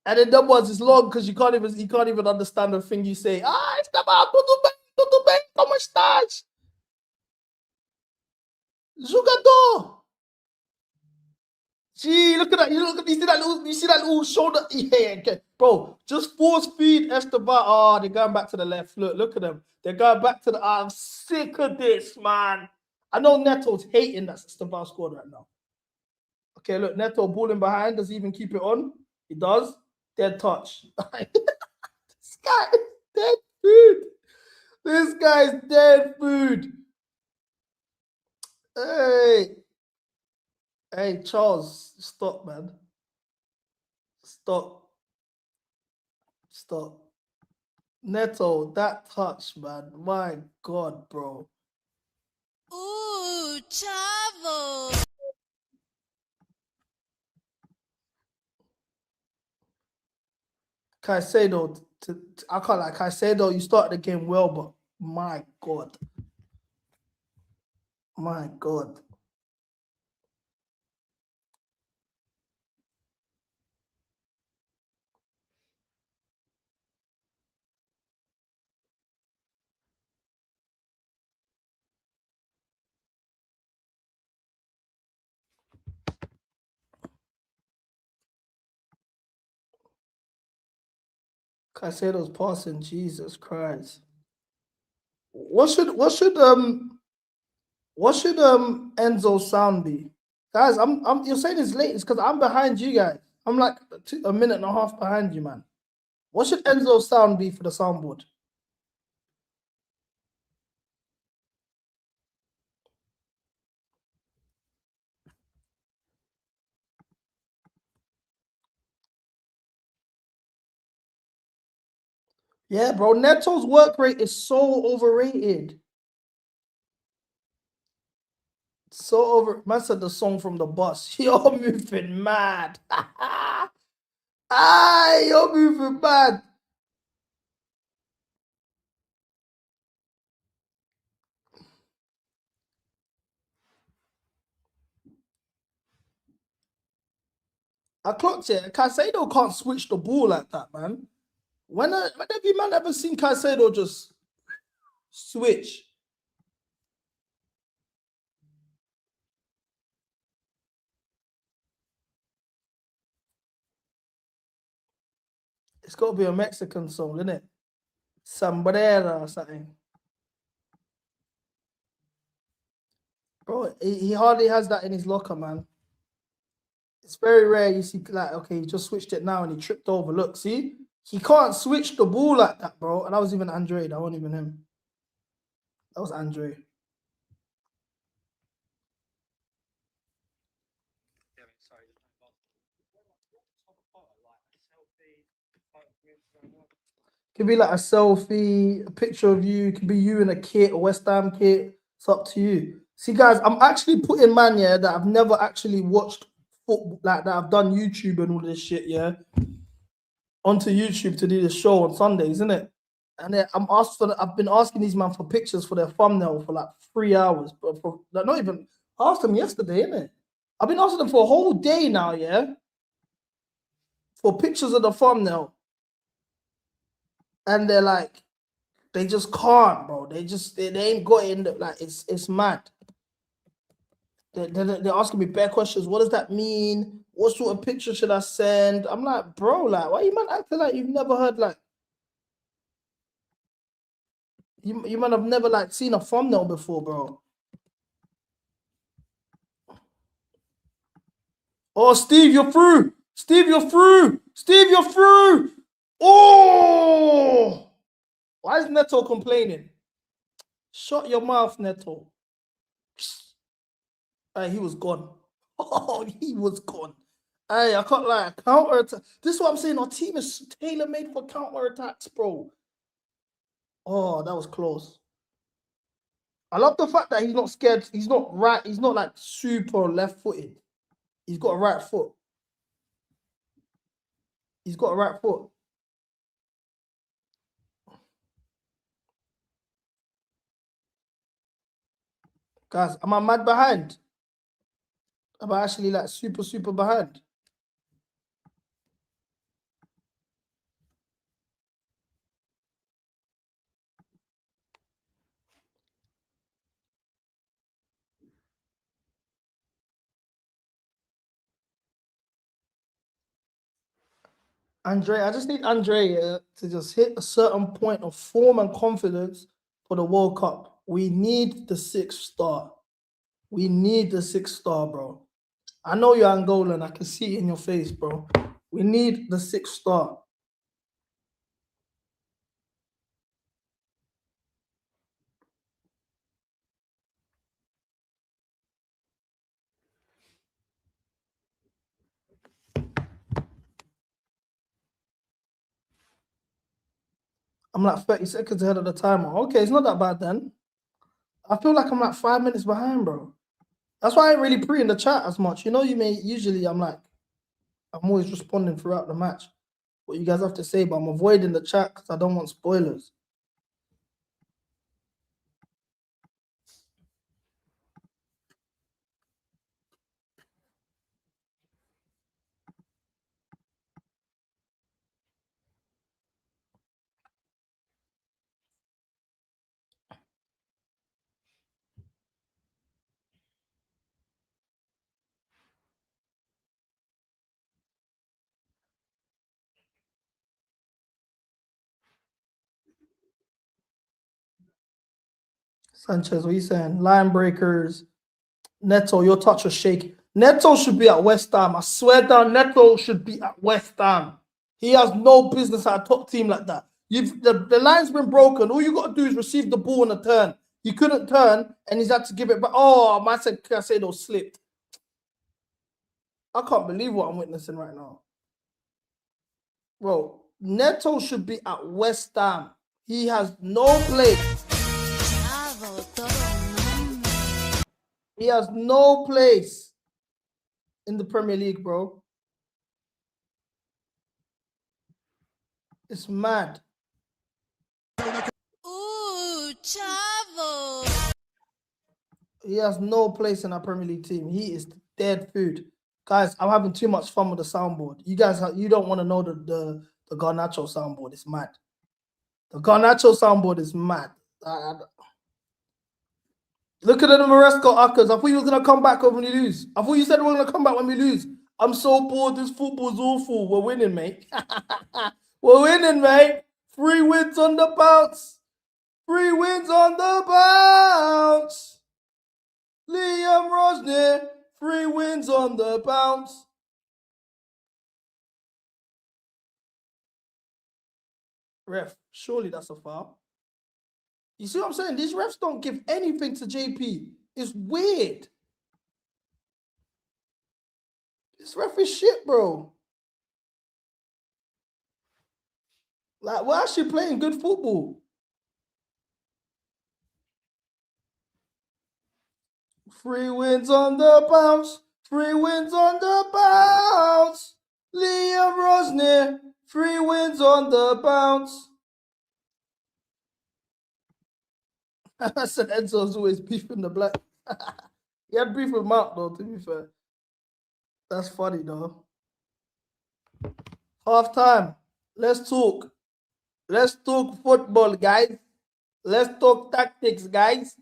And then that ones is long because you can't even understand the thing you say. Estaba, tudo bem, como estás? Jogador. Gee, look at that. You see that little shoulder? Yeah, okay. Bro, just force feed Esteban. Oh, they're going back to the left. Look at them. They're going back to the. I'm sick of this, man. I know Neto's hating that Esteban scored right now. Okay, look, Neto balling behind. Does he even keep it on? He does. Dead touch. This guy is dead food. This guy's dead food. Hey, Charles, stop, man. Stop. Neto, that touch, man. My God, bro. Ooh, chavo. Caicedo, I can't like Caicedo, you started the game well, but my God. My God. Caicedo's passing, Jesus Christ. What should Enzo's sound be? Guys, you're saying it's late. It's because I'm behind you guys. I'm like a minute and a half behind you, man. What should Enzo's sound be for the soundboard? Yeah, bro. Neto's work rate is so overrated. Man said the song from the bus. You're moving mad. You're moving mad. I clocked it. Caicedo can't switch the ball like that, man. When have you man ever seen Caicedo just switch? It's got to be a Mexican song, isn't it? Sombrera or something. Bro, he hardly has that in his locker, man. It's very rare you see, like, okay, he just switched it now and he tripped over. Look, see? He can't switch the ball like that, bro. And that was even Andre. That wasn't even him. That was Andre. Could be like a selfie, a picture of you. It could be you in a kit, a West Ham kit. It's up to you. See, guys, I'm actually putting man, yeah, that I've never actually watched football, like that I've done YouTube and all this shit, yeah, onto YouTube to do the show on Sundays, isn't it? And then I've been asking these man for pictures for their thumbnail for like 3 hours, but for like, not even asked them yesterday, innit? I've been asking them for a whole day now, yeah. for pictures of the thumbnail, and they're like, they just can't, bro. They ain't got it in the, like, it's mad. They're asking me bare questions. What does that mean? What sort of picture should I send? I'm like, bro, like, why you man acting like you've never heard, like, you man have never like seen a thumbnail before, bro. Oh, Steve, you're through. Steve, you're through. Steve, you're through. Oh, why is Neto complaining? Shut your mouth, Neto. Hey, he was gone. Oh, he was gone. Hey, I can't lie. Counter attack. This is what I'm saying. Our team is tailor-made for counter attacks, bro. Oh, that was close. I love the fact that he's not scared. He's not right. He's not like super left-footed. He's got a right foot. He's got a right foot. Guys, am I mad behind? Am I actually like super behind? Andre, I just need Andre to just hit a certain point of form and confidence for the World Cup. We need the 6th star. We need the 6th star, bro. I know you're Angolan. I can see it in your face, bro. We need the 6th star. I'm like 30 seconds ahead of the timer. Okay, it's not that bad then. I feel like I'm like 5 minutes behind, bro. That's why I ain't really pre in the chat as much. You know, usually I'm always responding throughout the match. What you guys have to say, but I'm avoiding the chat because I don't want spoilers. Sanchez, what are you saying? Line breakers. Neto, your touch was shaky. Neto should be at West Ham. I swear down, Neto should be at West Ham. He has no business at a top team like that. The line's been broken. All you got to do is receive the ball on a turn. He couldn't turn, and he's had to give it back. Oh, man said Casado slipped. I can't believe what I'm witnessing right now. Bro, Neto should be at West Ham. He has no place. He has no place in the Premier League, bro. It's mad. Ooh, chavo. He has no place in our Premier League team. He is dead food. Guys, I'm having too much fun with the soundboard. You guys, you don't want to know the Garnacho soundboard. It's mad. The Garnacho soundboard is mad. Look at the Maresco Uckers. I thought you was going to come back when we lose. I thought you said we were going to come back when we lose. I'm so bored. This football's awful. We're winning, mate. We're winning, mate. 3 wins on the bounce. 3 wins on the bounce. Liam Rosner. 3 wins on the bounce. Ref, surely that's a foul. You see what I'm saying? These refs don't give anything to JP. It's weird. This ref is shit, bro. Like, we're actually playing good football. Three wins on the bounce. 3 wins on the bounce. Liam Rosner. 3 wins on the bounce. I said Enzo's always beefing the black. He had beef with Mark, though, to be fair. That's funny, though. Half time. Let's talk. Let's talk football, guys. Let's talk tactics, guys.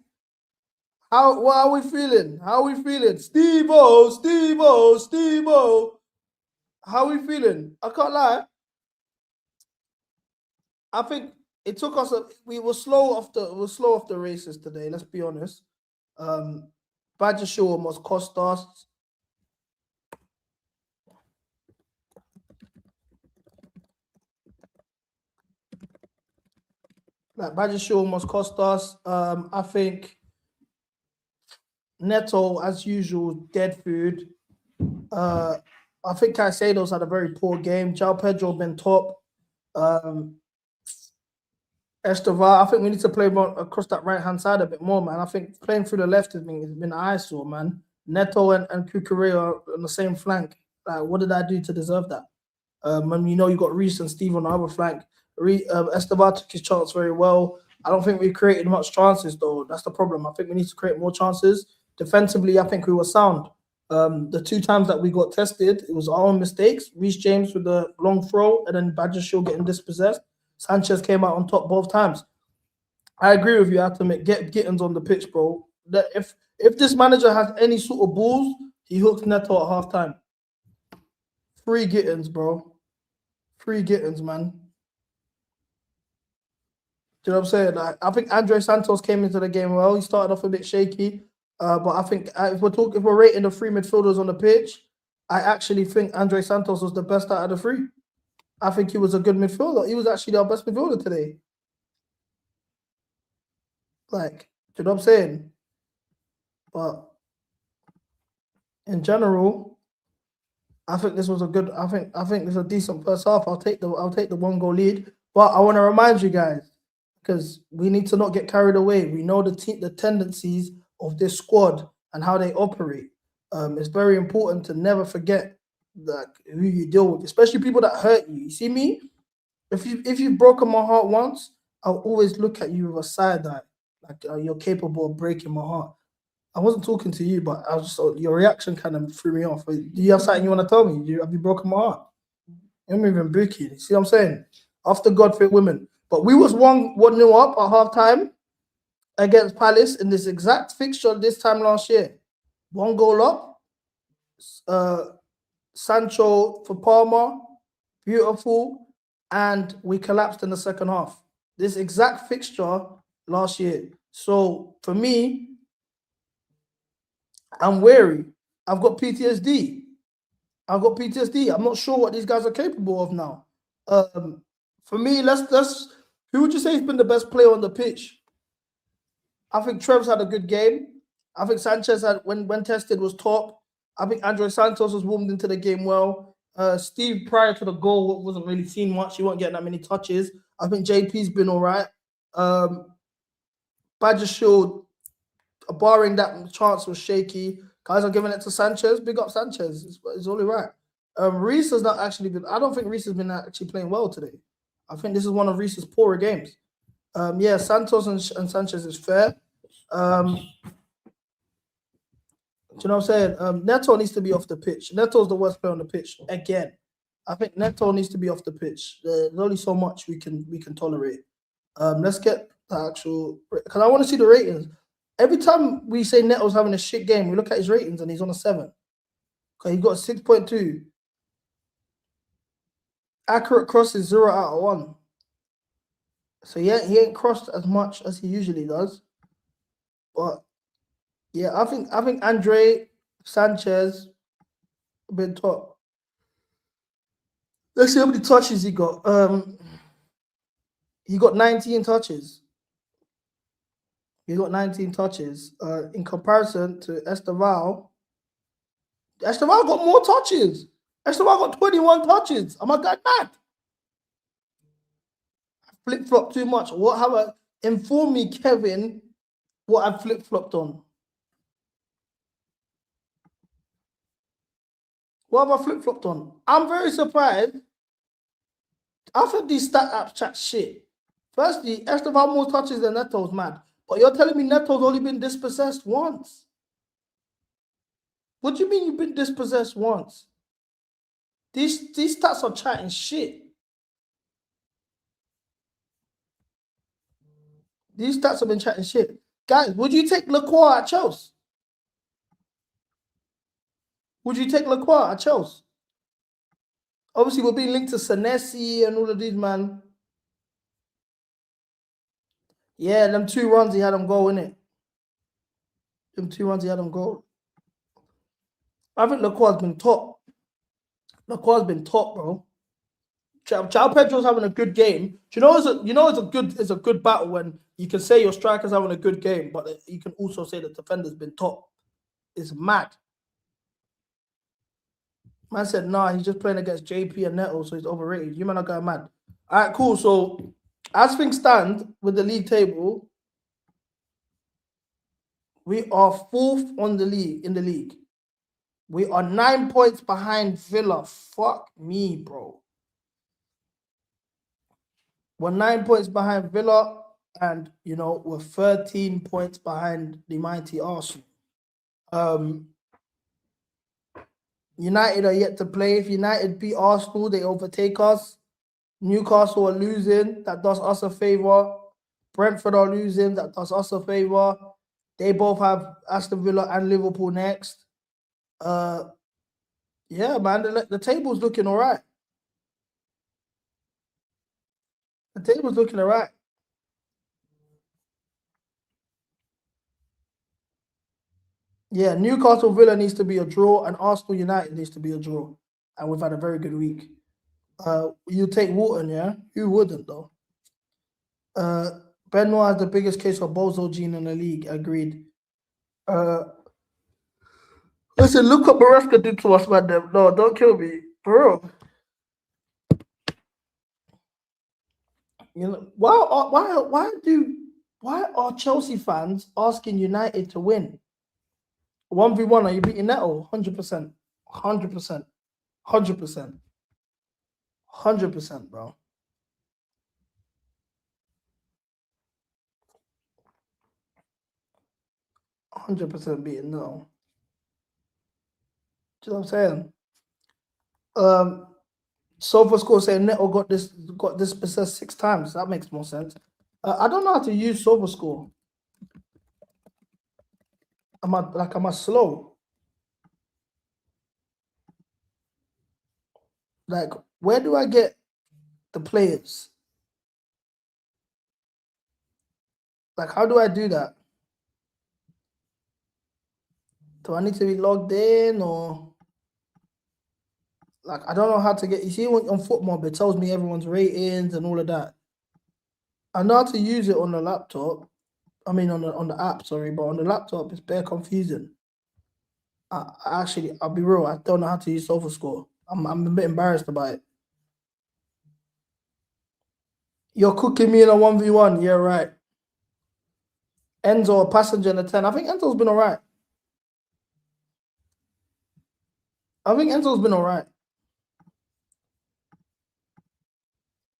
What are we feeling? How are we feeling? Steve-O, Steve-O, Steve-O. How are we feeling? I can't lie. I think it took us we were slow off the races today, let's be honest. Badger Show almost cost us. Badger Show almost cost us. I think Neto, as usual, dead food. I think Caicedo's had a very poor game. João Pedro been top. Estevar, I think we need to play more across that right-hand side a bit more, man. I think playing through the left has been an eyesore, man. Neto and Cucurella are on the same flank. Like, what did I do to deserve that? And you know, you got Reece and Steve on the other flank. Estevar took his chance very well. I don't think we created much chances, though. That's the problem. I think we need to create more chances. Defensively, I think we were sound. The 2 times that we got tested, it was our own mistakes. Reece James with the long throw, and then Badger Show getting dispossessed. Sanchez came out on top both times. I agree with you. I have to get Gittins on the pitch, bro. That if this manager has any sort of balls, he hooks Neto at halftime. Free Gittins, bro. Free Gittins, man. Do you know what I'm saying? I think Andre Santos came into the game well. He started off a bit shaky, but I think if we're rating the 3 midfielders on the pitch, I actually think Andre Santos was the best out of the 3. I think he was a good midfielder. He was actually our best midfielder today. Like, do you know what I'm saying? But in general, I think this was a good. I think this is a decent first half. I'll take the 1-goal lead. But I want to remind you guys, because we need to not get carried away. We know the tendencies of this squad and how they operate. It's very important to never forget who you deal with, especially people that hurt you. You see me? If you've broken my heart once, I'll always look at you with a side eye, like you're capable of breaking my heart. I wasn't talking to you, but I was just, your reaction kind of threw me off. Do you have something you want to tell me? Have you broken my heart? I'm even bookie. You see what I'm saying? After God fit women. But we was 1-0 up at halftime against Palace in this exact fixture this time last year. 1 goal up. Sancho for Palmer, beautiful, and we collapsed in the second half. This exact fixture last year. So for me, I'm wary. I've got PTSD. I'm not sure what these guys are capable of now. For me, who would you say has been the best player on the pitch? I think Trev's had a good game. I think Sanchez when tested was top. I think Andre Santos was warmed into the game well. Steve, prior to the goal, wasn't really seen much. He wasn't getting that many touches. I think JP's been all right. Badger Shield, barring that chance, was shaky. Guys are giving it to Sanchez. Big up Sanchez. It's all right. Reece has not actually been... I don't think Reece has been actually playing well today. I think this is one of Reece's poorer games. Yeah, Santos and Sanchez is fair. Do you know what I'm saying? Neto needs to be off the pitch. Neto's the worst player on the pitch again. I think Neto needs to be off the pitch. There's only so much we can tolerate. Let's get the actual, because I want to see the ratings. Every time we say Neto's having a shit game, we look at his ratings and he's on a 7. Okay, he got a 6.2. Accurate cross is 0 out of 1. So yeah, he ain't crossed as much as he usually does. But yeah, I think Andre Sanchez been top. Let's see how many touches he got. He got 19 touches. He got 19 touches. In comparison to Esteval. Esteval got more touches. Esteval got 21 touches. Am I going mad? I flip-flopped too much. What have I... Inform me, Kevin, what I flip-flopped on. What have I flip-flopped on? I'm very surprised. I think these stat apps chat shit. Firstly, Esteval more touches than Neto's mad. But you're telling me Neto's only been dispossessed once? What do you mean you've been dispossessed once? These stats are chatting shit. These stats have been chatting shit. Guys, would you take Lacroix at Chelsea? Would you take Lacroix at Chelsea? Obviously, we're being linked to Senesi and all of these, man. Yeah, them 2 runs, he had them go, innit? Them 2 runs, he had them go. I think Lacroix's been top. Lacroix's been top, bro. João Pedro's having a good game. Do you know it's a good battle when you can say your striker's having a good game, but you can also say the defender's been top. It's mad. Man said, nah, he's just playing against JP and Neto, so he's overrated. You man are going mad. All right, cool. So as things stand with the league table, we are 4th in the league. We are 9 points behind Villa. Fuck me, bro. We're 9 points behind Villa, and you know, we're 13 points behind the mighty Arsenal. United are yet to play. If United beat Arsenal, they overtake us. Newcastle are losing. That does us a favour. Brentford are losing. That does us a favour. They both have Aston Villa and Liverpool next. Yeah, man, the table's looking all right. The table's looking all right. Yeah, Newcastle Villa needs to be a draw, and Arsenal United needs to be a draw. And we've had a very good week. You take Wharton, yeah? You wouldn't, though. Benoit has the biggest case of bozo gene in the league. Agreed. Listen, look what Maresca did to us, man. No, don't kill me, bro. You know why are Chelsea fans asking United to win? 1v1, are you beating Neto? 100%. 100%. 100%. 100%, bro. $100 beating Neto. Do you know what I'm saying? SofaScore saying Neto got this possessed 6 times. That makes more sense. I don't know how to use SofaScore. Am I slow? Like, where do I get the players? Like, how do I do that? Do I need to be logged in, or like, I don't know how to get, you see on FootMob, it tells me everyone's ratings and all of that. I know how to use it on the laptop. I mean, on the app, sorry, but on the laptop, it's bare confusing. I'll be real, I don't know how to use SofaScore. I'm a bit embarrassed about it. You're cooking me in a 1v1, yeah, right. Enzo, a passenger in a 10. I think Enzo's been all right.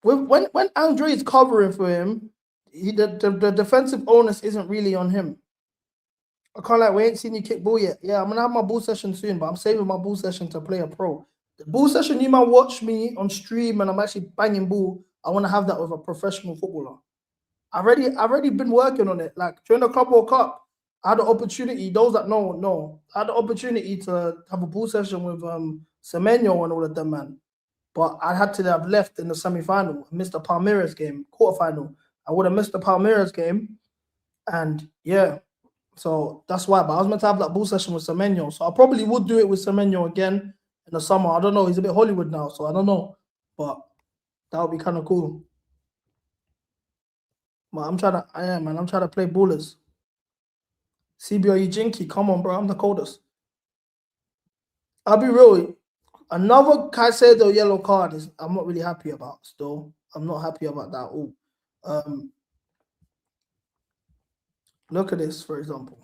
When Andre is covering for him, the defensive onus isn't really on him. I can't lie, we ain't seen you kick ball yet. Yeah, I'm gonna have my ball session soon, but I'm saving my ball session to play a pro. The ball session, you might watch me on stream and I'm actually banging ball. I want to have that with a professional footballer. I've already been working on it. Like during the Club World Cup, I had the opportunity. Those that know, I had the opportunity to have a ball session with Semenyo and all of them, man. But I had to have left in the semi-final, missed the Palmeiras game, quarterfinal. I would have missed the Palmeiras game, and yeah, so that's why. But I was meant to have that ball session with Semenyo, so I probably would do it with Semenyo again in the summer. I don't know. He's a bit Hollywood now, so I don't know, but that would be kind of cool. But I'm trying to play ballers. CB, are you jinky? Come on, bro. I'm the coldest. I'll be real. Another Caicedo yellow card is I'm not really happy about still. I'm not happy about that at all. Look at this, for example.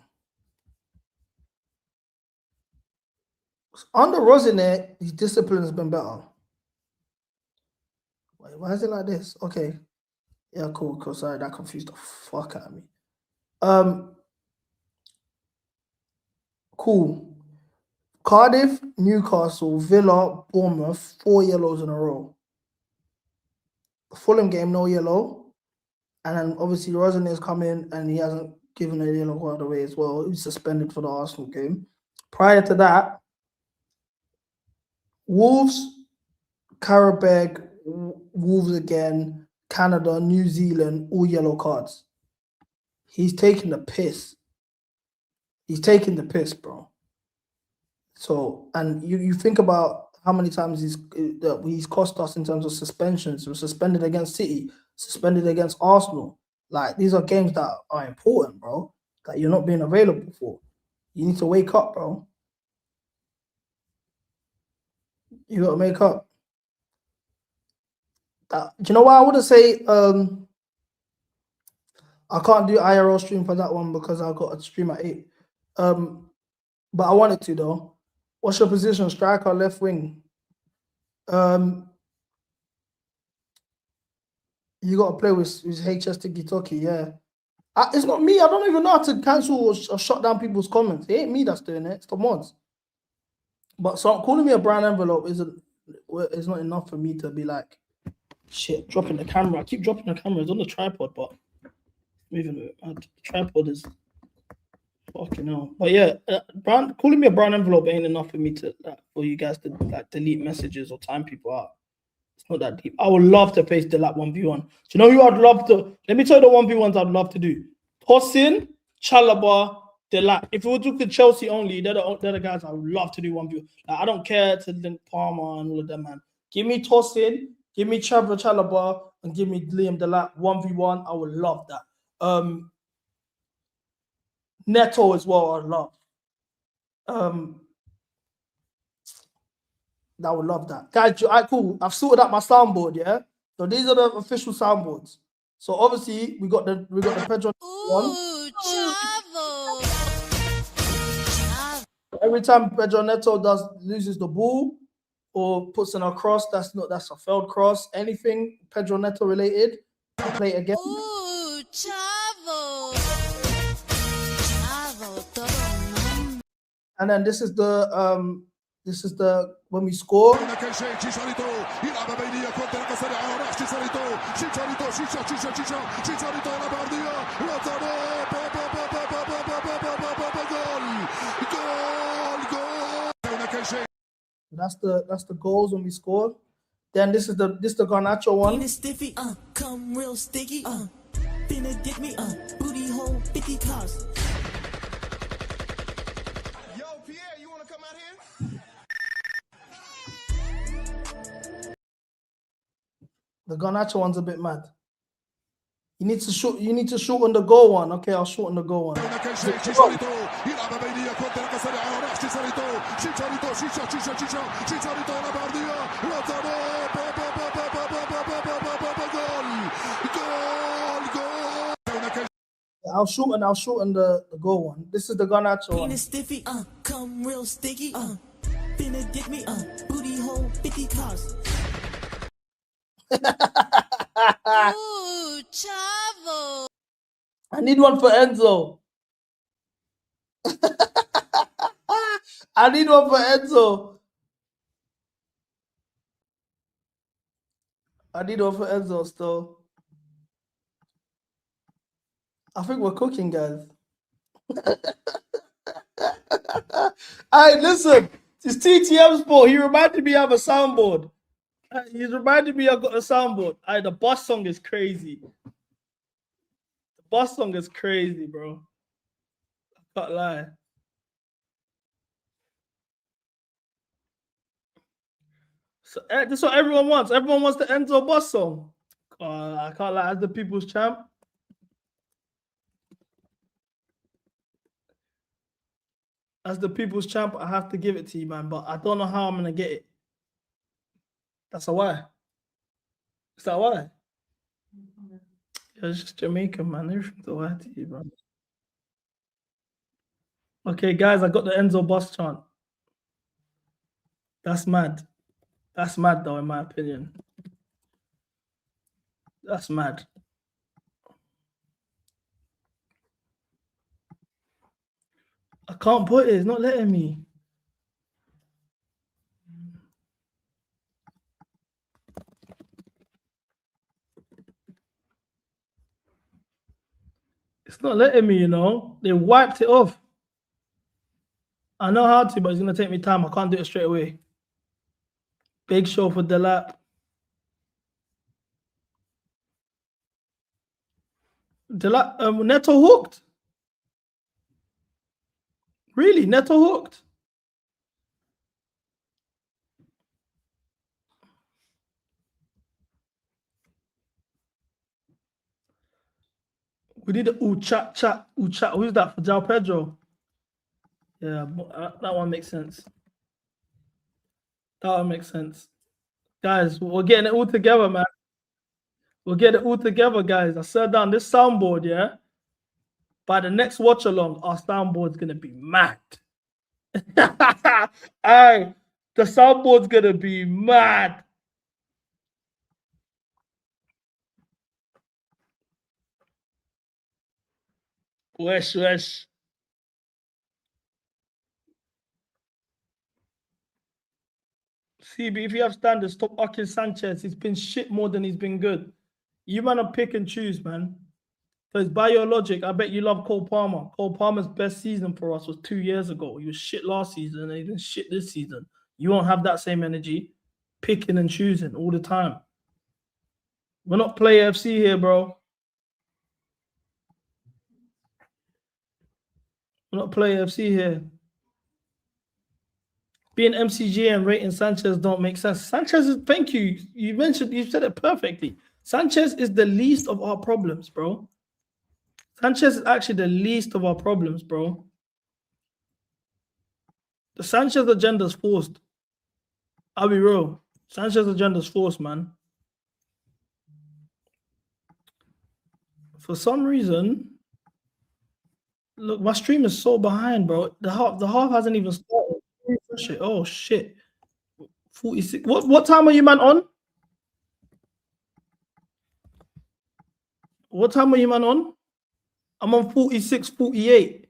Under Rosine, his discipline has been better. Wait, why is it like this? Okay. Yeah, cool. Sorry, that confused the fuck out of me. Cool. Cardiff, Newcastle, Villa, Bournemouth, 4 yellows in a row. The Fulham game, no yellow. And then obviously Rosen's come in and he hasn't given a yellow card away as well. He was suspended for the Arsenal game. Prior to that, Wolves, Carabeg, Wolves again, Canada, New Zealand, all yellow cards. He's taking the piss. He's taking the piss, bro. So, and you think about how many times he's cost us in terms of suspensions. He was suspended against City, suspended against Arsenal. Like, these are games that are important, bro, that you're not being available for. You need to wake up, bro. You got to wake up. Do you know why I wouldn't say I can't do IRL stream for that one because I got a stream at 8. But I wanted to though. What's your position? Striker, left wing? You got to play with HS Tiki-Toki, yeah. It's not me. I don't even know how to cancel or shut down people's comments. It ain't me that's doing it. It's the mods. But so calling me a brown envelope is not enough for me to be like, shit, dropping the camera. I keep dropping the camera. It's on the tripod, but moving it. The tripod is fucking hell. But yeah, calling me a brown envelope ain't enough for me to for you guys to like delete messages or time people out. It's not that deep. I would love to face the 1v1. Do you know who I'd love to? Let me tell you the 1v1s I'd love to do. Tosin, Chalobah, Delap. If we were to look Chelsea only, they're the guys I would love to do 1v1. Like, I don't care to link Palmer and all of them, man. Give me Tosin, give me Chalobah, and give me Liam Delap 1v1. I would love that. Neto as well, I'd love. I would love that. Guys, all right, cool. I've sorted out my soundboard, yeah? So these are the official soundboards. So obviously we got the Pedro one. Every time Pedro Neto loses the ball or puts in a cross, that's a failed cross. Anything Pedro Neto related, I play it again. Ooh, Chavo. And then this is the when we score. That's the goals when we score. Then this is the Garnacho one. Stiffy, come real sticky, finna get me, booty hole 50 cars. Yo, Pierre, you wanna come out here? The Garnacho one's a bit mad. You need to shorten the goal one. Okay, I'll shorten the goal one. I'll shorten the goal one. This is the Garnacho one. Stiffy, come real sticky, finna get me, booty hole 50 cars. Ooh, Chavo. I need one for Enzo. I need one for Enzo. I need one for Enzo still. I think we're cooking, guys. Hey, listen. It's TTM Sport. He reminded me of a soundboard. He's reminded me I've got a soundboard. The boss song is crazy. The boss song is crazy, bro. I can't lie. So this is what everyone wants. Everyone wants the Enzo boss song. I can't lie. As the people's champ. As the people's champ, I have to give it to you, man. But I don't know how I'm gonna get it. That's a why. Is that why? It's just Jamaican, man. Everything's a why to you, bro. Okay, guys, I got the Enzo boss chant. That's mad. That's mad, though, in my opinion. That's mad. I can't put it. It's not letting me. It's not letting me, you know. They wiped it off. I know how to, but it's gonna take me time. I can't do it straight away. Big show for Delap. Neto hooked. Really, Neto hooked. We did a chat. Who's that for Jao Pedro? Yeah, that one makes sense. That one makes sense. Guys, we're getting it all together, man. We'll get it all together, guys. I said down this soundboard, yeah? By the next watch along, our soundboard's going to be mad. Aye, the soundboard's going to be mad. Wesh. CB, if you have standards, stop Akin Sanchez. He's been shit more than he's been good. You man are pick and choose, man. Because by your logic, I bet you love Cole Palmer. Cole Palmer's best season for us was 2 years ago. He was shit last season and he didn't shit this season. You won't have that same energy, picking and choosing all the time. We're not Play FC here, bro. We're not Play FC here. Being MCGA and rating Sanchez don't make sense. Sanchez is, thank you. You said it perfectly. Sanchez is the least of our problems, bro. Sanchez is actually the least of our problems, bro. The Sanchez agenda is forced. I'll be real. Sanchez agenda is forced, man. For some reason, look, my stream is so behind, bro. The half hasn't even started. Oh shit. 46. What time are you man on? What time are you man on? I'm on 46, 48.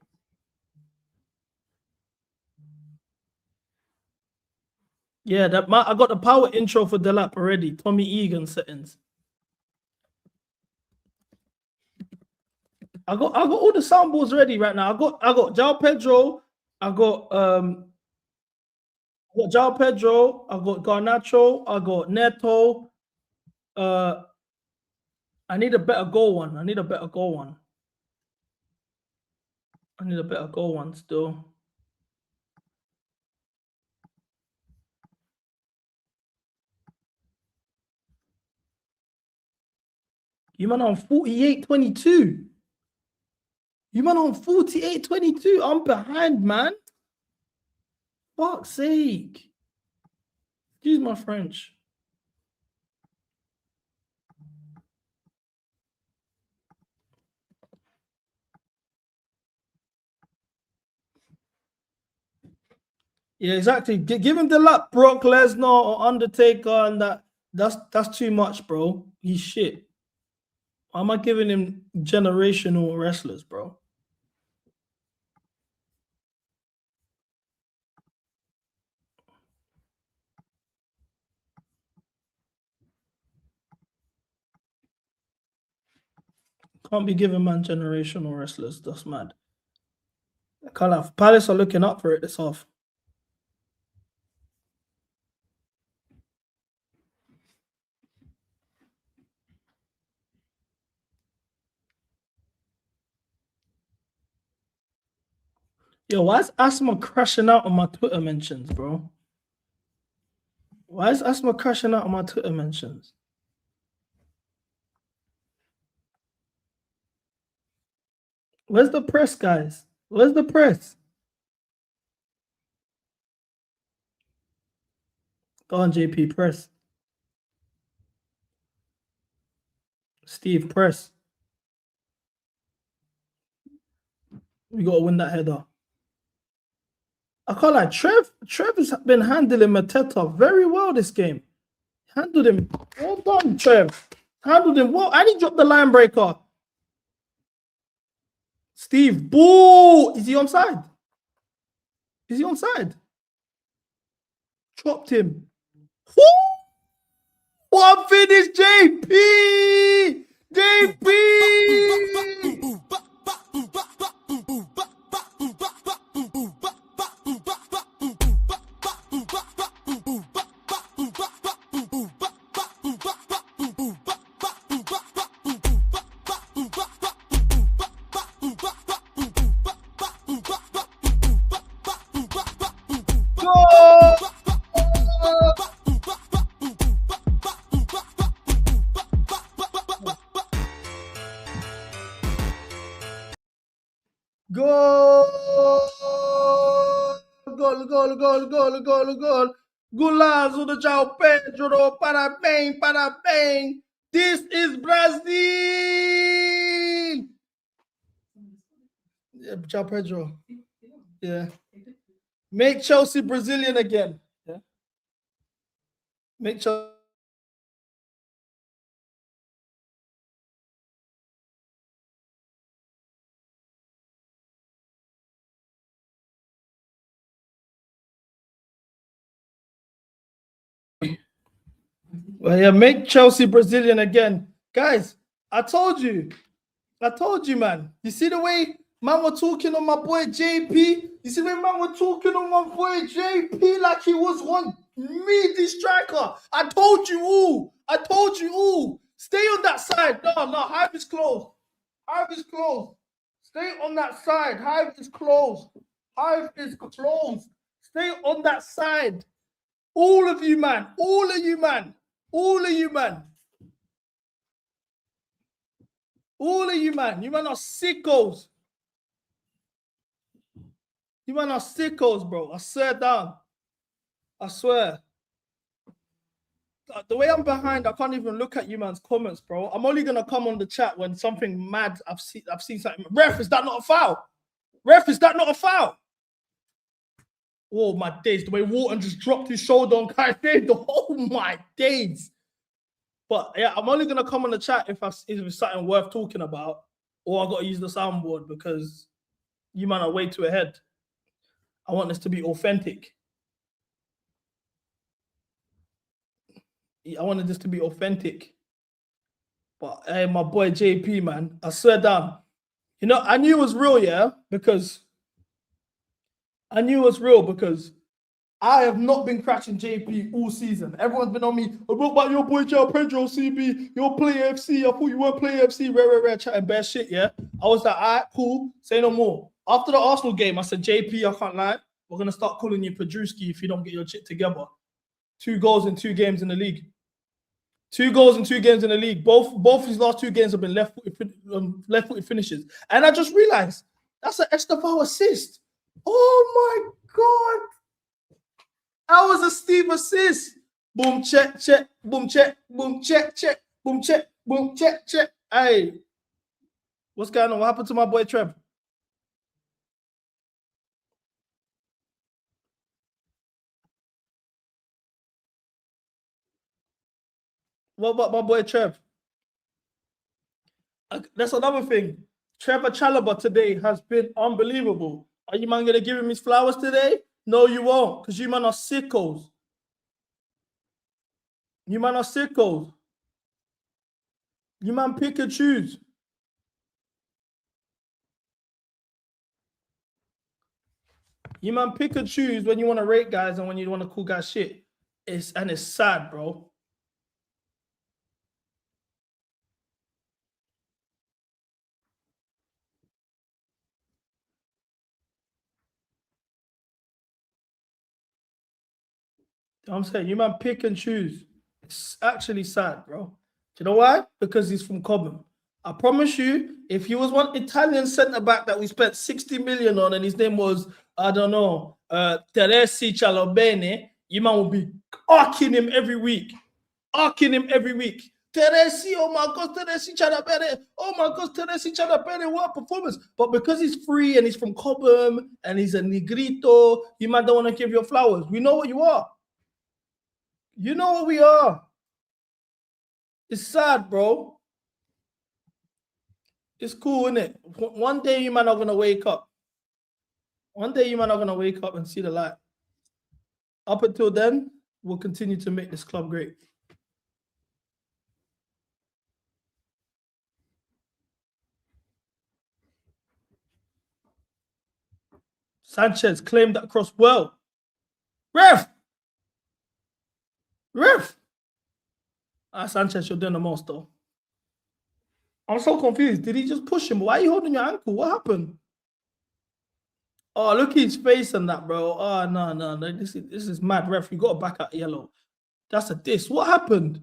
Yeah, I got the power intro for Delap already. Tommy Egan settings. I got all the soundboards ready right now. I got Jao Pedro. I got Jao Pedro. I got Garnacho. I got Neto. I need a better goal one. I need a better goal one still. You man on 48-22. You man on 48-22. I'm behind, man. Fuck's sake. Excuse my French. Yeah, exactly. Give him the lap, Brock Lesnar or Undertaker, and that's too much, bro. He's shit. Why am I giving him generational wrestlers, bro? Can't be giving man generational wrestlers. That's mad. Can't have. Palace are looking up for it this off. Yo, why is Asthma crashing out on my Twitter mentions, bro? Why is Asthma crashing out on my Twitter mentions? Where's the press, guys? Where's the press? Go on, JP, press. Steve, press. We got to win that header. I can't lie, Trev has been handling Mateta very well this game. Handled him. Well done, Trev. Handled him well. And he dropped the line breaker. Steve, boo! Is he onside? Is he onside? Chopped him. Woo! What finish, JP! JP! Goal. Golazo de João Pedro. Para bem. This is Brazil. Yeah, João Pedro. Yeah. Make Chelsea Brazilian again. Yeah. Make Chelsea. Well, yeah, make Chelsea Brazilian again. Guys, I told you, man. You see the way man were talking on my boy JP? You see the way man were talking on my boy JP like he was one meaty striker. I told you all. Stay on that side. No, Hive is closed. Stay on that side. Hive is closed. Stay on that side. All of you, man. You man are sickos. Bro. I swear down. I swear. The way I'm behind, I can't even look at you man's comments, bro. I'm only gonna come on the chat when something mad. I've seen something. Ref, is that not a foul? Oh my days! The way Wharton just dropped his shoulder on Kai Fade. Oh my days! But yeah, I'm only gonna come on the chat if it's something worth talking about, or I gotta use the soundboard because you man are way too ahead. I want this to be authentic. I wanted this to be authentic. But hey, my boy JP, man, I swear down. You know, I knew it was real, yeah, because I have not been crashing JP all season. Everyone's been on me. What about your boy João Pedro, CB? You're Play FC. I thought you weren't Play FC. Rare, chatting bare shit, yeah? I was like, all right, cool. Say no more. After the Arsenal game, I said, JP, I can't lie. We're going to start calling you Pedruski if you don't get your shit together. 2 goals in 2 games in the league. 2 goals in 2 games in the league. Both his last 2 games have been left-footed finishes. And I just realized that's an Estevao assist. Oh my God. That was a Steve assist. Boom, check. Boom, check. Boom, check. Boom, check. Boom, check. Hey, what's going on? What happened to my boy Trev? What about my boy Trev? That's another thing. Trevor Chalobah today has been unbelievable. Are you man gonna give him his flowers today? No, you won't, because you man are sickos. You man pick and choose. You man pick and choose when you want to rate guys and when you want to call guys shit. It's sad, bro. I'm saying, you man pick and choose. It's actually sad, bro. Do you know why? Because he's from Cobham. I promise you, if he was one Italian centre-back that we spent 60 million on and his name was, I don't know, Teresi Chalobene, you man will be arcing him every week. Teresi, oh my God, Teresi Chalobene. Oh my God, Teresi Chalobene, what a performance. But because he's free and he's from Cobham and he's a Negrito, you man don't want to give your flowers. We know what you are. You know what we are. It's sad, bro. It's cool, isn't it? One day you man are gonna wake up. And see the light. Up until then, we'll continue to make this club great. Sanchez claimed that cross well. Ref! Sanchez, you're doing the most, though. I'm so confused. Did he just push him? Why are you holding your ankle? What happened? Oh, look at his face and that, bro. Oh, no. This is mad, ref. You got to back out yellow. That's a diss. What happened?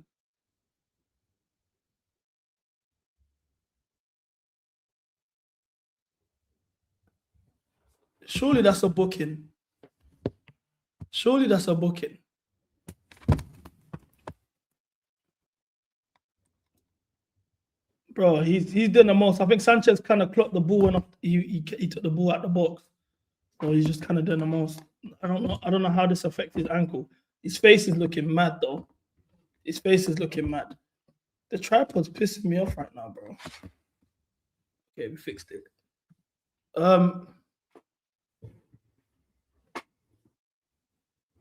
Surely that's a booking. Surely that's a booking. Bro, he's doing the most. I think Sanchez kind of clocked the ball and he took the ball out the box. So he's just kind of doing the most. I don't know how this affects his ankle. His face is looking mad though. His face is looking mad. The tripod's pissing me off right now, bro. Okay, we fixed it.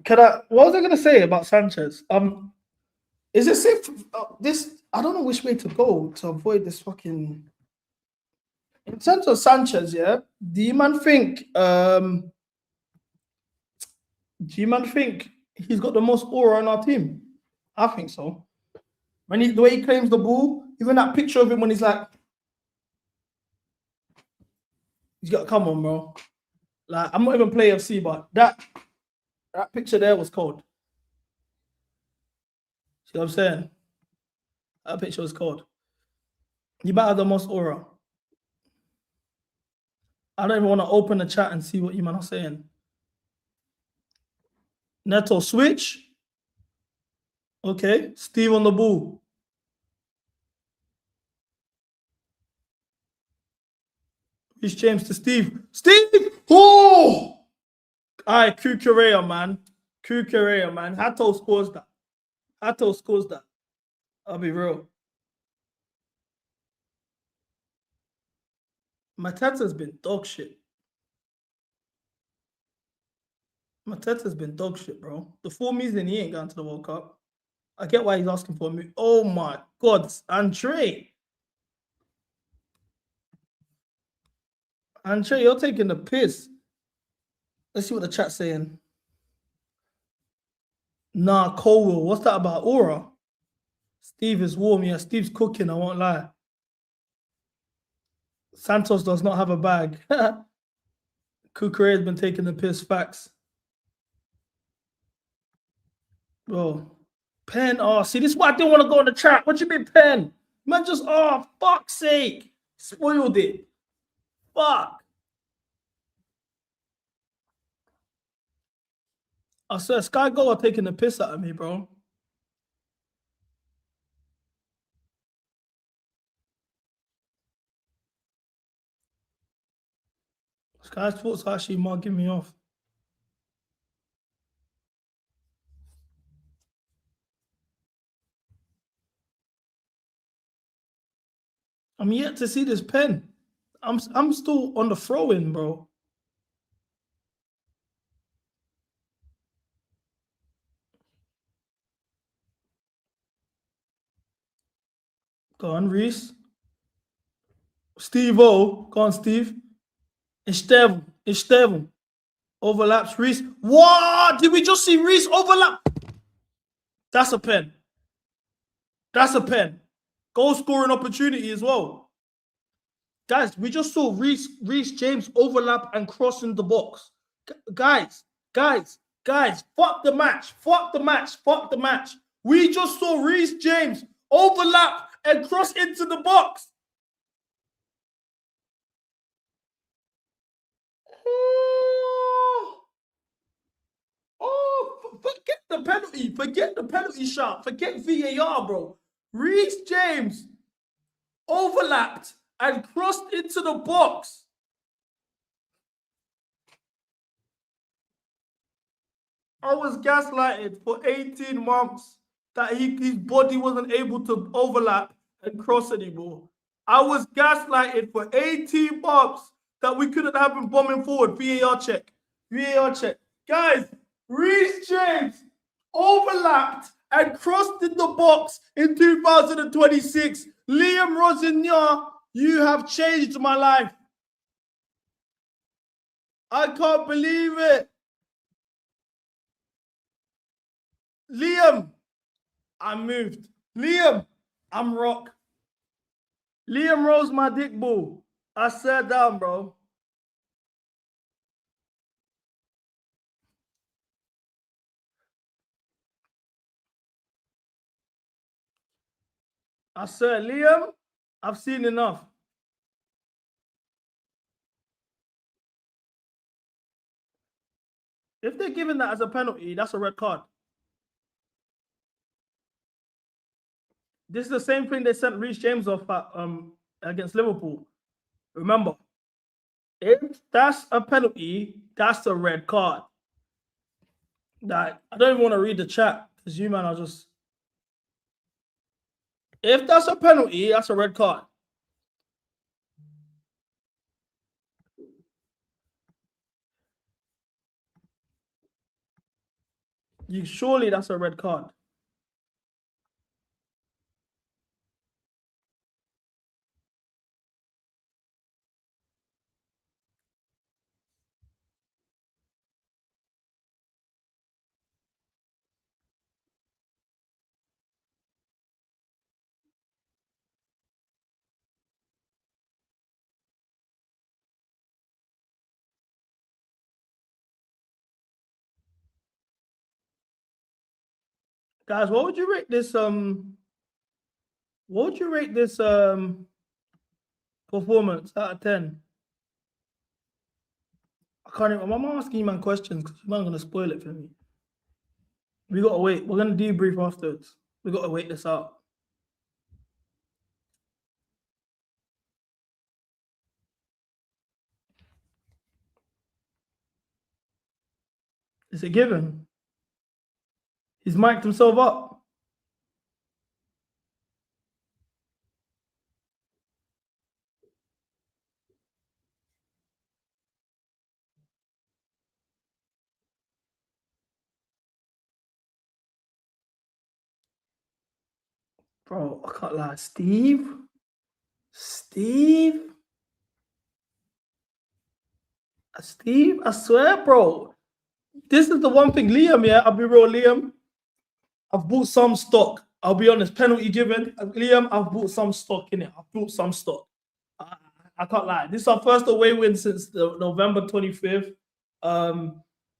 What was I gonna say about Sanchez? Is it safe? I don't know which way to go to avoid this fucking. In terms of Sanchez, yeah, do you man think he's got the most aura on our team? I think so. The way he claims the ball, even that picture of him when he's like, he's got, come on, bro. Like, I'm not even playing FC, but that picture there was cold. See what I'm saying? That picture was cold. You might have the most aura. I don't even want to open the chat and see what you man are saying. Neto switch. Okay. Steve on the ball. Reece James to Steve. Steve! Oh! All right, Kukurea, man. Hato scores that. I'll be real. Mateta's been dog shit. Bro. The 4 reason he ain't going to the World Cup. I get why he's asking for me. Oh my God, Andre, you're taking the piss. Let's see what the chat's saying. Nah, Colwell, what's that about aura? Steve is warm. Yeah, Steve's cooking, I won't lie. Santos does not have a bag. Kukurea has been taking the piss. Facts. Bro. Pen. Oh, see, this is why I didn't want to go in the chat. What you mean, Pen? Man, just, oh, fuck's sake. Spoiled it. Fuck. I swear, Sky Go are taking the piss out of me, bro. Sky Sports actually mugging me off. I'm yet to see this pen. I'm still on the throw-in, bro. Go on, Reese. Steve-O. Go on, Steve. Estevam. Overlaps Reese. What? Did we just see Reese overlap? That's a pen. Goal scoring opportunity as well. Guys, we just saw Reece James overlap and cross in the box. Guys. Fuck the match. We just saw Reece James overlap and cross into the box. Forget the penalty shot. Forget VAR, bro. Reece James overlapped and crossed into the box. I was gaslighted for 18 months that his body wasn't able to overlap and cross anymore. I was gaslighted for 18 months that we couldn't have him bombing forward. VAR check. Guys, Reece James overlapped and crossed in the box in 2026. Liam Rosignol, you have changed my life. I can't believe it. Liam, I'm moved. Liam, I'm rock. Liam Rose, my dick ball. I sat down, bro. I said, Liam, I've seen enough. If they're giving that as a penalty, that's a red card. This is the same thing they sent Reece James off at, against Liverpool. Remember, if that's a penalty, that's a red card. Like, I don't even want to read the chat because you man are just. If that's a penalty, that's a red card. Surely that's a red card. Guys, what would you rate this performance out of 10? I can't even, I'm asking you man questions because you're not gonna spoil it for me. We gotta wait. We're gonna debrief afterwards. We gotta wait this out. It's a given. He's mic'd himself up. Bro, I can't lie. Steve, I swear, bro. This is the one thing, Liam, yeah, I'll be real, Liam. I've bought some stock. I'll be honest, penalty given. Liam, I've bought some stock in it. I've bought some stock. I can't lie. This is our first away win since November 25th.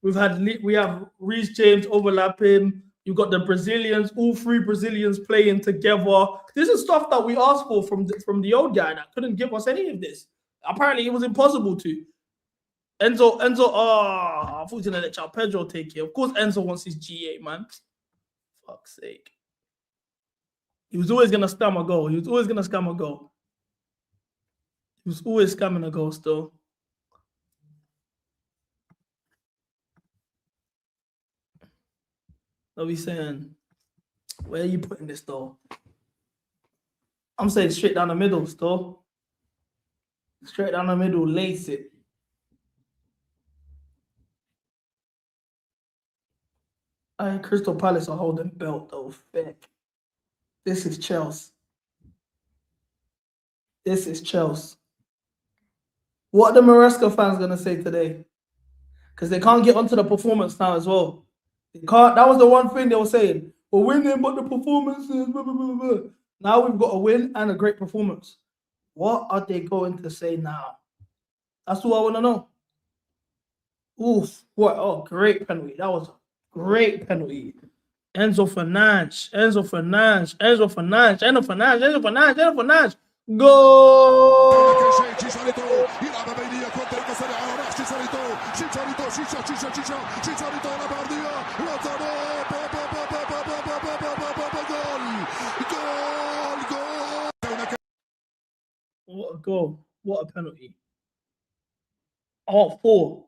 We have Reece James overlapping. You've got the Brazilians, all three Brazilians playing together. This is stuff that we asked for from the old guy that couldn't give us any of this. Apparently, it was impossible to. Enzo, I thought he was gonna let João Pedro take it. Of course, Enzo wants his GA, man. Fuck's sake. He was always gonna scam a goal. He was always gonna scam a goal. He was always scamming a goal still. What are we saying? Where are you putting this though? I'm saying straight down the middle still. Straight down the middle, lace it. Crystal Palace are holding belt though. Thick. This is Chelsea. This is Chelsea. What are the Maresca fans gonna say today? Because they can't get onto the performance now as well. They can't. That was the one thing they were saying. We're winning, but the performance is blah, blah, blah, blah. Now we've got a win and a great performance. What are they going to say now? That's what I want to know. Oof! What? Oh, great penalty. That was a great penalty. Enzo Fernandes. Goal! What a goal. What a penalty. I want four.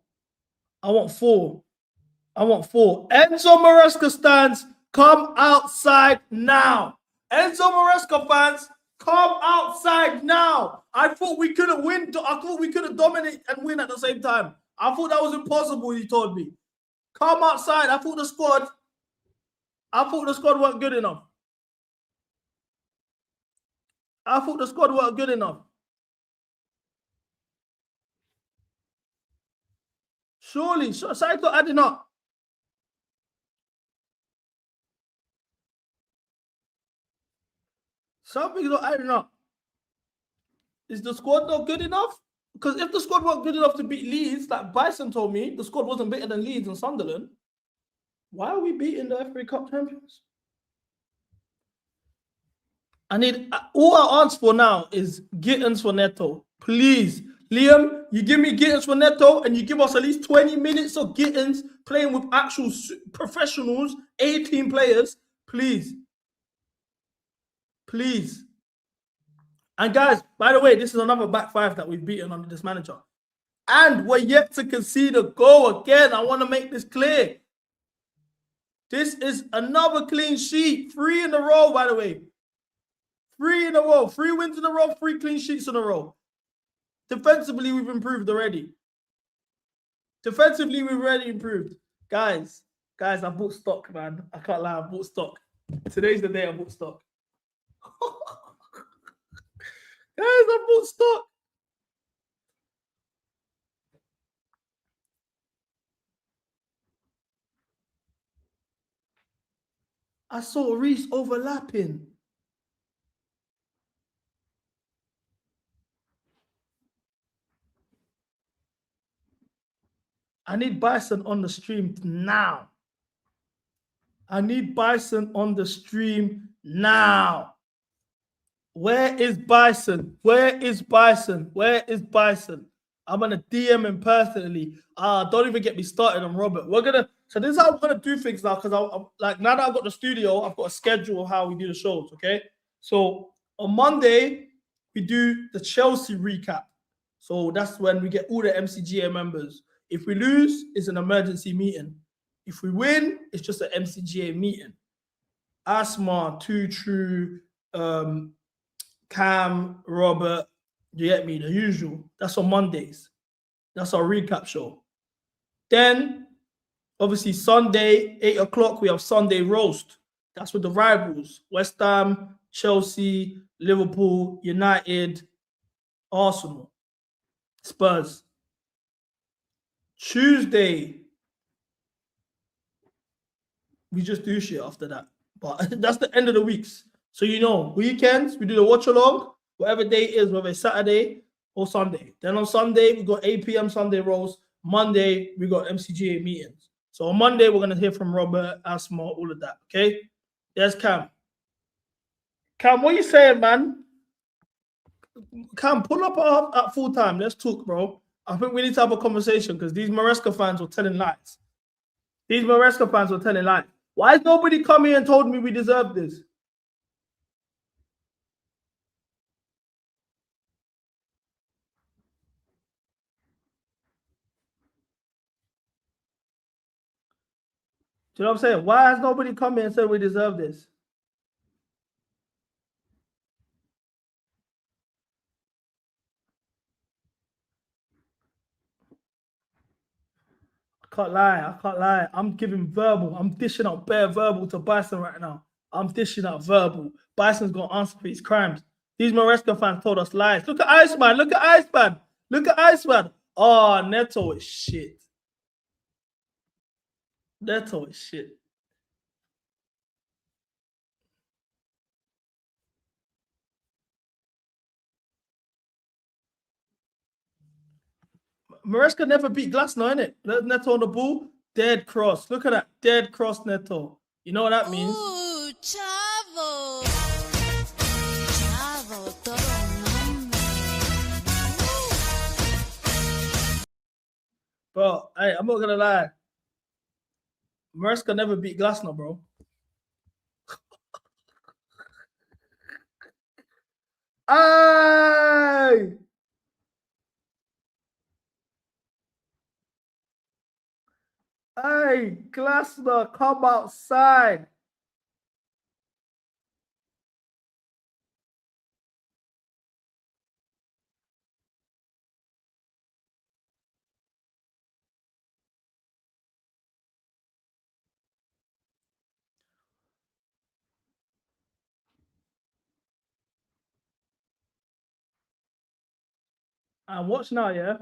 Enzo Maresca stands, come outside now. Enzo Maresca fans, come outside now. I thought we couldn't win. I thought we couldn't dominate and win at the same time. I thought that was impossible, you told me. Come outside. I thought the squad weren't good enough. Surely, something's not adding up. Something's not adding up. Is the squad not good enough? Because if the squad wasn't good enough to beat Leeds, like Bison told me, the squad wasn't better than Leeds and Sunderland. Why are we beating the FA Cup champions? I need all I ask for now is Gittins for Neto. Please. Liam, you give me Gittins for Neto and you give us at least 20 minutes of Gittins playing with actual professionals, 18 players. Please. Please. And guys, by the way, this is another back five that we've beaten under this manager. And we're yet to concede a goal again. I want to make this clear. This is another clean sheet. 3 in a row, by the way. 3 in a row. 3 wins in a row, 3 clean sheets in a row. Defensively, we've improved already. Defensively, we've already improved. Guys, I bought stock, man. I can't lie, I bought stock. Today's the day I bought stock. Guys, I bought stock. I saw Reece overlapping. I need Bison on the stream now. I need Bison on the stream now. Where is Bison? Where is Bison? Where is Bison? I'm gonna DM him personally. Don't even get me started on Robert. So this is how I'm gonna do things now, because I'm like, now that I've got the studio, I've got a schedule of how we do the shows. Okay. So on Monday, we do the Chelsea recap. So that's when we get all the MCGA members. If we lose, it's an emergency meeting. If we win, it's just an MCGA meeting. Asma, Too True, Cam, Robert, you get me, the usual. That's on Mondays. That's our recap show. Then, obviously, Sunday, 8 o'clock, we have Sunday roast. That's with the rivals. West Ham, Chelsea, Liverpool, United, Arsenal, Spurs. Tuesday, we just do shit after that. But that's the end of the weeks. So, you know, weekends, we do the watch along, whatever day it is, whether it's Saturday or Sunday. Then on Sunday, we got 8 p.m. Sunday roast. Monday, we got MCGA meetings. So on Monday, we're going to hear from Robert, Asma, all of that. Okay? There's Cam. Cam, what are you saying, man? Cam, pull up at full time. Let's talk, bro. I think we need to have a conversation because these Maresca fans were telling lies. These Maresca fans were telling lies. Why has nobody come here and told me we deserve this? Do you know what I'm saying? Why has nobody come here and said we deserve this? I can't lie. I'm giving verbal. I'm dishing out bare verbal to Bison right now. I'm dishing out verbal. Bison's going to answer for his crimes. These Maresca fans told us lies. Look at Iceman. Look at Iceman. Look at Iceman. Oh, Neto is shit. Neto is shit. Maresca never beat Glasner, innit? Neto on the ball, dead cross. Look at that, dead cross Neto. You know what that means? Ooh, chavo. Chavo, todo Bro, hey, I'm not gonna lie. Maresca never beat Glasner, bro. Hey! Hey, Glasner, come outside. And watch now, yeah?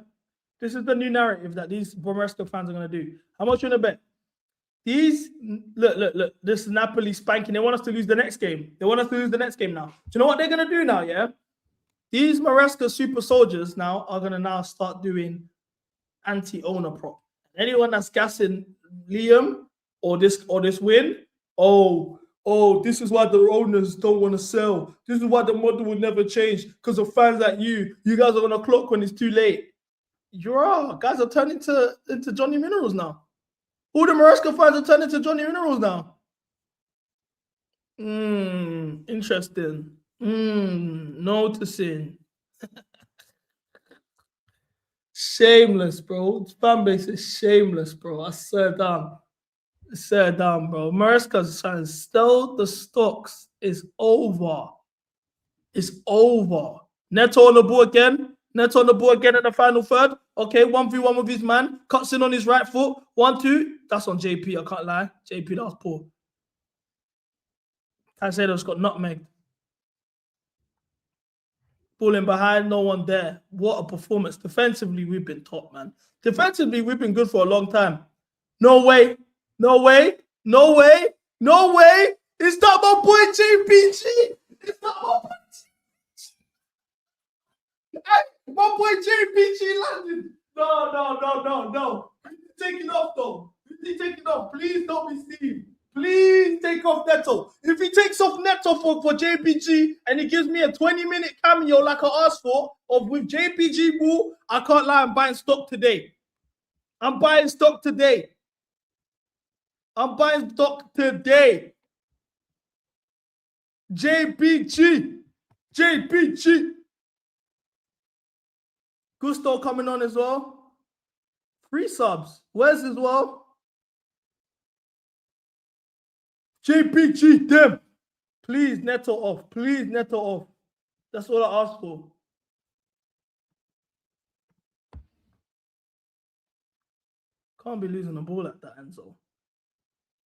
This is the new narrative that these Maresca fans are gonna do. How much you wanna bet? These look. This is Napoli spanking. They want us to lose the next game. They want us to lose the next game now. Do you know what they're gonna do now? Yeah, these Maresca super soldiers now are gonna now start doing anti-owner prop. Anyone that's gassing Liam or this win, oh, this is why the owners don't want to sell. This is why the model will never change because of fans like you. You guys are on a clock when it's too late. Guys are turning into Johnny Minerals now. All the Maresca fans are turning to Johnny Minerals now. Interesting. Noticing. Shameless, bro. Fan base is shameless, bro. I swear down. Bro. Maresca's trying to sell the stocks. Is over. It's over. Neto on the ball again. Neto on the ball again in the final third. Okay, 1v1 with his man. Cuts in on his right foot. 1-2. That's on JP. I can't lie. JP, that was poor. Caicedo's got nutmegged. Pulling behind, no one there. What a performance. Defensively, we've been top, man. Defensively, we've been good for a long time. No way. No way. No way. No way. It's not my boy JPG. It's not my boy. Hey, my boy JPG landed. No. Take it off, though. Take it off. Please don't be Steve. Please take off Neto. If he takes off Neto for JPG and he gives me a 20-minute cameo like I asked for with JPG ball, I can't lie, I'm buying stock today. I'm buying stock today. JPG. Gusto coming on as well. 3 subs. Where's as well? JPG, them. Please, Neto off. Please, Neto off. That's all I asked for. Can't be losing the ball like that, Enzo.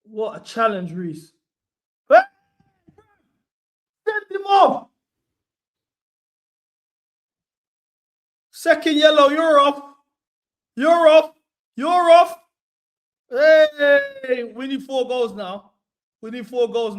What a challenge, Reese. Hey! Send him off. Second yellow, you're off. You're off. Hey, we need 4 goals now. We need 4 goals.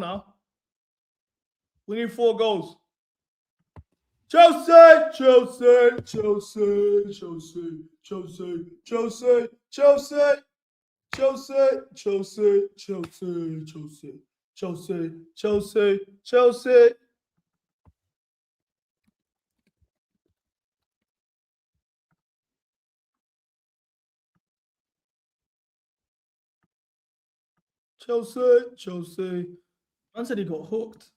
Chelsea. Man said he got hooked.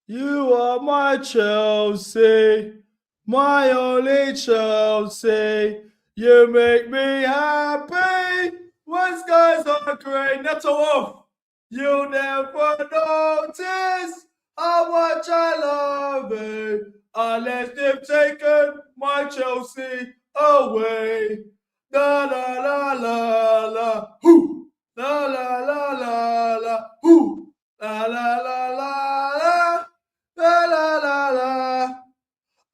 You are my Chelsea, my only Chelsea. You make me happy when skies are grey. Neto off. You never notice how much I love it unless they've taken my Chelsea away. La la la la la, hoo. La la la la la, hoo. La la la la la. La la la la,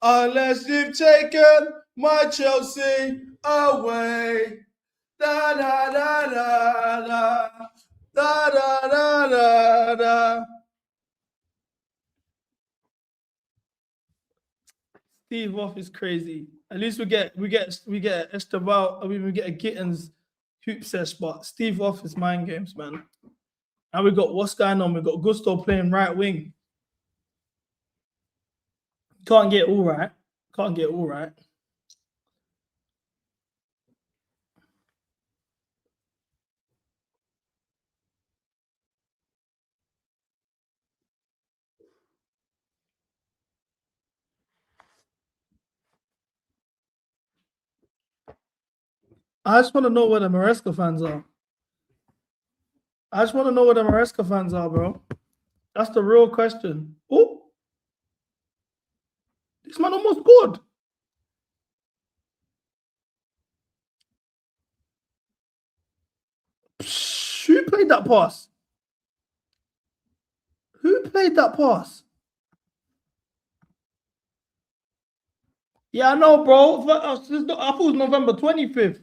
unless you've taken my Chelsea away. Da da da da da, da da da da da. Steve off is crazy. At least we get Esteval. I mean, we get a Gittins hoop sesh, but Steve off is mind games, man. And we got what's going on? We got Gusto playing right wing. Can't get all right. I just want to know where the Maresca fans are. I just want to know where the Maresca fans are, bro. That's the real question. Oh, this man almost scored. Psh, who played that pass? Who played that pass? Yeah, I know, bro. I thought it was November 25th.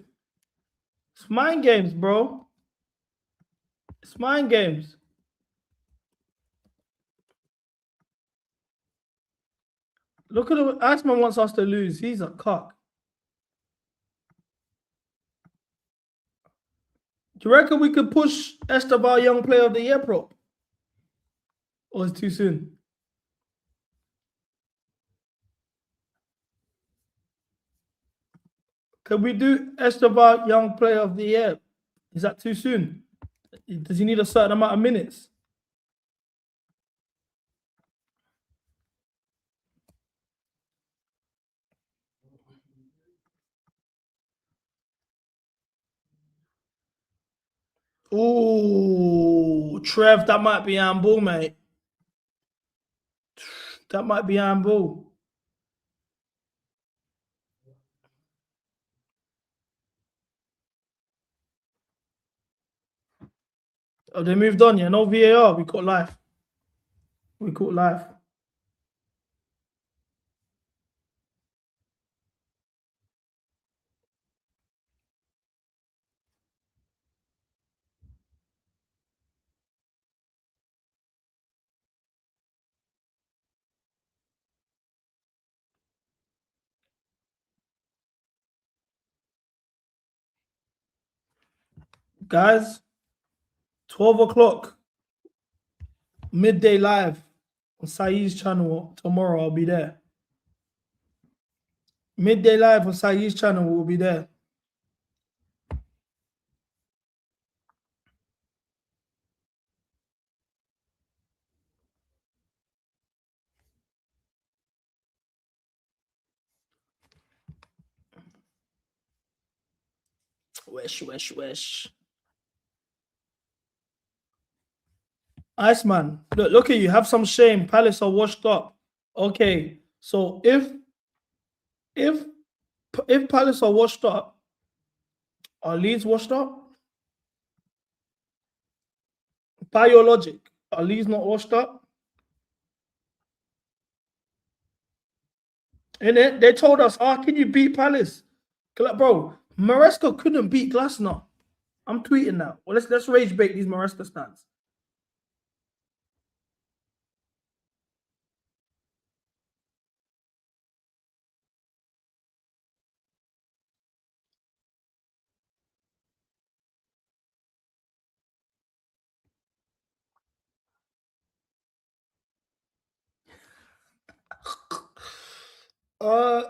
It's mind games, bro. It's mind games. Look at the Iceman wants us to lose. He's a cock. Do you reckon we could push Esteban Young Player of the Year prop? Or it's too soon? Can we do Esteban Young Player of the Year? Is that too soon? Does he need a certain amount of minutes? Oh, Trev, that might be handball, mate. That might be handball. Oh, they moved on, yeah. No VAR. We caught live. We caught live. Guys, 12 o'clock, midday live on Saeed's channel. Tomorrow I'll be there. Midday live on Saeed's channel, we'll be there. Wish. Iceman, look at you. Have some shame. Palace are washed up. Okay, so if Palace are washed up, are Leeds washed up? By your logic, are Leeds not washed up? And then they told us, how can you beat Palace? Bro, Maresca couldn't beat Glasner. I'm tweeting now. Well, let's rage bait these Maresca stands.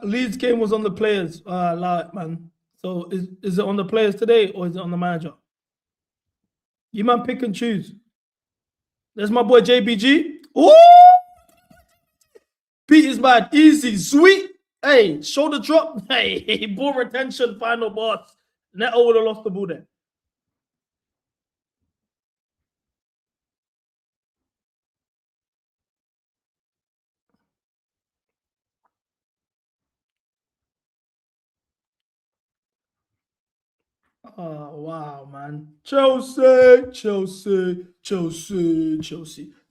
Leeds game was on the players. Allow it, man. So is it on the players today or is it on the manager? You man pick and choose. There's my boy JBG. Ooh! Beat is bad. Easy. Sweet. Hey, shoulder drop. Hey, ball retention, final boss. Neto would have lost the ball there. Oh, wow, man. Chelsea.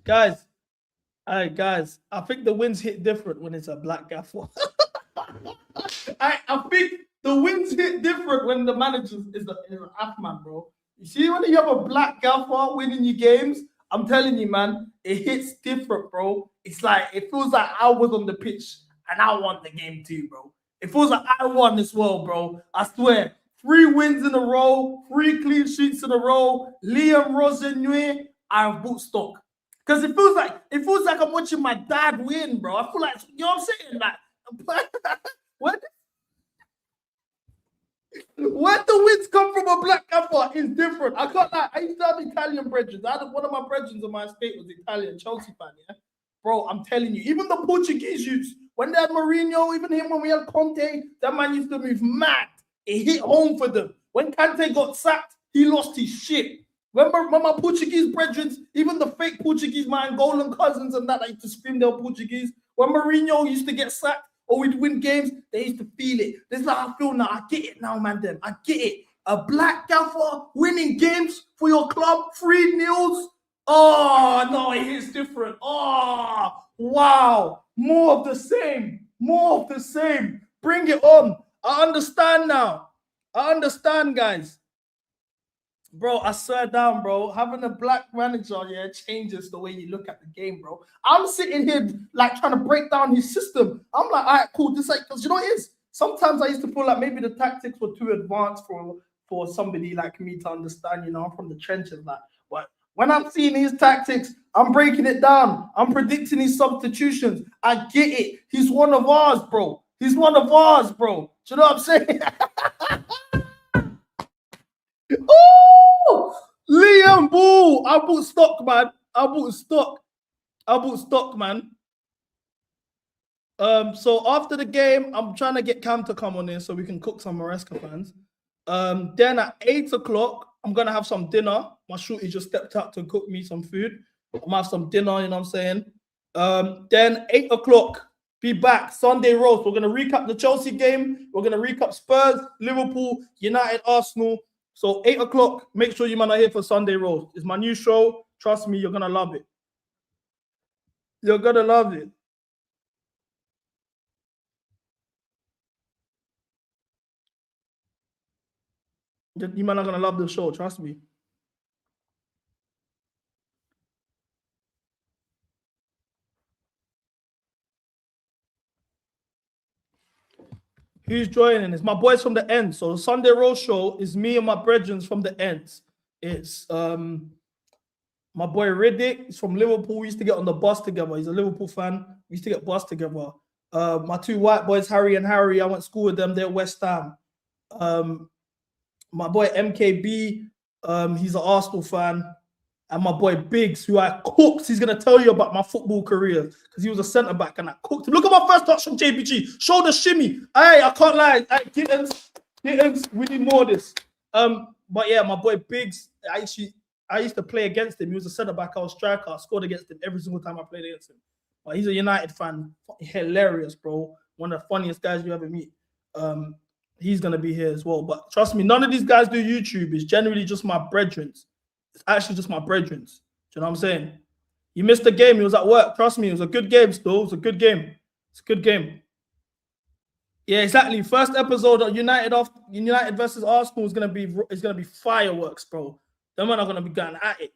Guys, all right, guys. I think the wins hit different when it's a black gaffer. I think the wins hit different when the manager is an Afman, bro. You see, when you have a black gaffer winning your games, I'm telling you, man, it hits different, bro. It's like, it feels like I was on the pitch and I won the game too, bro. It feels like I won as well, bro. I swear. 3 wins in a row, 3 clean sheets in a row. Liam Rosenue, I've bought stock. Because it feels like I'm watching my dad win, bro. I feel like, you know what I'm saying? Like, where the wins come from a black gaffer is different. I can't lie. I used to have Italian brethren. One of my brethren on my estate was Italian, Chelsea fan, yeah? Bro, I'm telling you, even the Portuguese youths, when they had Mourinho, even him when we had Conte, that man used to move mad. It hit home for them. When Kante got sacked, he lost his shit. Remember my Portuguese brethren, even the fake Portuguese, my Angolan cousins and that used to scream they were Portuguese. When Mourinho used to get sacked or we'd win games, they used to feel it. This is how I feel now. I get it now, man. I get it. A black gaffer winning games for your club, 3-0. Oh, no, it hits different. Oh, wow. More of the same. More of the same. Bring it on. I understand now. I understand, guys. Bro, I swear down, bro. Having a black manager, yeah, changes the way you look at the game, bro. I'm sitting here like trying to break down his system. I'm like, all right, cool. This like, because you know what it is? Sometimes I used to feel like maybe the tactics were too advanced for somebody like me to understand. You know, I'm from the trenches, like. But when I'm seeing his tactics, I'm breaking it down. I'm predicting his substitutions. I get it. He's one of ours, bro. He's one of ours, bro. Do you know what I'm saying? Oh, Liam Bull. I bought stock, man. I bought stock, man. So after the game, I'm trying to get Cam to come on in so we can cook some Maresca fans. Then at 8 o'clock, I'm gonna have some dinner. My shorty just stepped out to cook me some food. I'm gonna have some dinner, you know what I'm saying? Then 8 o'clock, be back. Sunday roast. We're gonna recap the Chelsea game. We're gonna recap Spurs, Liverpool, United, Arsenal. So 8 o'clock, make sure you man are here for Sunday roast. It's my new show. Trust me, you're gonna love it. You're gonna love it. You man are gonna love the show, trust me. Who's joining? It's my boys from the end. So the Sunday roast show is me and my brethren from the ends. It's my boy Riddick. He's from Liverpool. We used to get on the bus together. He's a Liverpool fan. We used to get bus together. My two white boys, Harry and Harry. I went to school with them. They're West Ham. My boy MKB. He's an Arsenal fan. And my boy Biggs, who I cooked. He's gonna tell you about my football career because he was a centre back and I cooked him. Look at my first touch from JPG. Shoulder shimmy. Hey, I can't lie. Hey, kittens, we need more of this. But yeah, my boy Biggs. I used to play against him. He was a centre back. I was striker. I scored against him every single time I played against him. But he's a United fan. Hilarious, bro. One of the funniest guys you ever meet. He's gonna be here as well. But trust me, none of these guys do YouTube. It's generally just my brethren. It's actually just my brethren. Do you know what I'm saying? You missed the game. He was at work. Trust me, it was a good game still. It was a good game. It's a good game. Yeah, exactly. First episode of United versus Arsenal is gonna be fireworks, bro. Them men are gonna be going at it.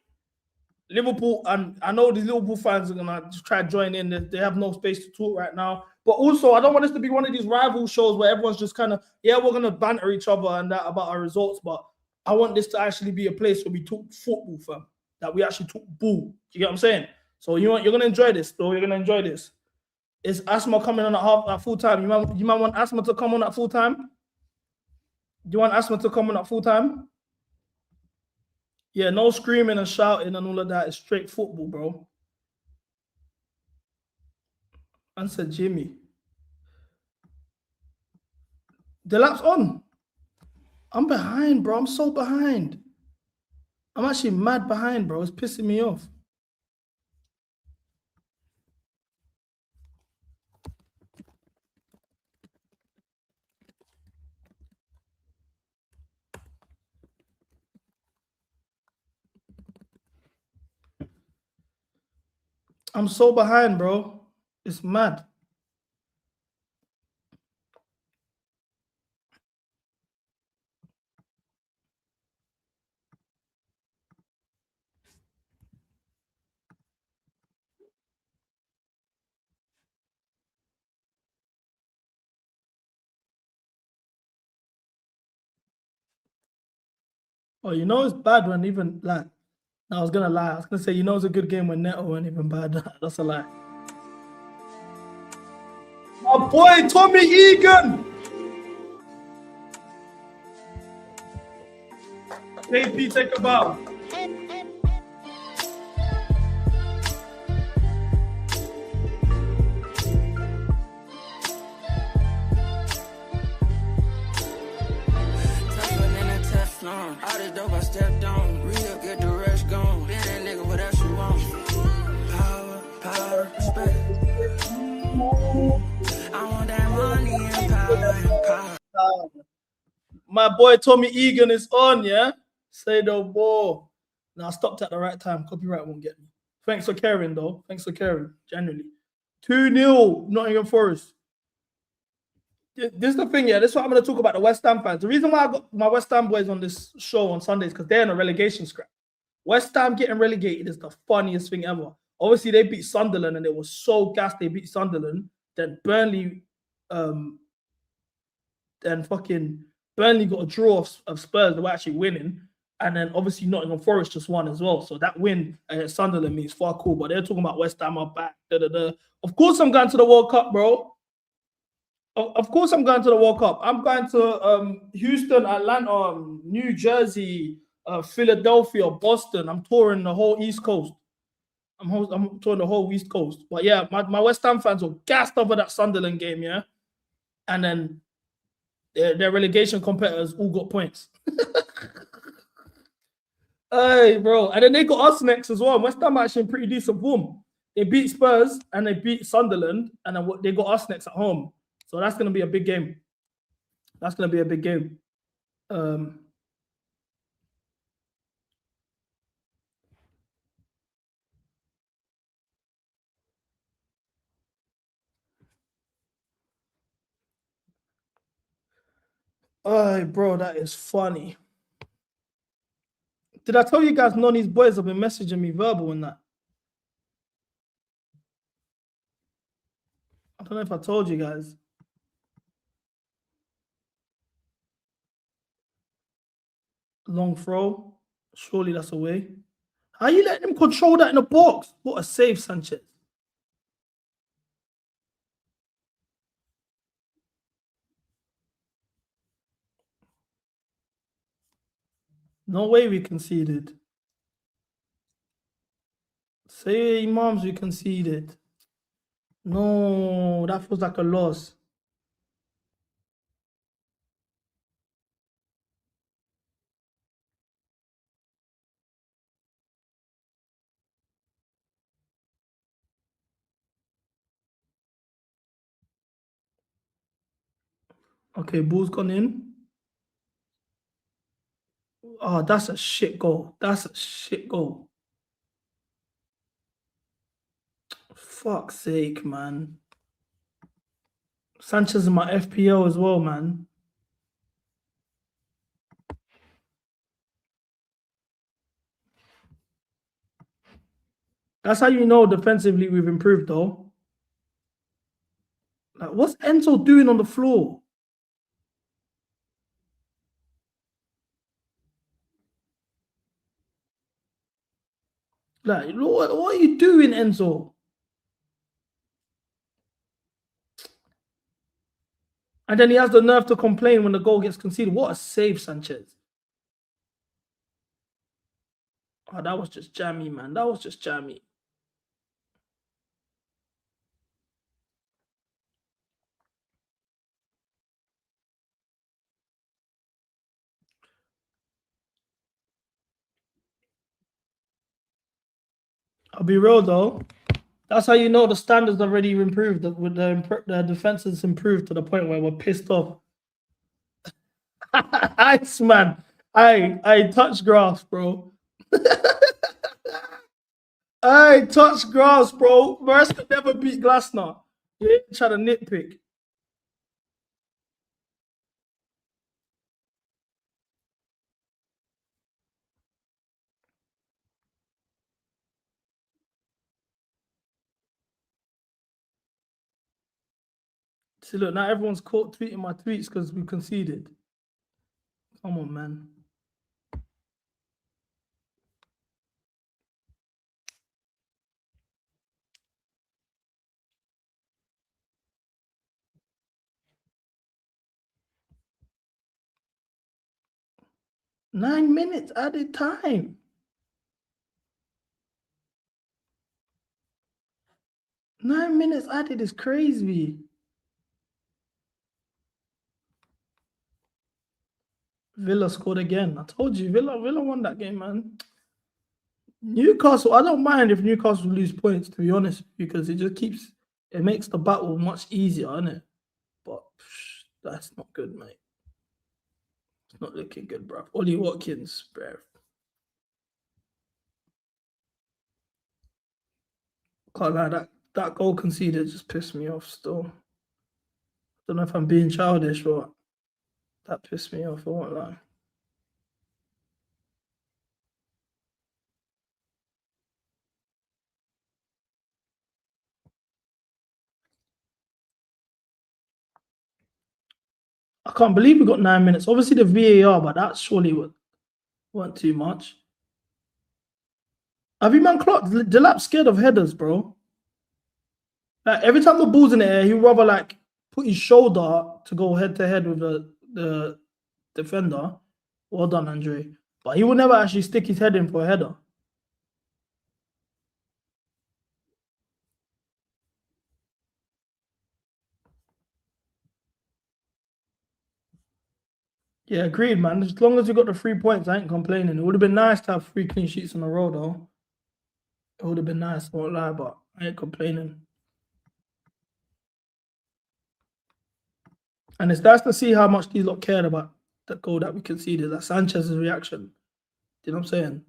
Liverpool, and I know these Liverpool fans are gonna just try to join in. They have no space to talk right now. But also, I don't want this to be one of these rival shows where everyone's just kind of, yeah, we're gonna banter each other and that about our results, but I want this to actually be a place where we talk football, fam. That we actually talk ball. You get what I'm saying? So you're gonna enjoy this, though. You're gonna enjoy this. Is Asma coming on at full time? You might want Asma to come on at full time. Do you want Asma to come on at full time? Yeah, no screaming and shouting and all of that. It's straight football, bro. Answer Jimmy. The lap's on. I'm behind, bro. I'm so behind. I'm actually mad behind, bro. It's pissing me off. I'm so behind, bro. It's mad. Oh, you know it's bad when even like, I was gonna lie. I was gonna say, you know it's a good game when Neto weren't even bad. That's a lie. My boy Tommy Egan. JP, take a bow. All this dope I stepped on, real good to I want that money and power. My boy Tommy Egan is on, yeah? Say no more. Now I stopped at the right time. Copyright won't get me. Thanks for caring, though. Thanks for caring, genuinely. 2-0, Nottingham Forest. This is the thing, yeah. This is what I'm going to talk about the West Ham fans. The reason why I got my West Ham boys on this show on Sundays because they're in a relegation scrap. West Ham getting relegated is the funniest thing ever. Obviously, they beat Sunderland and it was so gassed they beat Sunderland. Then Burnley, Burnley got a draw of Spurs. They were actually winning. And then obviously Nottingham Forest just won as well. So that win against Sunderland means far cool. But they're talking about West Ham are back. Of course I'm going to the World Cup, bro. Of course I'm going to the World Cup. I'm going to Houston, Atlanta, New Jersey, Philadelphia, Boston. I'm touring the whole East Coast. I'm touring the whole East Coast. But yeah, my West Ham fans were gassed over that Sunderland game, yeah? And then their relegation competitors all got points. Hey, bro. And then they got us next as well. West Ham actually in pretty decent form. They beat Spurs and they beat Sunderland. And then they got us next at home. So that's going to be a big game. That's going to be a big game. Oh, bro, that is funny. Did I tell you guys none of these boys have been messaging me verbal and that? I don't know if I told you guys. Long throw. Surely that's away. How you letting him control that in the box? What a save, Sanchez. No way we conceded. Say Imams we conceded. No, that feels like a loss. Okay, ball's gone in. Oh, that's a shit goal. That's a shit goal. Fuck's sake, man. Sanchez is my FPL as well, man. That's how you know defensively we've improved, though. Like, what's Enzo doing on the floor? Like, what are you doing, Enzo? And then he has the nerve to complain when the goal gets conceded. What a save, Sanchez. Oh, that was just jammy, man. That was just jammy. I'll be real, though. That's how you know the standards already improved. With the defense has improved to the point where we're pissed off. Ice, man. I touch grass, bro. I touch grass, bro. Merce could never beat Glasner. You ain't trying to nitpick. See, look, now everyone's caught tweeting my tweets because we conceded. Come on, man. Nine minutes added time. Nine minutes added is crazy. Villa scored again. I told you, Villa won that game, man. Newcastle, I don't mind if Newcastle lose points, to be honest, because it makes the battle much easier, innit? But that's not good, mate. It's not looking good, bro. Ollie Watkins, bro. Can't lie, that goal conceded just pissed me off still. Don't know if I'm being childish or that pissed me off, I won't lie. I can't believe we got 9 minutes. Obviously the VAR, but that surely weren't too much. Have you man clocked? Delap's scared of headers, bro. Like every time the ball's in the air, he'd rather like put his shoulder to go head to head with the defender. Well done, Andre. But he would never actually stick his head in for a header. Yeah, agreed, man. As long as we got the 3 points, I ain't complaining. It would have been nice to have 3 clean sheets in a row, though. It would have been nice, I won't lie, but I ain't complaining. And it's nice to see how much these lot cared about the goal that we conceded, that Sanchez's reaction. You know what I'm saying?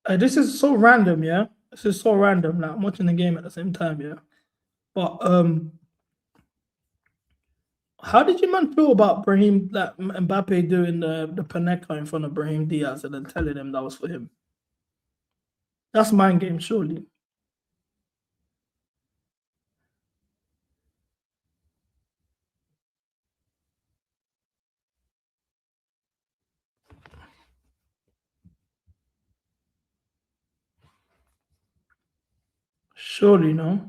This is so random, yeah. This is so random. Like I'm watching the game at the same time, yeah. But how did you man feel about Brahim, like Mbappe doing the Panenka in front of Brahim Diaz and then telling him that was for him? That's mind game, surely. Surely, no.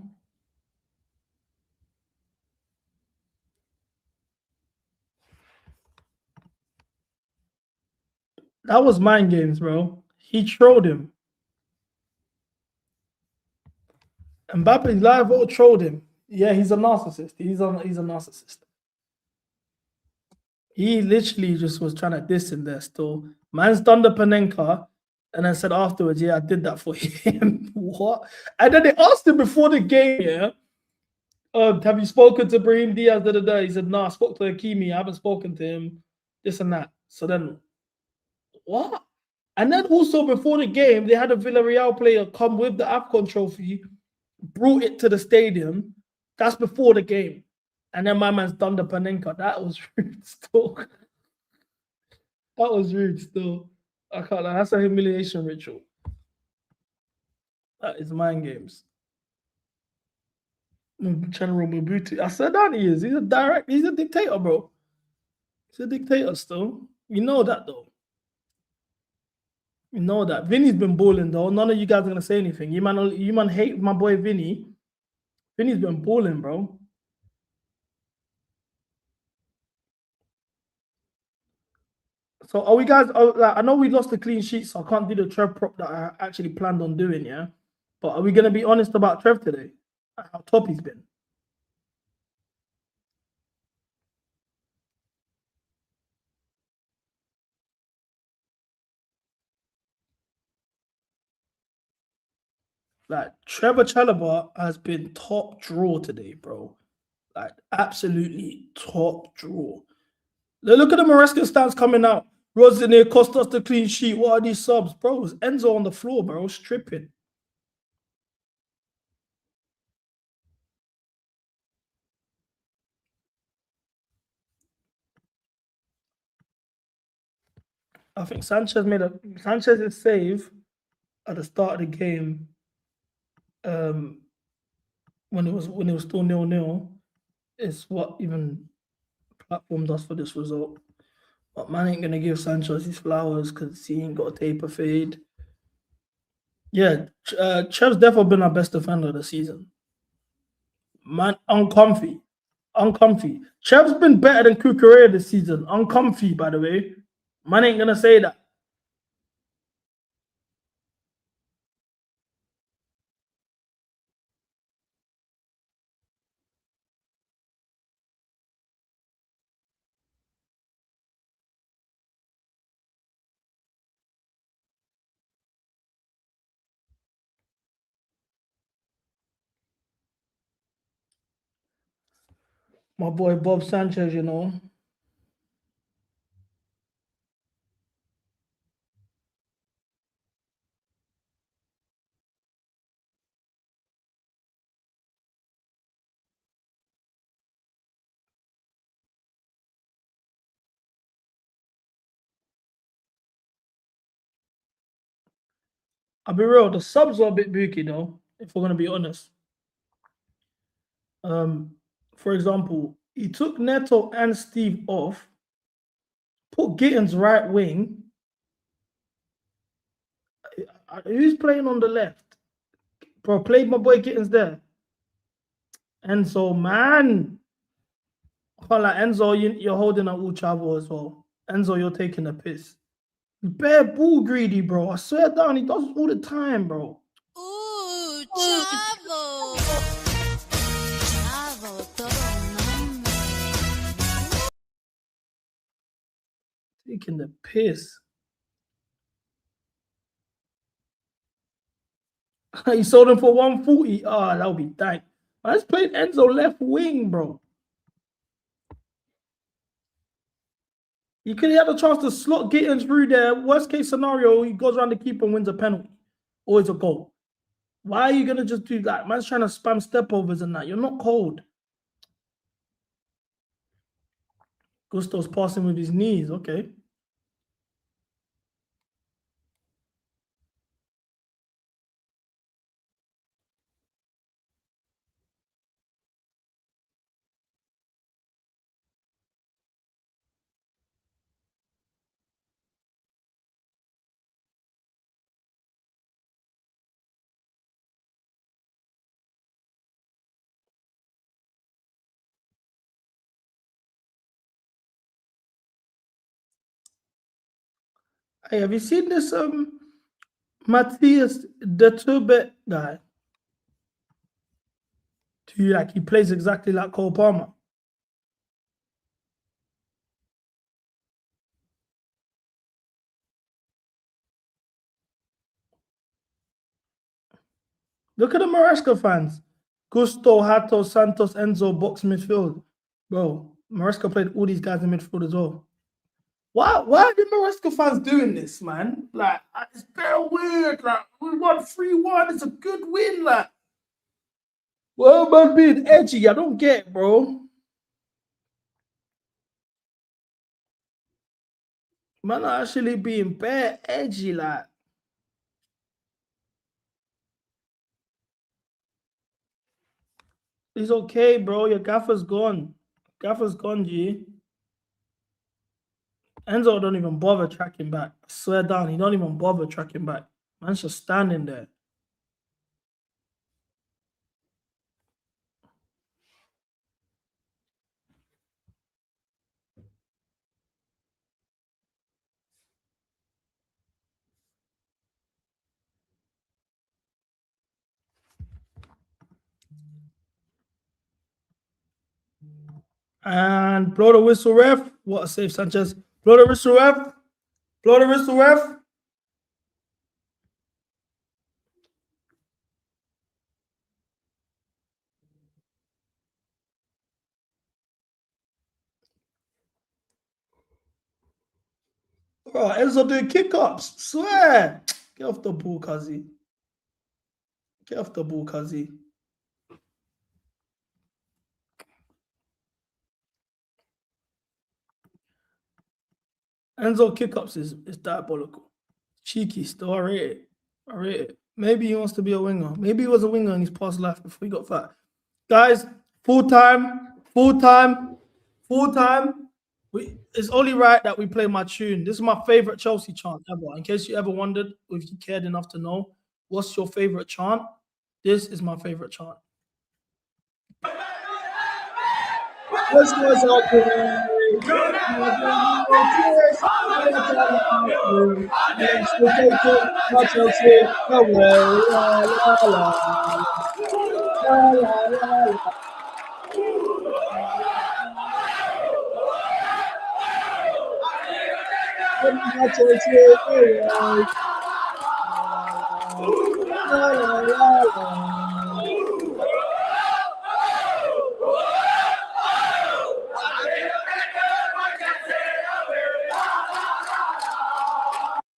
That was mind games, bro. He trolled him. Mbappe live all trolled him. Yeah, he's a narcissist. He's a narcissist. He literally just was trying to diss him there still. Man's done the Panenka and then said afterwards, yeah, I did that for him. What? And then they asked him before the game, yeah, have you spoken to Brahim Diaz? He said, no, I spoke to Hakimi. I haven't spoken to him. This and that. So then, what? And then also before the game, they had a Villarreal player come with the AFCON trophy, brought it to the stadium. That's before the game. And then my man's done the Panenka. That was rude still. That was rude still. I can't lie. That's a humiliation ritual. That is mind games. General Mobutu. I said that he is. He's a dictator, bro. He's a dictator still. You know that though. You know that. Vinny's been balling though. None of you guys are gonna say anything. You man hate my boy Vinny. Vinny's been balling, bro. So are we guys? Like, I know we lost the clean sheet, so I can't do the Trev prop that I actually planned on doing. Yeah, but are we gonna be honest about Trev today? How top he's been. Like Trevor Chalobah has been top draw today, bro. Like absolutely top draw. Look at the Maresca stats coming out. Rosinier cost us the clean sheet. What are these subs, bro? It's Enzo on the floor, bro, stripping. I think Sanchez's save at the start of the game. When it was still 0-0, is what even platformed us for this result. But man ain't gonna give Sanchez his flowers because he ain't got a taper fade. Yeah, Chev's definitely been our best defender of the season. Man, uncomfy. Chev's been better than Kukurea this season. Uncomfy, by the way. Man ain't gonna say that. My boy Bob Sanchez, you know. I'll be real, the subs are a bit booky though, if we're gonna be honest. For example, he took Neto and Steve off, put Gittins right wing. Who's playing on the left? Bro, played my boy Gittins there. Enzo, man. Like Enzo, you're holding out Uchavo as well. Enzo, you're taking a piss. Bare ball greedy, bro. I swear down, he does it all the time, bro. Ooh, Chavo. Chavo, Taking the piss. He sold him for 140. Ah, that'll be dank. I just played Enzo left wing, bro. You could have had a chance to slot Gittins through there. Worst case scenario, he goes around the keeper and wins a penalty. Or it's a goal. Why are you going to just do that? Man's trying to spam step overs and that. You're not cold. Gusto's passing with his knees. Okay. Hey, have you seen this Matthias de Tubet guy? He plays exactly like Cole Palmer. Look at the Maresca fans. Gusto, Hato, Santos, Enzo, box midfield. Bro, Maresca played all these guys in midfield as well. Why are the Maresca fans doing this, man? Like, it's very weird. Like, we won 3-1. It's a good win. Like, well, man, being edgy, I don't get it, bro. Man, actually being bare edgy, like. It's okay, bro. Your gaffer's gone. Gaffer's gone, G. Enzo don't even bother tracking back. I swear down, he don't even bother tracking back. Man's just standing there. And blow the whistle, ref. What a save, Sanchez. Blow the whistle, ref. Blow the whistle, ref. Bro, Enzo doing kick-ups. Swear. Get off the ball, Kazi. Get off the ball, Kazi. Enzo kick-ups is diabolical. Cheeky still. I rate it. Maybe he wants to be a winger. Maybe he was a winger in his past life before he got fat. Guys, full time. full time. It's only right that we play my tune. This is my favorite Chelsea chant ever. In case you ever wondered, if you cared enough to know, what's your favorite chant? This is my favorite chant. Let's go,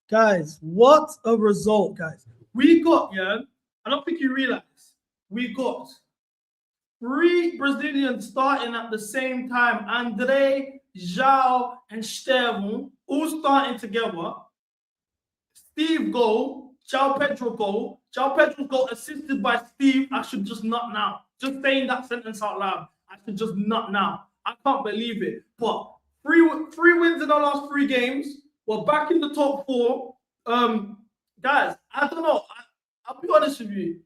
Guys, what a result, guys. We got, I don't think you realize, we got 3 Brazilians starting at the same time. Andre, João, and Estevão all starting together. Steve goal, João Pedro goal. João Pedro goal assisted by Steve. I should just nut now. Just saying that sentence out loud. I should just nut now. I can't believe it. But three wins in the last 3 games. We're back in the top 4. Guys, I don't know. I'll be honest with you.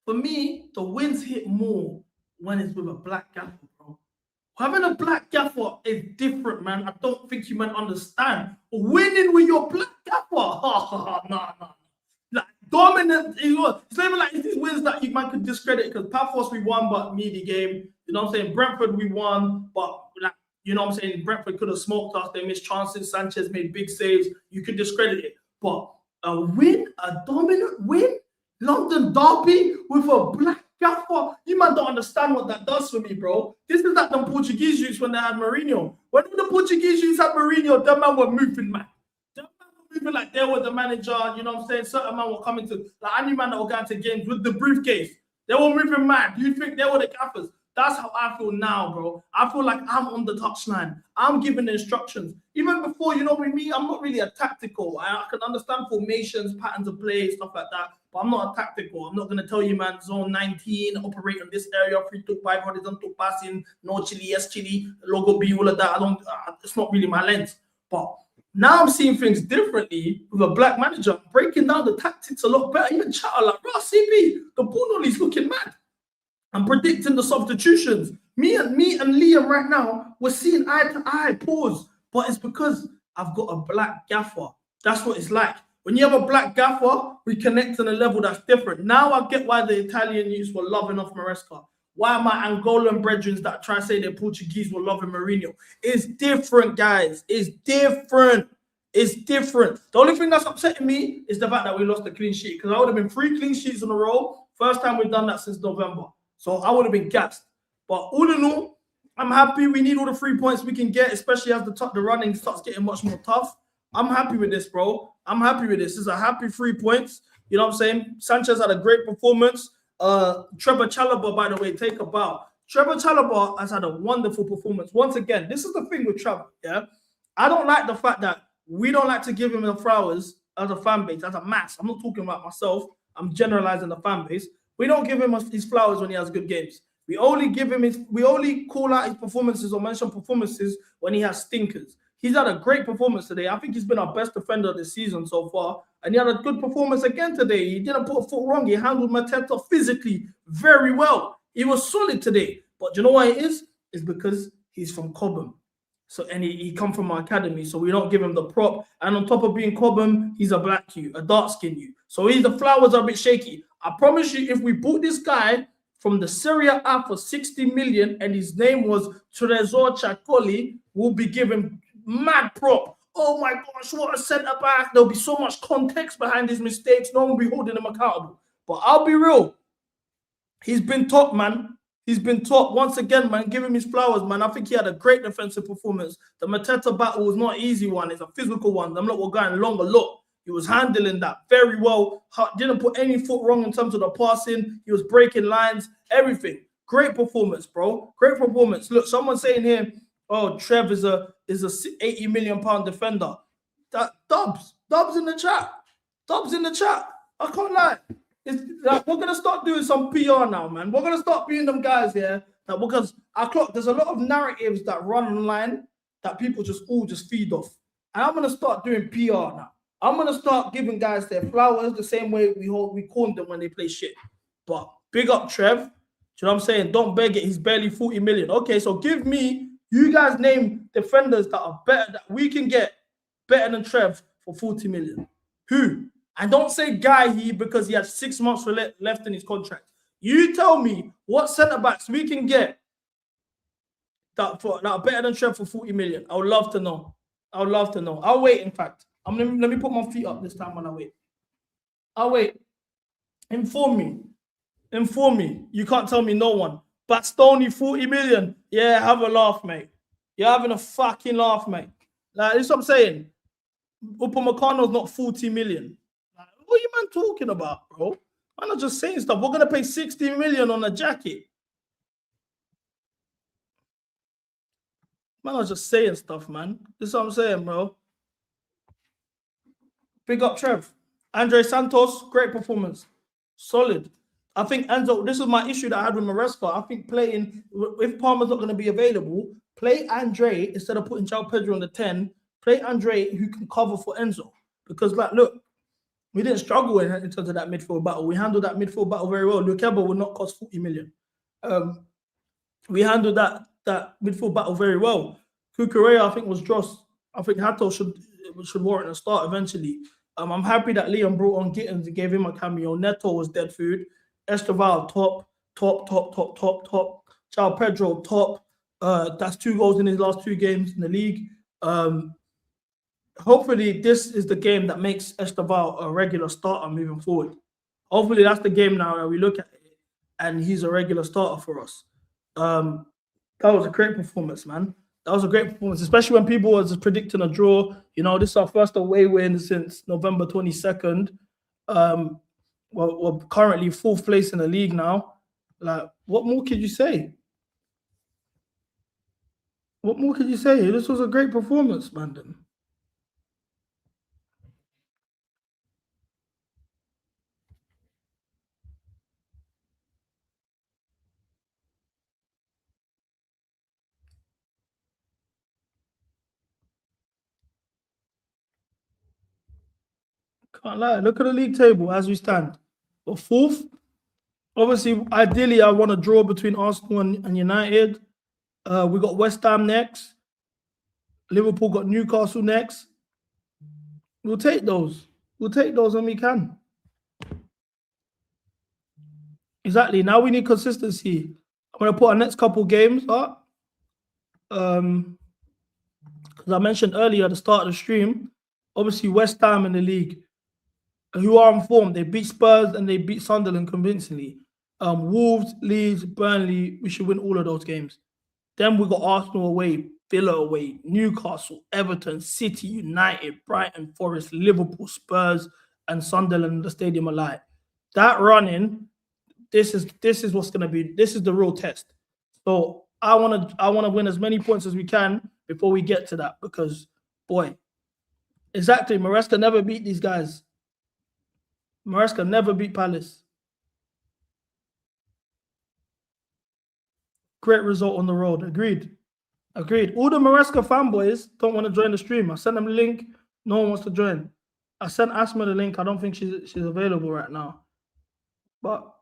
For me, the wins hit more when it's with a black gaffer, bro. Having a black gaffer is different, man. I don't think you might understand. Winning with your black gaffer, nah. Like dominant, it's not even like these wins that you might could discredit because Paphos we won, but meaty game. You know what I'm saying? Brentford we won, but like, you know what I'm saying? Brentford could have smoked us. They missed chances. Sanchez made big saves. You could discredit it. But a win, a dominant win, London derby with a black gaffer. You man don't understand what that does for me, bro. This is like the Portuguese youths when they had Mourinho. When the Portuguese youths had Mourinho, them man were moving, man. Them man were moving like they were the manager. You know what I'm saying? Certain man were coming to, like any man that were going to games with the briefcase. They were moving mad. You think they were the gaffers? That's how I feel now, bro. I feel like I'm on the touchline. I'm giving the instructions. Even before, you know, with me, I'm not really a tactical. I can understand formations, patterns of play, stuff like that. But I'm not a tactical. I'm not going to tell you, man, zone 19, operate in this area, free to 5, horizontal passing, no chili, yes chili, logo B, all of that. It's not really my lens. But now I'm seeing things differently with a black manager, breaking down the tactics a lot better. Even chatter like, bro, CB, the ball is looking mad. I'm predicting the substitutions. Me and Liam right now, we're seeing eye to eye, pause. But it's because I've got a black gaffer. That's what it's like. When you have a black gaffer, we connect on a level that's different. Now I get why the Italian youths were loving off Maresca. Why my Angolan brethren that try to say they're Portuguese were loving Mourinho. It's different, guys. It's different. It's different. The only thing that's upsetting me is the fact that we lost the clean sheet because I would have been 3 clean sheets in a row. First time we've done that since November. So I would have been gassed. But all in all, I'm happy. We need all the 3 points we can get, especially as the running starts getting much more tough. I'm happy with this, bro. I'm happy with this. It's a happy 3 points. You know what I'm saying? Sanchez had a great performance. Trevor Chalobah, by the way, take a bow. Trevor Chalobah has had a wonderful performance. Once again, this is the thing with Trevor, yeah? I don't like the fact that we don't like to give him the flowers as a fan base, as a mass. I'm not talking about myself. I'm generalizing the fan base. We don't give him his flowers when he has good games. We only call out his performances or mention performances when he has stinkers. He's had a great performance today. I think he's been our best defender this season so far. And he had a good performance again today. He didn't put a foot wrong. He handled Mateta physically very well. He was solid today. But you know why it is? It's because he's from Cobham. So, and he come from our academy, so we don't give him the prop. And on top of being Cobham, he's a black youth, a dark-skinned youth. So the flowers are a bit shaky. I promise you, if we bought this guy from the Serie A for 60 million and his name was Trezor Chacoli, we'll be giving mad prop. Oh my gosh, what a centre-back. There'll be so much context behind his mistakes. No one will be holding him accountable. But I'll be real. He's been top, man. He's been top. Once again, man, give him his flowers, man. I think he had a great defensive performance. The Mateta battle was not an easy one. It's a physical one. I'm not going long a lot. He was handling that very well. Didn't put any foot wrong in terms of the passing. He was breaking lines, everything. Great performance, bro. Great performance. Look, someone's saying here, oh, Trev is a 80 million pound defender. Dubs in the chat. Dubs in the chat. I can't lie. It's like we're gonna start doing some PR now, man. We're gonna start being them guys here That because I clock there's a lot of narratives that run online that people just feed off. And I'm gonna start doing PR now. I'm gonna start giving guys their flowers the same way we corn them when they play shit. But big up Trev. Do you know what I'm saying? Don't beg it. He's barely 40 million. Okay, so give me, you guys name defenders that are better, that we can get better than Trev for 40 million. Who? And don't say Guy because he has 6 months left in his contract. You tell me what centre backs we can get that are better than Trev for 40 million. I would love to know. I would love to know. I'll wait, in fact. Let me put my feet up this time when I wait. I'll wait. Inform me. Inform me. You can't tell me no one. Bastoni, 40 million. Yeah, have a laugh, mate. You're having a fucking laugh, mate. Like, this is what I'm saying. Upamecano's not 40 million. Like, what are you man talking about, bro? I'm not just saying stuff. We're going to pay 60 million on a jacket. Man, I was just saying stuff, man. This is what I'm saying, bro. Big up Trev. Andre Santos, great performance. Solid. I think Enzo, this is my issue that I had with Maresca. I think playing, if Palmer's not going to be available, play Andre instead of putting João Pedro on the 10. Play Andre who can cover for Enzo. Because, like, look, we didn't struggle in terms of that midfield battle. We handled that midfield battle very well. Lukeba would not cost 40 million. We handled that midfield battle very well. Kukurea, I think, was dross. I think Hato should warrant a start eventually. I'm happy that Liam brought on Gittins and gave him a cameo. Neto was dead food. Esteval, top. João Pedro, top. That's 2 goals in his last 2 games in the league. Hopefully, this is the game that makes Esteval a regular starter moving forward. Hopefully, that's the game now that we look at it, and he's a regular starter for us. That was a great performance, man. That was a great performance, especially when people were just predicting a draw. You know, this is our first away win since November 22nd. We're currently 4th place in the league now. Like, what more could you say? What more could you say? This was a great performance, man. Can't lie. Look at the league table as we stand. We're 4th. Obviously, ideally, I want to draw between Arsenal and United. We got West Ham next. Liverpool got Newcastle next. We'll take those. We'll take those when we can. Exactly. Now we need consistency. I'm going to put our next couple games up. Because I mentioned earlier at the start of the stream, obviously West Ham in the league, who are informed. They beat Spurs and they beat Sunderland convincingly. Wolves, Leeds, Burnley, we should win all of those games. Then we got Arsenal away, Villa away, Newcastle, Everton, City, United, Brighton, Forest, Liverpool, Spurs, and Sunderland in the Stadium of Light. That running, this is what's gonna be. This is the real test. So I wanna win as many points as we can before we get to that, because boy, exactly, Maresca never beat these guys. Maresca never beat Palace. Great result on the road. Agreed. All the Maresca fanboys don't want to join the stream. I sent them the link. No one wants to join. I sent Asma the link. I don't think she's available right now. But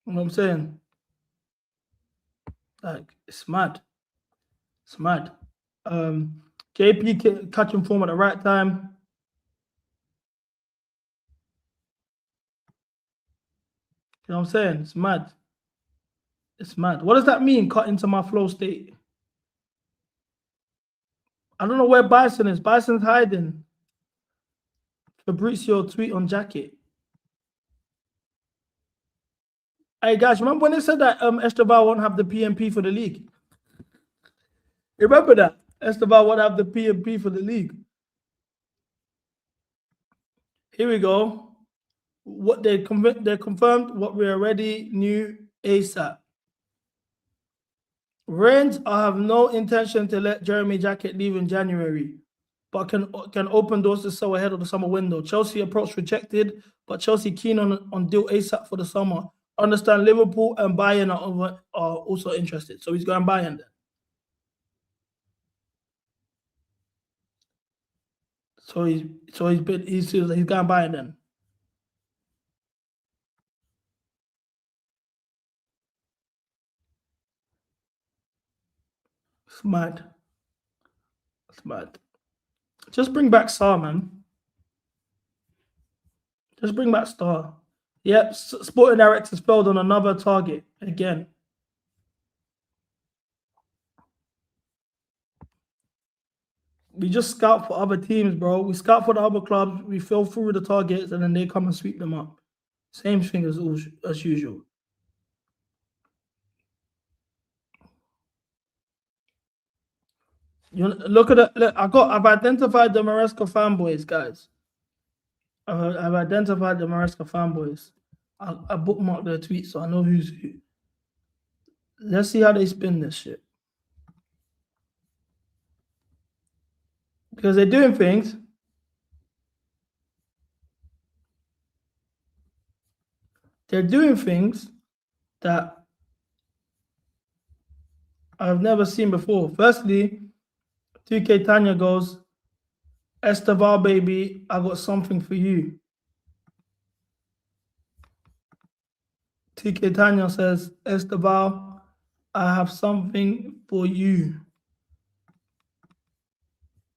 you know what I'm saying? Like, it's mad. It's mad. JP catching form at the right time. You know what I'm saying? It's mad. It's mad. What does that mean, cut into my flow state? I don't know where Bison is. Bison's hiding. Fabrizio tweet on jacket. Hey, guys, remember when they said that Esteval won't have the PMP for the league? You remember that? Esteval won't have the PMP for the league. Here we go. What they confirmed what we already knew ASAP. Rennes, I have no intention to let Jeremy Jacket leave in January. but can open doors to sell ahead of the summer window. Chelsea approach rejected, but Chelsea keen on deal ASAP for the summer. Understand Liverpool and Bayern are also interested. So he's going Bayern then. So he's going Bayern then. It's mad. It's mad. Just bring back Star, man. Just bring back Star. Yep, sporting directors failed on another target again. We just scout for other teams, bro. We scout for the other clubs. We fail through the targets, and then they come and sweep them up. Same thing as usual. You look at it. Look, I've identified the Maresca fanboys, guys. I've identified the Maresca fanboys. I bookmarked their tweets, so I know who's who. Let's see how they spin this shit. Because they're doing things. They're doing things that I've never seen before. Firstly, 2K Tanya goes, Esteval, baby, I got something for you. 2K Tanya says, Esteval, I have something for you.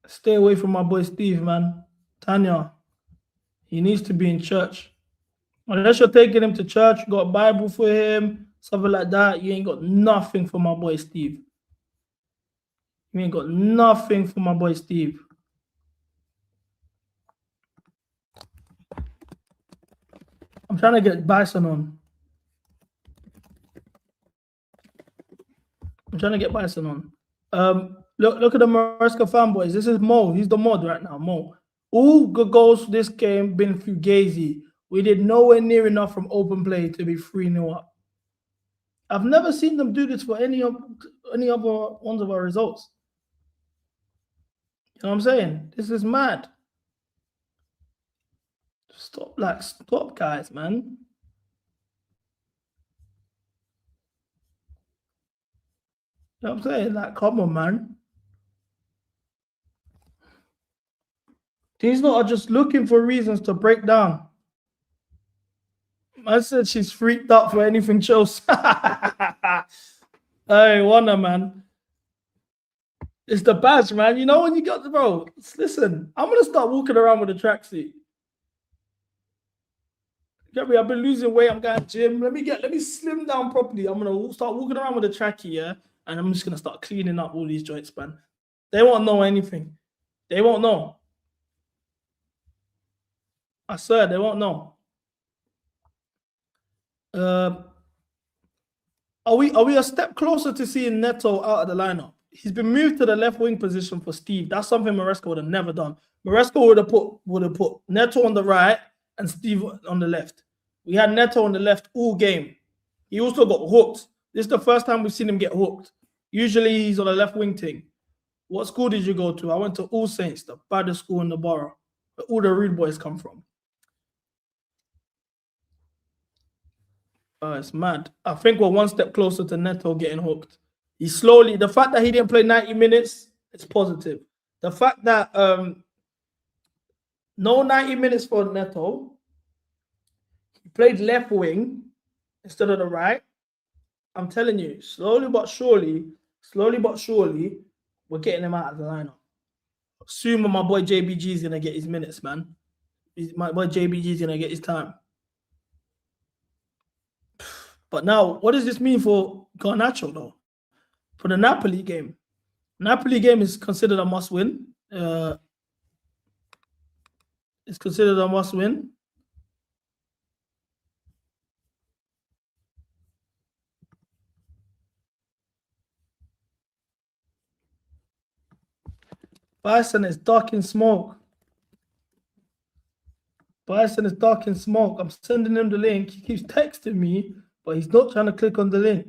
Stay away from my boy Steve, man. Tanya, he needs to be in church. Unless you're taking him to church, you got a Bible for him, something like that, you ain't got nothing for my boy Steve. You ain't got nothing for my boy Steve. I'm trying to get Bison on. Look at the Maresca fanboys. This is Mo. He's the mod right now, Mo. All good goals for this game been fugazi. We did nowhere near enough from open play to be 3-0 up. I've never seen them do this for any other ones of our results. You know what I'm saying? This is mad. Stop, guys, man. You know what I'm saying? Like, come on, man. These lot are just looking for reasons to break down. I said she's freaked out for anything Chelsea. Hey, Wonder, man. It's the badge, man. You know when you got the bro. Listen, I'm gonna start walking around with a tracksuit. Get me? I've been losing weight. I'm going gym. Let me slim down properly. I'm gonna start walking around with a trackie, yeah, and I'm just gonna start cleaning up all these joints, man. They won't know anything. They won't know. I swear they won't know. Are we a step closer to seeing Neto out of the lineup? He's been moved to the left wing position for Steve. That's something Maresca would have never done. Maresca would have put Neto on the right and Steve on the left. We had Neto on the left all game. He also got hooked. This is the first time we've seen him get hooked. Usually he's on the left wing thing. What school did you go to? I went to All Saints, the baddest school in the borough, where all the rude boys come from. It's mad. I think we're one step closer to Neto getting hooked. He's slowly. The fact that he didn't play 90 minutes, it's positive. The fact that no 90 minutes for Neto, he played left wing instead of the right. I'm telling you, slowly but surely, we're getting him out of the lineup. Soon, my boy JBG is gonna get his minutes, man. My boy JBG is gonna get his time. But now, what does this mean for Garnacho, though? For the Napoli game. Napoli game is considered a must-win. It's considered a must-win. Bison is dark in smoke. Bison is dark in smoke. I'm sending him the link. He keeps texting me, but he's not trying to click on the link.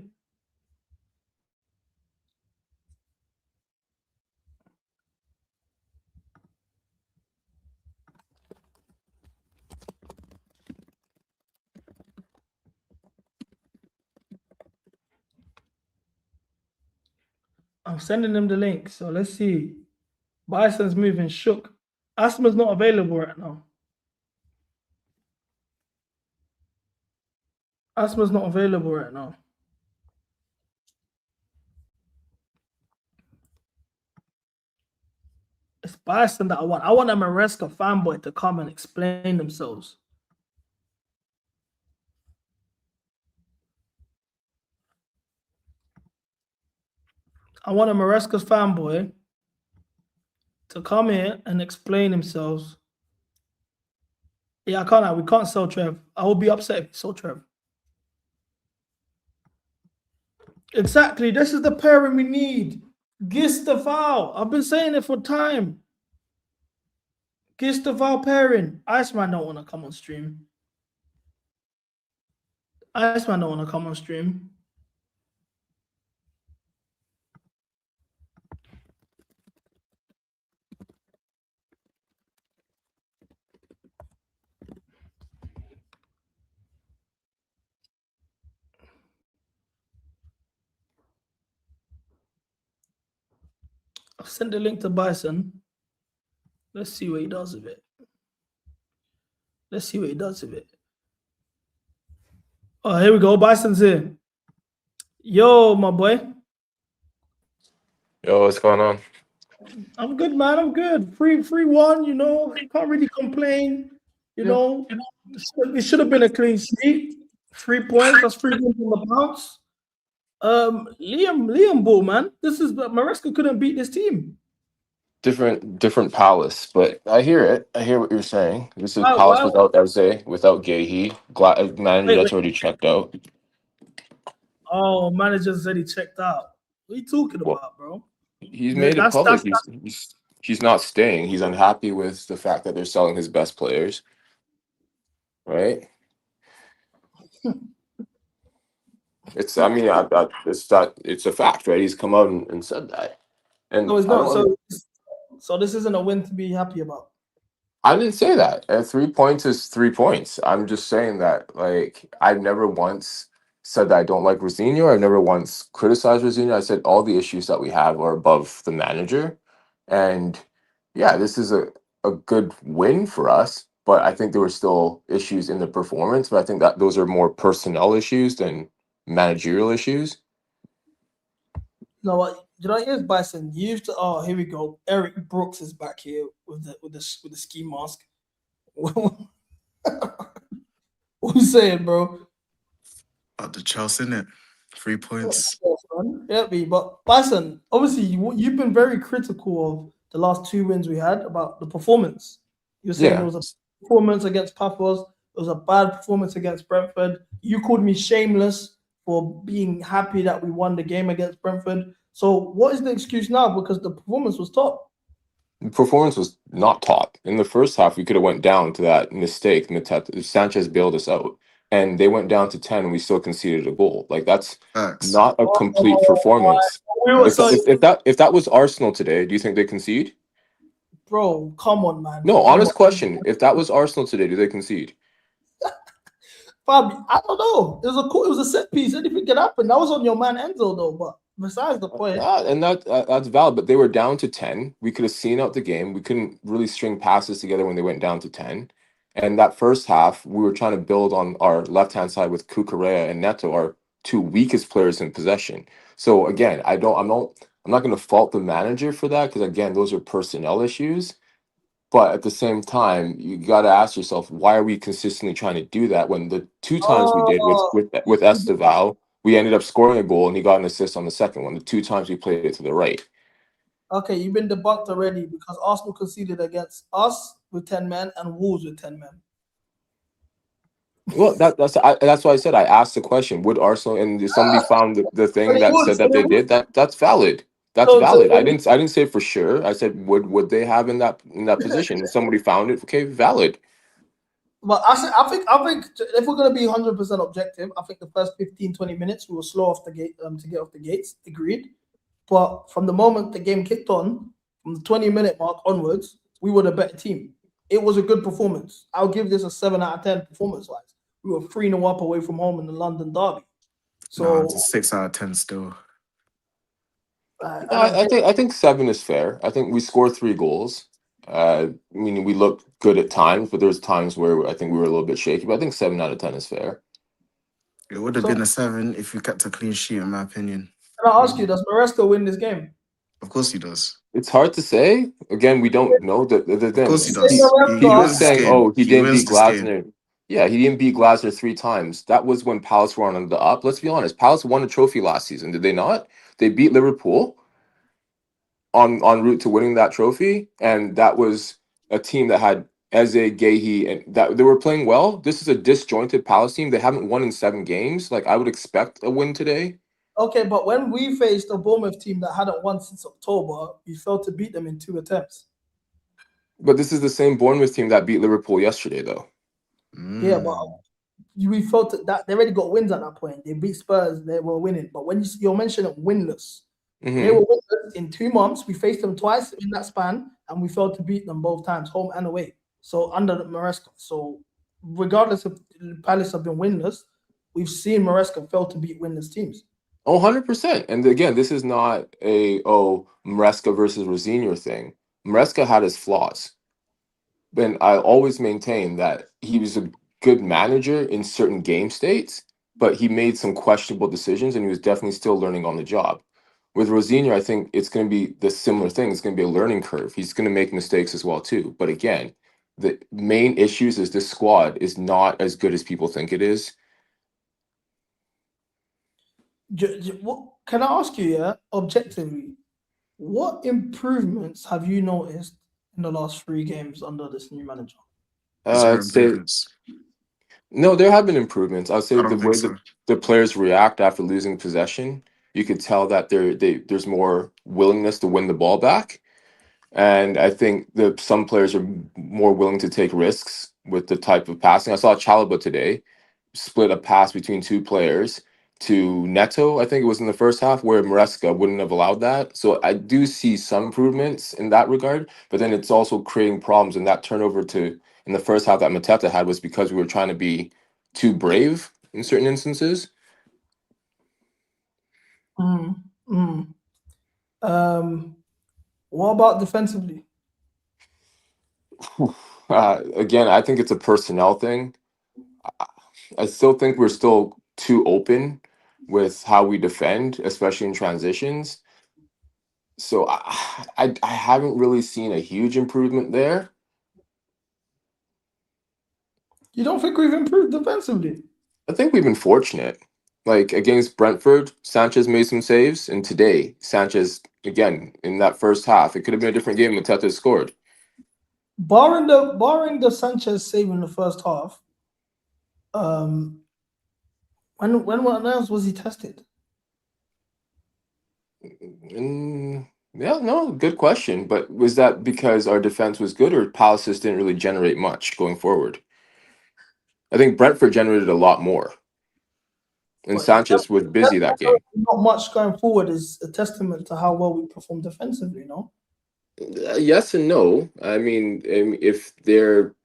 I'm sending him the link. So let's see. Bison's moving shook. Asma's not available right now. Asma's not available right now. It's Bison that I want. I want a Maresca fanboy to come and explain themselves. I want a Maresca fanboy to come here and explain themselves. Yeah, I can't. We can't sell Trev. I will be upset if we sell Trev. Exactly. This is the pairing we need. Gistavau. I've been saying it for time. Gistavau pairing. Iceman don't want to come on stream. Iceman don't want to come on stream. I'll send the link to Bison. Let's see what he does with it. Let's see what he does with it. Oh, here we go. Bison's here. Yo, my boy. Yo, what's going on? I'm good, man. I'm good. 3-1, you know. Can't really complain. You know, it should have been a clean sweep. 3 points. That's 3 points on the bounce. Liam Bull, man. This is Maresca couldn't beat this team. Different Palace, but I hear it. I hear what you're saying. This is Wow, Palace wow. without Eze, without Gehi. Manager that's already checked out. Oh, manager said he checked out. What are you talking Well, about, bro? He's made it public. He's not staying. He's unhappy with the fact that they're selling his best players. Right? It's a fact, right? He's come out and said that. And No, it's not. So this isn't a win to be happy about. I didn't say that. 3 points is 3 points. I'm just saying that, like, I've never once said that I don't like Rosinho. I've never once criticized Rosinho. I said all the issues that we have are above the manager. And yeah, this is a good win for us. But I think there were still issues in the performance. But I think that those are more personnel issues than managerial issues. No, what you know? Here's Bison. You used to. Oh, here we go. Eric Brooks is back here with the ski mask. What you saying, bro? About the Chelsea, innit? 3 points. Yeah, but Bison, obviously you've been very critical of the last 2 wins we had about the performance. You're saying there was a performance against Paphos. It was a bad performance against Brentford. You called me shameless for being happy that we won the game against Brentford. So what is the excuse now? Because the performance was top. The performance was not top. In the first half, we could have went down to that mistake. Sanchez bailed us out. And they went down to 10 and we still conceded a goal. Like, that's not a complete performance. If that was Arsenal today, do you think they concede? Bro, come on, man. No, honest question. If that was Arsenal today, do they concede? Fab, I don't know. It was a set piece. Anything could happen. That was on your man Enzo though, but besides the point. And that's valid, but they were down to 10. We could have seen out the game. We couldn't really string passes together when they went down to 10. And that first half, we were trying to build on our left-hand side with Cucurella and Neto, our 2 weakest players in possession. So again, I'm not going to fault the manager for that because again, those are personnel issues. But at the same time, you got to ask yourself, why are we consistently trying to do that when the 2 times we did with Esteval, we ended up scoring a goal and he got an assist on the second one. The 2 times we played it to the right. Okay, you've been debunked already because Arsenal conceded against us with 10 men and Wolves with 10 men. Well, that's why I said I asked the question: would Arsenal, and if somebody found the thing that said that they did, that's valid. That's valid. I didn't say for sure. I said would they have in that position? If somebody found it, okay, valid. But I think if we're gonna be 100% objective, I think the first 15-20 minutes we were slow off the gate to get off the gates. Agreed. But from the moment the game kicked on, from the 20-minute mark onwards, we were the better team. It was a good performance. I'll give this a 7 out of 10 performance-wise. We were 3-0 up away from home in the London derby. So it's a 6 out of 10 still. No, I think 7 is fair. I think we scored 3 goals. I mean, we looked good at times, but there's times where I think we were a little bit shaky. But I think 7 out of 10 is fair. It would have been a 7 if we kept a clean sheet, in my opinion. Can I ask you, does Maresca win this game? Of course he does. It's hard to say. Again, we don't know the Of course he does. He He was wins this saying, game. "Oh, he didn't wins beat this game. Glasner." Yeah, he didn't beat Glasner 3 times. That was when Palace were on the up. Let's be honest. Palace won a trophy last season, did they not? They beat Liverpool en route to winning that trophy, and that was a team that had Eze, Gehi, and that they were playing well. This is a disjointed Palace team. They haven't won in 7 games. Like, I would expect a win today. Okay, but when we faced a Bournemouth team that hadn't won since October, we failed to beat them in 2 attempts. But this is the same Bournemouth team that beat Liverpool yesterday, though. Yeah, but we felt that they already got wins at that point. They beat Spurs, they were winning. But when you're mentioning winless, they were winless in 2 months. We faced them twice in that span, and we failed to beat them both times, home and away. So under Maresca. So regardless of Palace have been winless, we've seen Maresca fail to beat winless teams. Oh, 100%. And again, this is not a, Maresca versus Rosenior thing. Maresca had his flaws. But I always maintain that he was a good manager in certain game states, but he made some questionable decisions and he was definitely still learning on the job. With Rosenior, I think it's going to be the similar thing. It's going to be a learning curve. He's going to make mistakes as well, too. But again, the main issues is this squad is not as good as people think it is. Can I ask you, objectively, what improvements have you noticed in the last 3 games under this new manager? I'd say no, there have been improvements. I'd say the way the players react after losing possession, you could tell that there's more willingness to win the ball back. And I think that some players are more willing to take risks with the type of passing. I saw Chalobah today split a pass between 2 players to Neto, I think it was in the first half, where Maresca wouldn't have allowed that. So I do see some improvements in that regard, but then it's also creating problems. And that turnover in the first half that Mateta had was because we were trying to be too brave in certain instances. What about defensively? Again, I think it's a personnel thing. I still think we're still too open with how we defend, especially in transitions. So I haven't really seen a huge improvement there. You don't think we've improved defensively? I think we've been fortunate. Like against Brentford, Sanchez made some saves, and today Sanchez again in that first half. It could have been a different game. Mateta scored. Barring the Sanchez save in the first half, when else was he tested? Yeah, no, good question. But was that because our defense was good, or Palace just didn't really generate much going forward? I think Brentford generated a lot more, and Sanchez was busy that game. Not much going forward is a testament to how well we perform defensively, no? Yes and no. I mean, if they're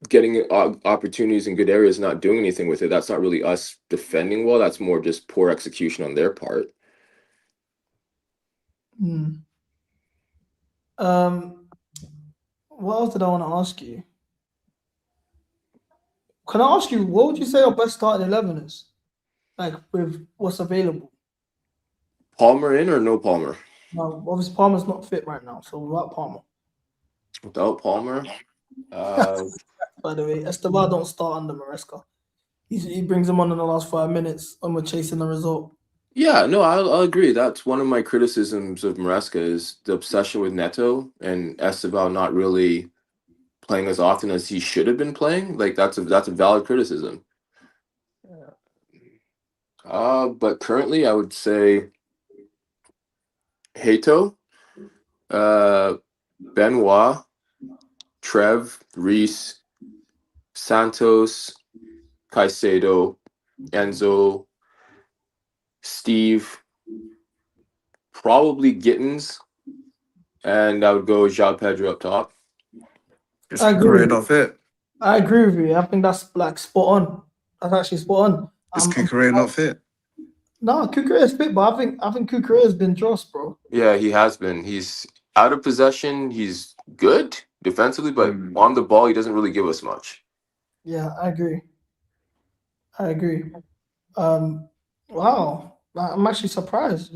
getting opportunities in good areas, not doing anything with it, that's not really us defending well. That's more just poor execution on their part. What else did I want to ask you? Can I ask you, what would you say your best starting 11 is? Like, with what's available? Palmer in or no Palmer? No, obviously Palmer's not fit right now, so without Palmer. Without Palmer? By the way, Esteban don't start under Maresca. He brings him on in the last 5 minutes and we're chasing the result. Yeah, no, I'll agree. That's one of my criticisms of Maresca is the obsession with Neto and Esteban not really playing as often as he should have been playing. Like that's a valid criticism. But currently I would say Hato, Benoit, Trev, Reese, Santos, Caicedo, Enzo, Steve, probably Gittins, and I would go João Pedro up top. I agree with you. I think that's like spot on. That's actually spot on. Is Kikere not fit? No, Kukurea is fit, but I think Kukurea has been drossed, bro. Yeah, he has been. He's out of possession. He's good defensively, but on the ball, he doesn't really give us much. Yeah, I agree. Wow, I'm actually surprised.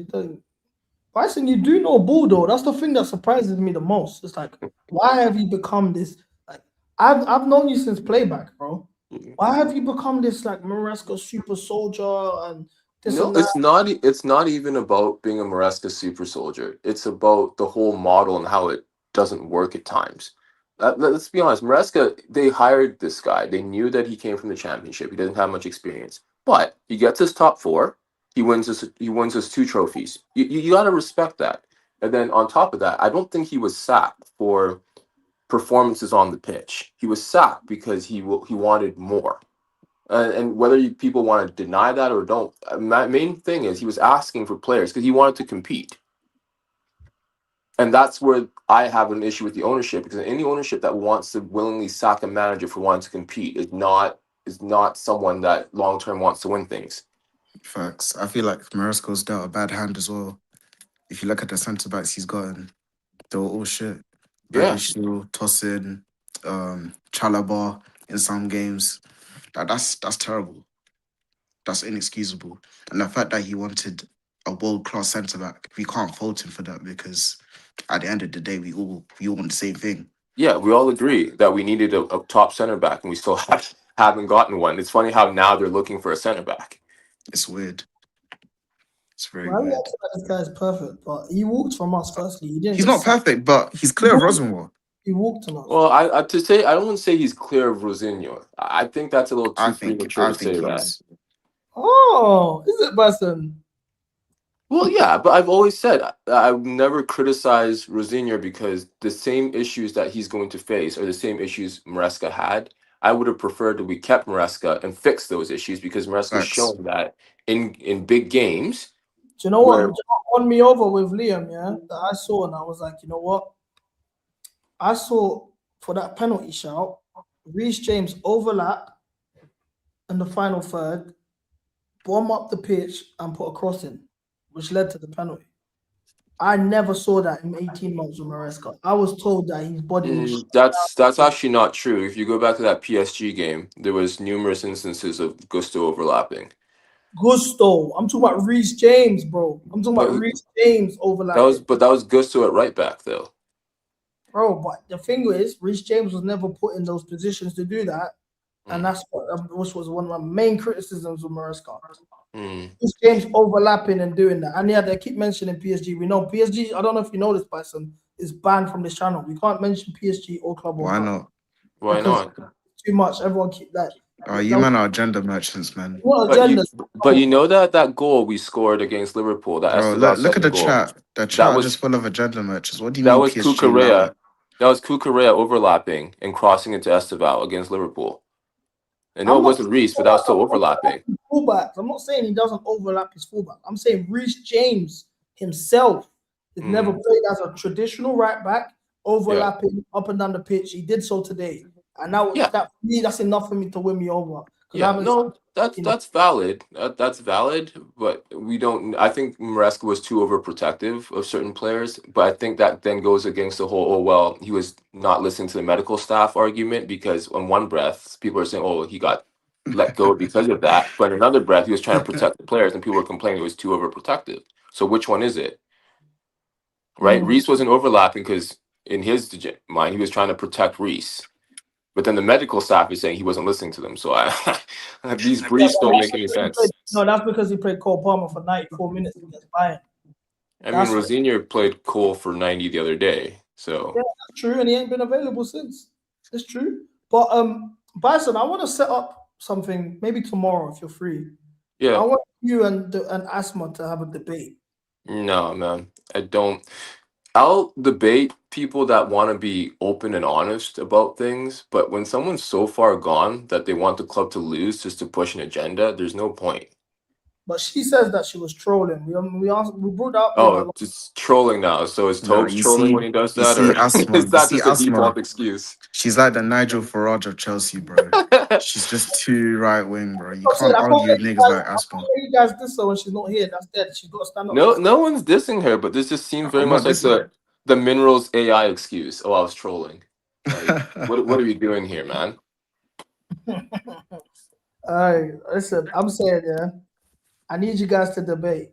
Bryson, you do know ball though. That's the thing that surprises me the most. It's like, why have you become this? Like, I've known you since playback, bro. Why have you become this like Maresca super soldier and this No, and that? it's not. It's not even about being a Maresca super soldier. It's about the whole model and how it doesn't work at times. Let's be honest. Maresca, they hired this guy. They knew that he came from the championship. He doesn't have much experience, but he gets his top 4. He wins his 2 trophies. You got to respect that. And then on top of that, I don't think he was sacked for performances on the pitch. He was sacked because he wanted more. And whether people want to deny that or don't, my main thing is he was asking for players because he wanted to compete. And that's where I have an issue with the ownership, because any ownership that wants to willingly sack a manager for wanting to compete is not someone that long term wants to win things. Facts. I feel like Maresco's dealt a bad hand as well. If you look at the centre backs he's gotten, they were all shit. Yeah. Bagashio, Tosin, Chalaba in some games. That's terrible. That's inexcusable. And the fact that he wanted a world-class centre-back, we can't fault him for that, because at the end of the day, we all want the same thing. Yeah, we all agree that we needed a top center back, and we still haven't gotten one. It's funny how now they're looking for a center back. It's weird. It's very Well, weird. this guy's perfect, but he walked from us. Firstly, he didn't. He's not perfect, but he's clear of Rosenwald. He walked from us. Well, I don't want to say he's clear of Rosinho. I think that's a little too premature to say that. Oh, is it, Bryson? Well, yeah, but I've always said I've never criticized Rosinho, because the same issues that he's going to face are the same issues Maresca had. I would have preferred that we kept Maresca and fixed those issues, because Maresca's shown that in big games. Do you know what? Won me over with Liam, yeah, that I saw, and I was like, you know what? I saw for that penalty shout, Reece James overlap in the final third, bomb up the pitch, and put a cross in, which led to the penalty. I never saw that in 18 months with Maresca. I was told that his body was That's actually not true. If you go back to that PSG game, there was numerous instances of Gusto overlapping. Gusto. I'm talking about Reece James, bro. I'm talking about Reece James overlapping. That was Gusto at right back, though. Bro, but the thing is, Reece James was never put in those positions to do that. And that's what which was one of my main criticisms of Maresca. Reece James overlapping and doing that. And yeah, they keep mentioning PSG. We know PSG, I don't know if you know this, Bison, is banned from this channel. We can't mention PSG or club. Why not? Why not? Too much. Everyone keep that. Oh, you man are agenda merchants, man. But you know that goal we scored against Liverpool. Bro, look at the chat. The chat was just full of agenda merchants. What do you mean? That was Kukurea. That was Kukurea overlapping and crossing into Esteval against Liverpool. I know it wasn't Reece, but that was still overlapping. Fullbacks. I'm not saying he doesn't overlap his fullback. I'm saying Reece James himself has never played as a traditional right back, overlapping up and down the pitch. He did so today. And now that for me, that's enough for me to win me over. Yeah, no, that's valid. That's valid, but we don't. I think Maresca was too overprotective of certain players, but I think that then goes against the whole, oh well, he was not listening to the medical staff argument, because on one breath people are saying, oh, he got let go because of that, but in another breath he was trying to protect the players, and people were complaining it was too overprotective. So which one is it? Right? Reece wasn't overlapping because in his mind he was trying to protect Reece. But then the medical staff is saying he wasn't listening to them. So these briefs don't make any sense. No, that's because he played Cole Palmer for 94 minutes against Bayern. I mean, Rosinho played Cole for 90 the other day. So yeah, that's true, and he ain't been available since. It's true. But Bison, I want to set up something maybe tomorrow if you're free. Yeah. I want you and Asma to have a debate. No, man, I don't. I'll debate people that want to be open and honest about things, but when someone's so far gone that they want the club to lose just to push an agenda, there's no point. But she says that she was trolling. We brought up. Oh, just trolling now. So is Tobes trolling when he does that, or is that just a default excuse? She's like the Nigel Farage of Chelsea, bro. She's just too right wing, bro. You I said, can't I argue with you niggas guys, like I Asper. thought you guys diss her when she's not here. That's dead. She's got to stand up. No one's dissing her, but this just seems very I'm much not like dissing the Minerals AI excuse. Oh, I was trolling. Like, what are you doing here, man? Listen, I'm saying, yeah, I need you guys to debate.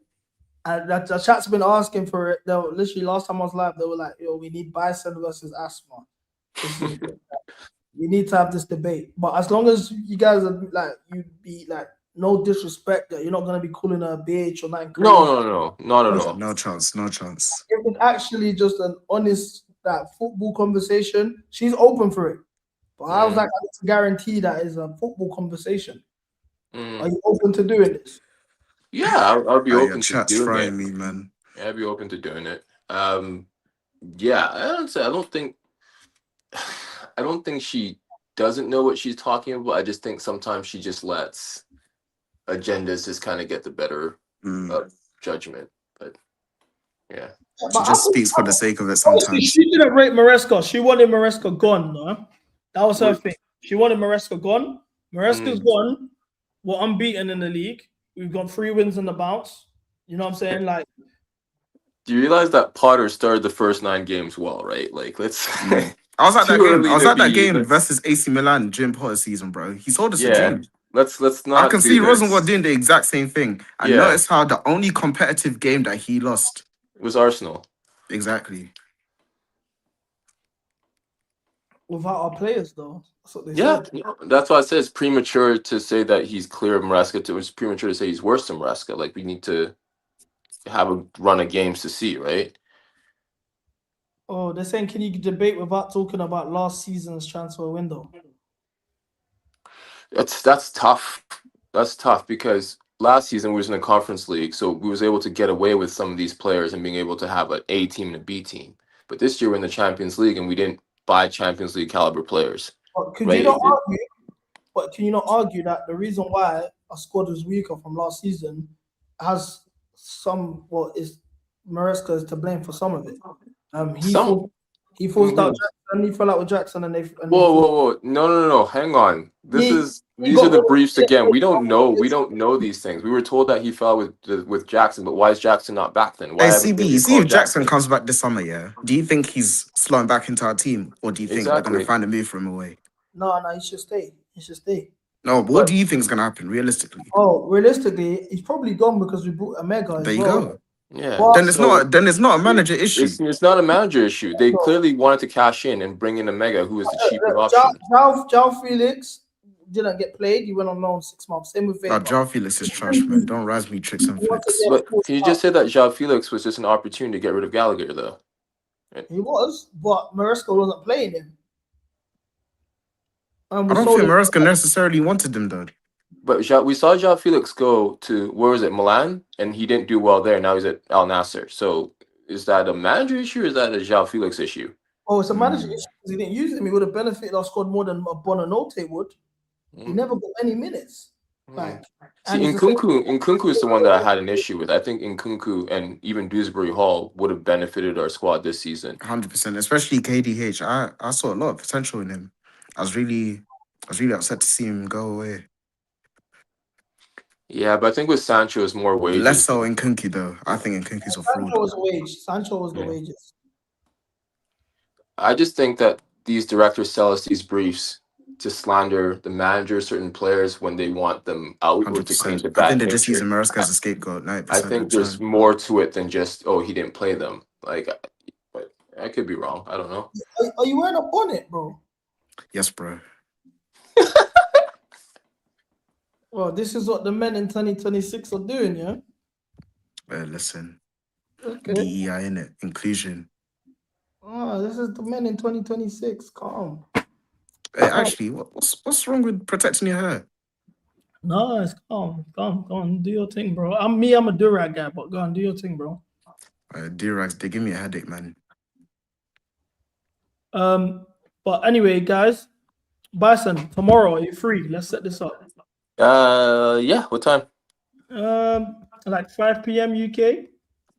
And the chat's been asking for it. They were, literally, last time I was live, they were like, yo, we need Bison versus Asthma. We need to have this debate. But as long as you guys are like, you be like, no disrespect, that you're not going to be calling her a bitch or nothing crazy. No, not at all. No chance, no chance. If it's actually just an honest football conversation, she's open for it. But I was like, I need to guarantee that is a football conversation. Are you open to doing this? Yeah, I'll be open to chat's doing frying it. me, man. Yeah, I'd be open to doing it. Yeah, I don't think she doesn't know what she's talking about. I just think sometimes she just lets agendas just kind of get the better of judgment. But yeah, she just speaks for the sake of it sometimes. She didn't rate Maresca. She wanted Maresca gone, no? That was her thing. She wanted Maresca gone. Maresca's gone. We're unbeaten in the league. We've got 3 wins in the bounce. You know what I'm saying? Like, do you realize that Potter started the first 9 games well, right? Like, let's. I was at that game. I was at that game versus AC Milan during Potter's season, bro. He sold us a dream. Let's not. I can see Rosenwald doing the exact same thing. I noticed how the only competitive game that he lost was Arsenal. Exactly. Without our players, though. That's what they said. said. That's why I said it's premature to say that he's clear of Maresca. It's premature to say he's worse than Maresca. Like, we need to have a run of games to see, right? Oh, they're saying, can you debate without talking about last season's transfer window? That's tough. That's tough because last season we was in a conference league, so we was able to get away with some of these players and being able to have an A team and a B team. But this year we're in the Champions League and we didn't buy Champions League caliber players. But can you not argue? But can you not argue that the reason why our squad was weaker from last season has some? Well, is Maresca is to blame for some of it. He forced out Jackson. He fell out with Jackson, and they. Whoa! No! Hang on. These are the briefs again. We don't know. We don't know these things. We were told that he fell with Jackson, but why is Jackson not back then? Why CB, see if Jackson comes back this summer, yeah. Do you think he's slowing back into our team, or do you think they're gonna find a move for him away? No, he should stay. He should stay. No, but what do you think is gonna happen realistically? Oh, realistically, he's probably gone because we brought a mega. There you go. Yeah. Well, then it's not a manager issue. It's not a manager issue. They clearly wanted to cash in and bring in a mega who is the cheaper option. João Felix didn't get played. He went on loan 6 months. Same with Vega. João Felix is trash, man. Don't rise me tricks and flicks. But can you just say that João Felix was just an opportunity to get rid of Gallagher, though? He was, but Maresca wasn't playing him. I don't think Maresca necessarily wanted him, though. But we saw João Felix go to, where was it, Milan? And he didn't do well there. Now he's at Al Nassr. So is that a manager issue or is that a João Felix issue? Oh, it's a manager issue because he didn't use him. He would have benefited our squad more than Bonanote would. He never got any minutes. Like, see, Nkunku is the one that I had an issue with. I think Nkunku and even Dewsbury Hall would have benefited our squad this season. 100%, especially KDH. I saw a lot of potential in him. I was really upset to see him go away. Yeah, but I think with Sancho is more wages. Less so in Nkunku, though. I think Nkunku's a fraud. Sancho was the wages. I just think that these directors sell us these briefs to slander the manager, certain players when they want them out or to clean the bad. I think they're just using Maresca as a scapegoat. 90% I think there's more to it than just, oh, he didn't play them. Like, but I could be wrong. I don't know. Are you wearing a bonnet, bro? Yes, bro. Well, this is what the men in 2026 are doing, yeah? Listen. Okay. DEI, innit? Inclusion. Oh, this is the men in 2026. Calm. Hey, actually, what's wrong with protecting your hair? No, it's calm. Go on, do your thing, bro. I'm a Durag guy, but go on, do your thing, bro. Durags, they give me a headache, man. But anyway, guys, Bison, tomorrow, are you free? Let's set this up. Yeah, what time? Like 5 p.m. UK.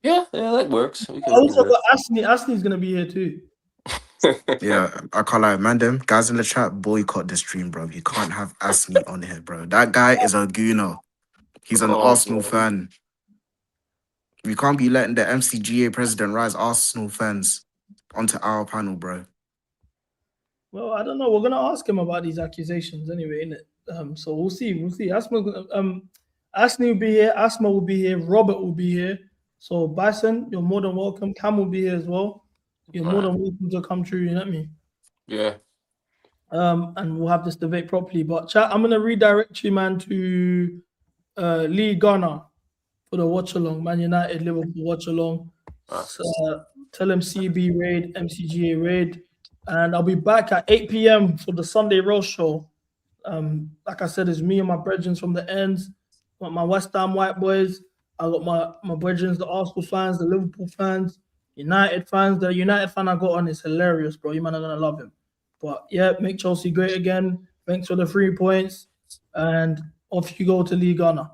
Yeah, that works. I also got Asni's gonna be here too. Yeah, I can't lie, man. Them guys in the chat boycott the stream, bro. You can't have Asni on here, bro. That guy is a gooner. He's an Oh, Arsenal bro. fan. We can't be letting the MCGA president rise Arsenal fans onto our panel, bro. Well, I don't know. We're gonna ask him about these accusations anyway, innit? So we'll see. We'll see. Asni will be here. Asma will be here. Robert will be here. So Bison, you're more than welcome. Cam will be here as well. You're more than welcome to come through. You know what I mean? Yeah. And we'll have this debate properly. But chat, I'm gonna redirect you, man, to Lee Ghana for the watch along. Man United, Liverpool watch along. Tell him CB raid, MCGA raid. And I'll be back at 8 p.m. for the Sunday roast show. Like I said, it's me and my brethren from the ends, my West Ham white boys. I got my brethren, the Arsenal fans, the Liverpool fans, United fans. The United fan I got on is hilarious, bro. You man are gonna love him. But yeah, make Chelsea great again. Thanks for the 3 points. And off you go to Lee Ghana.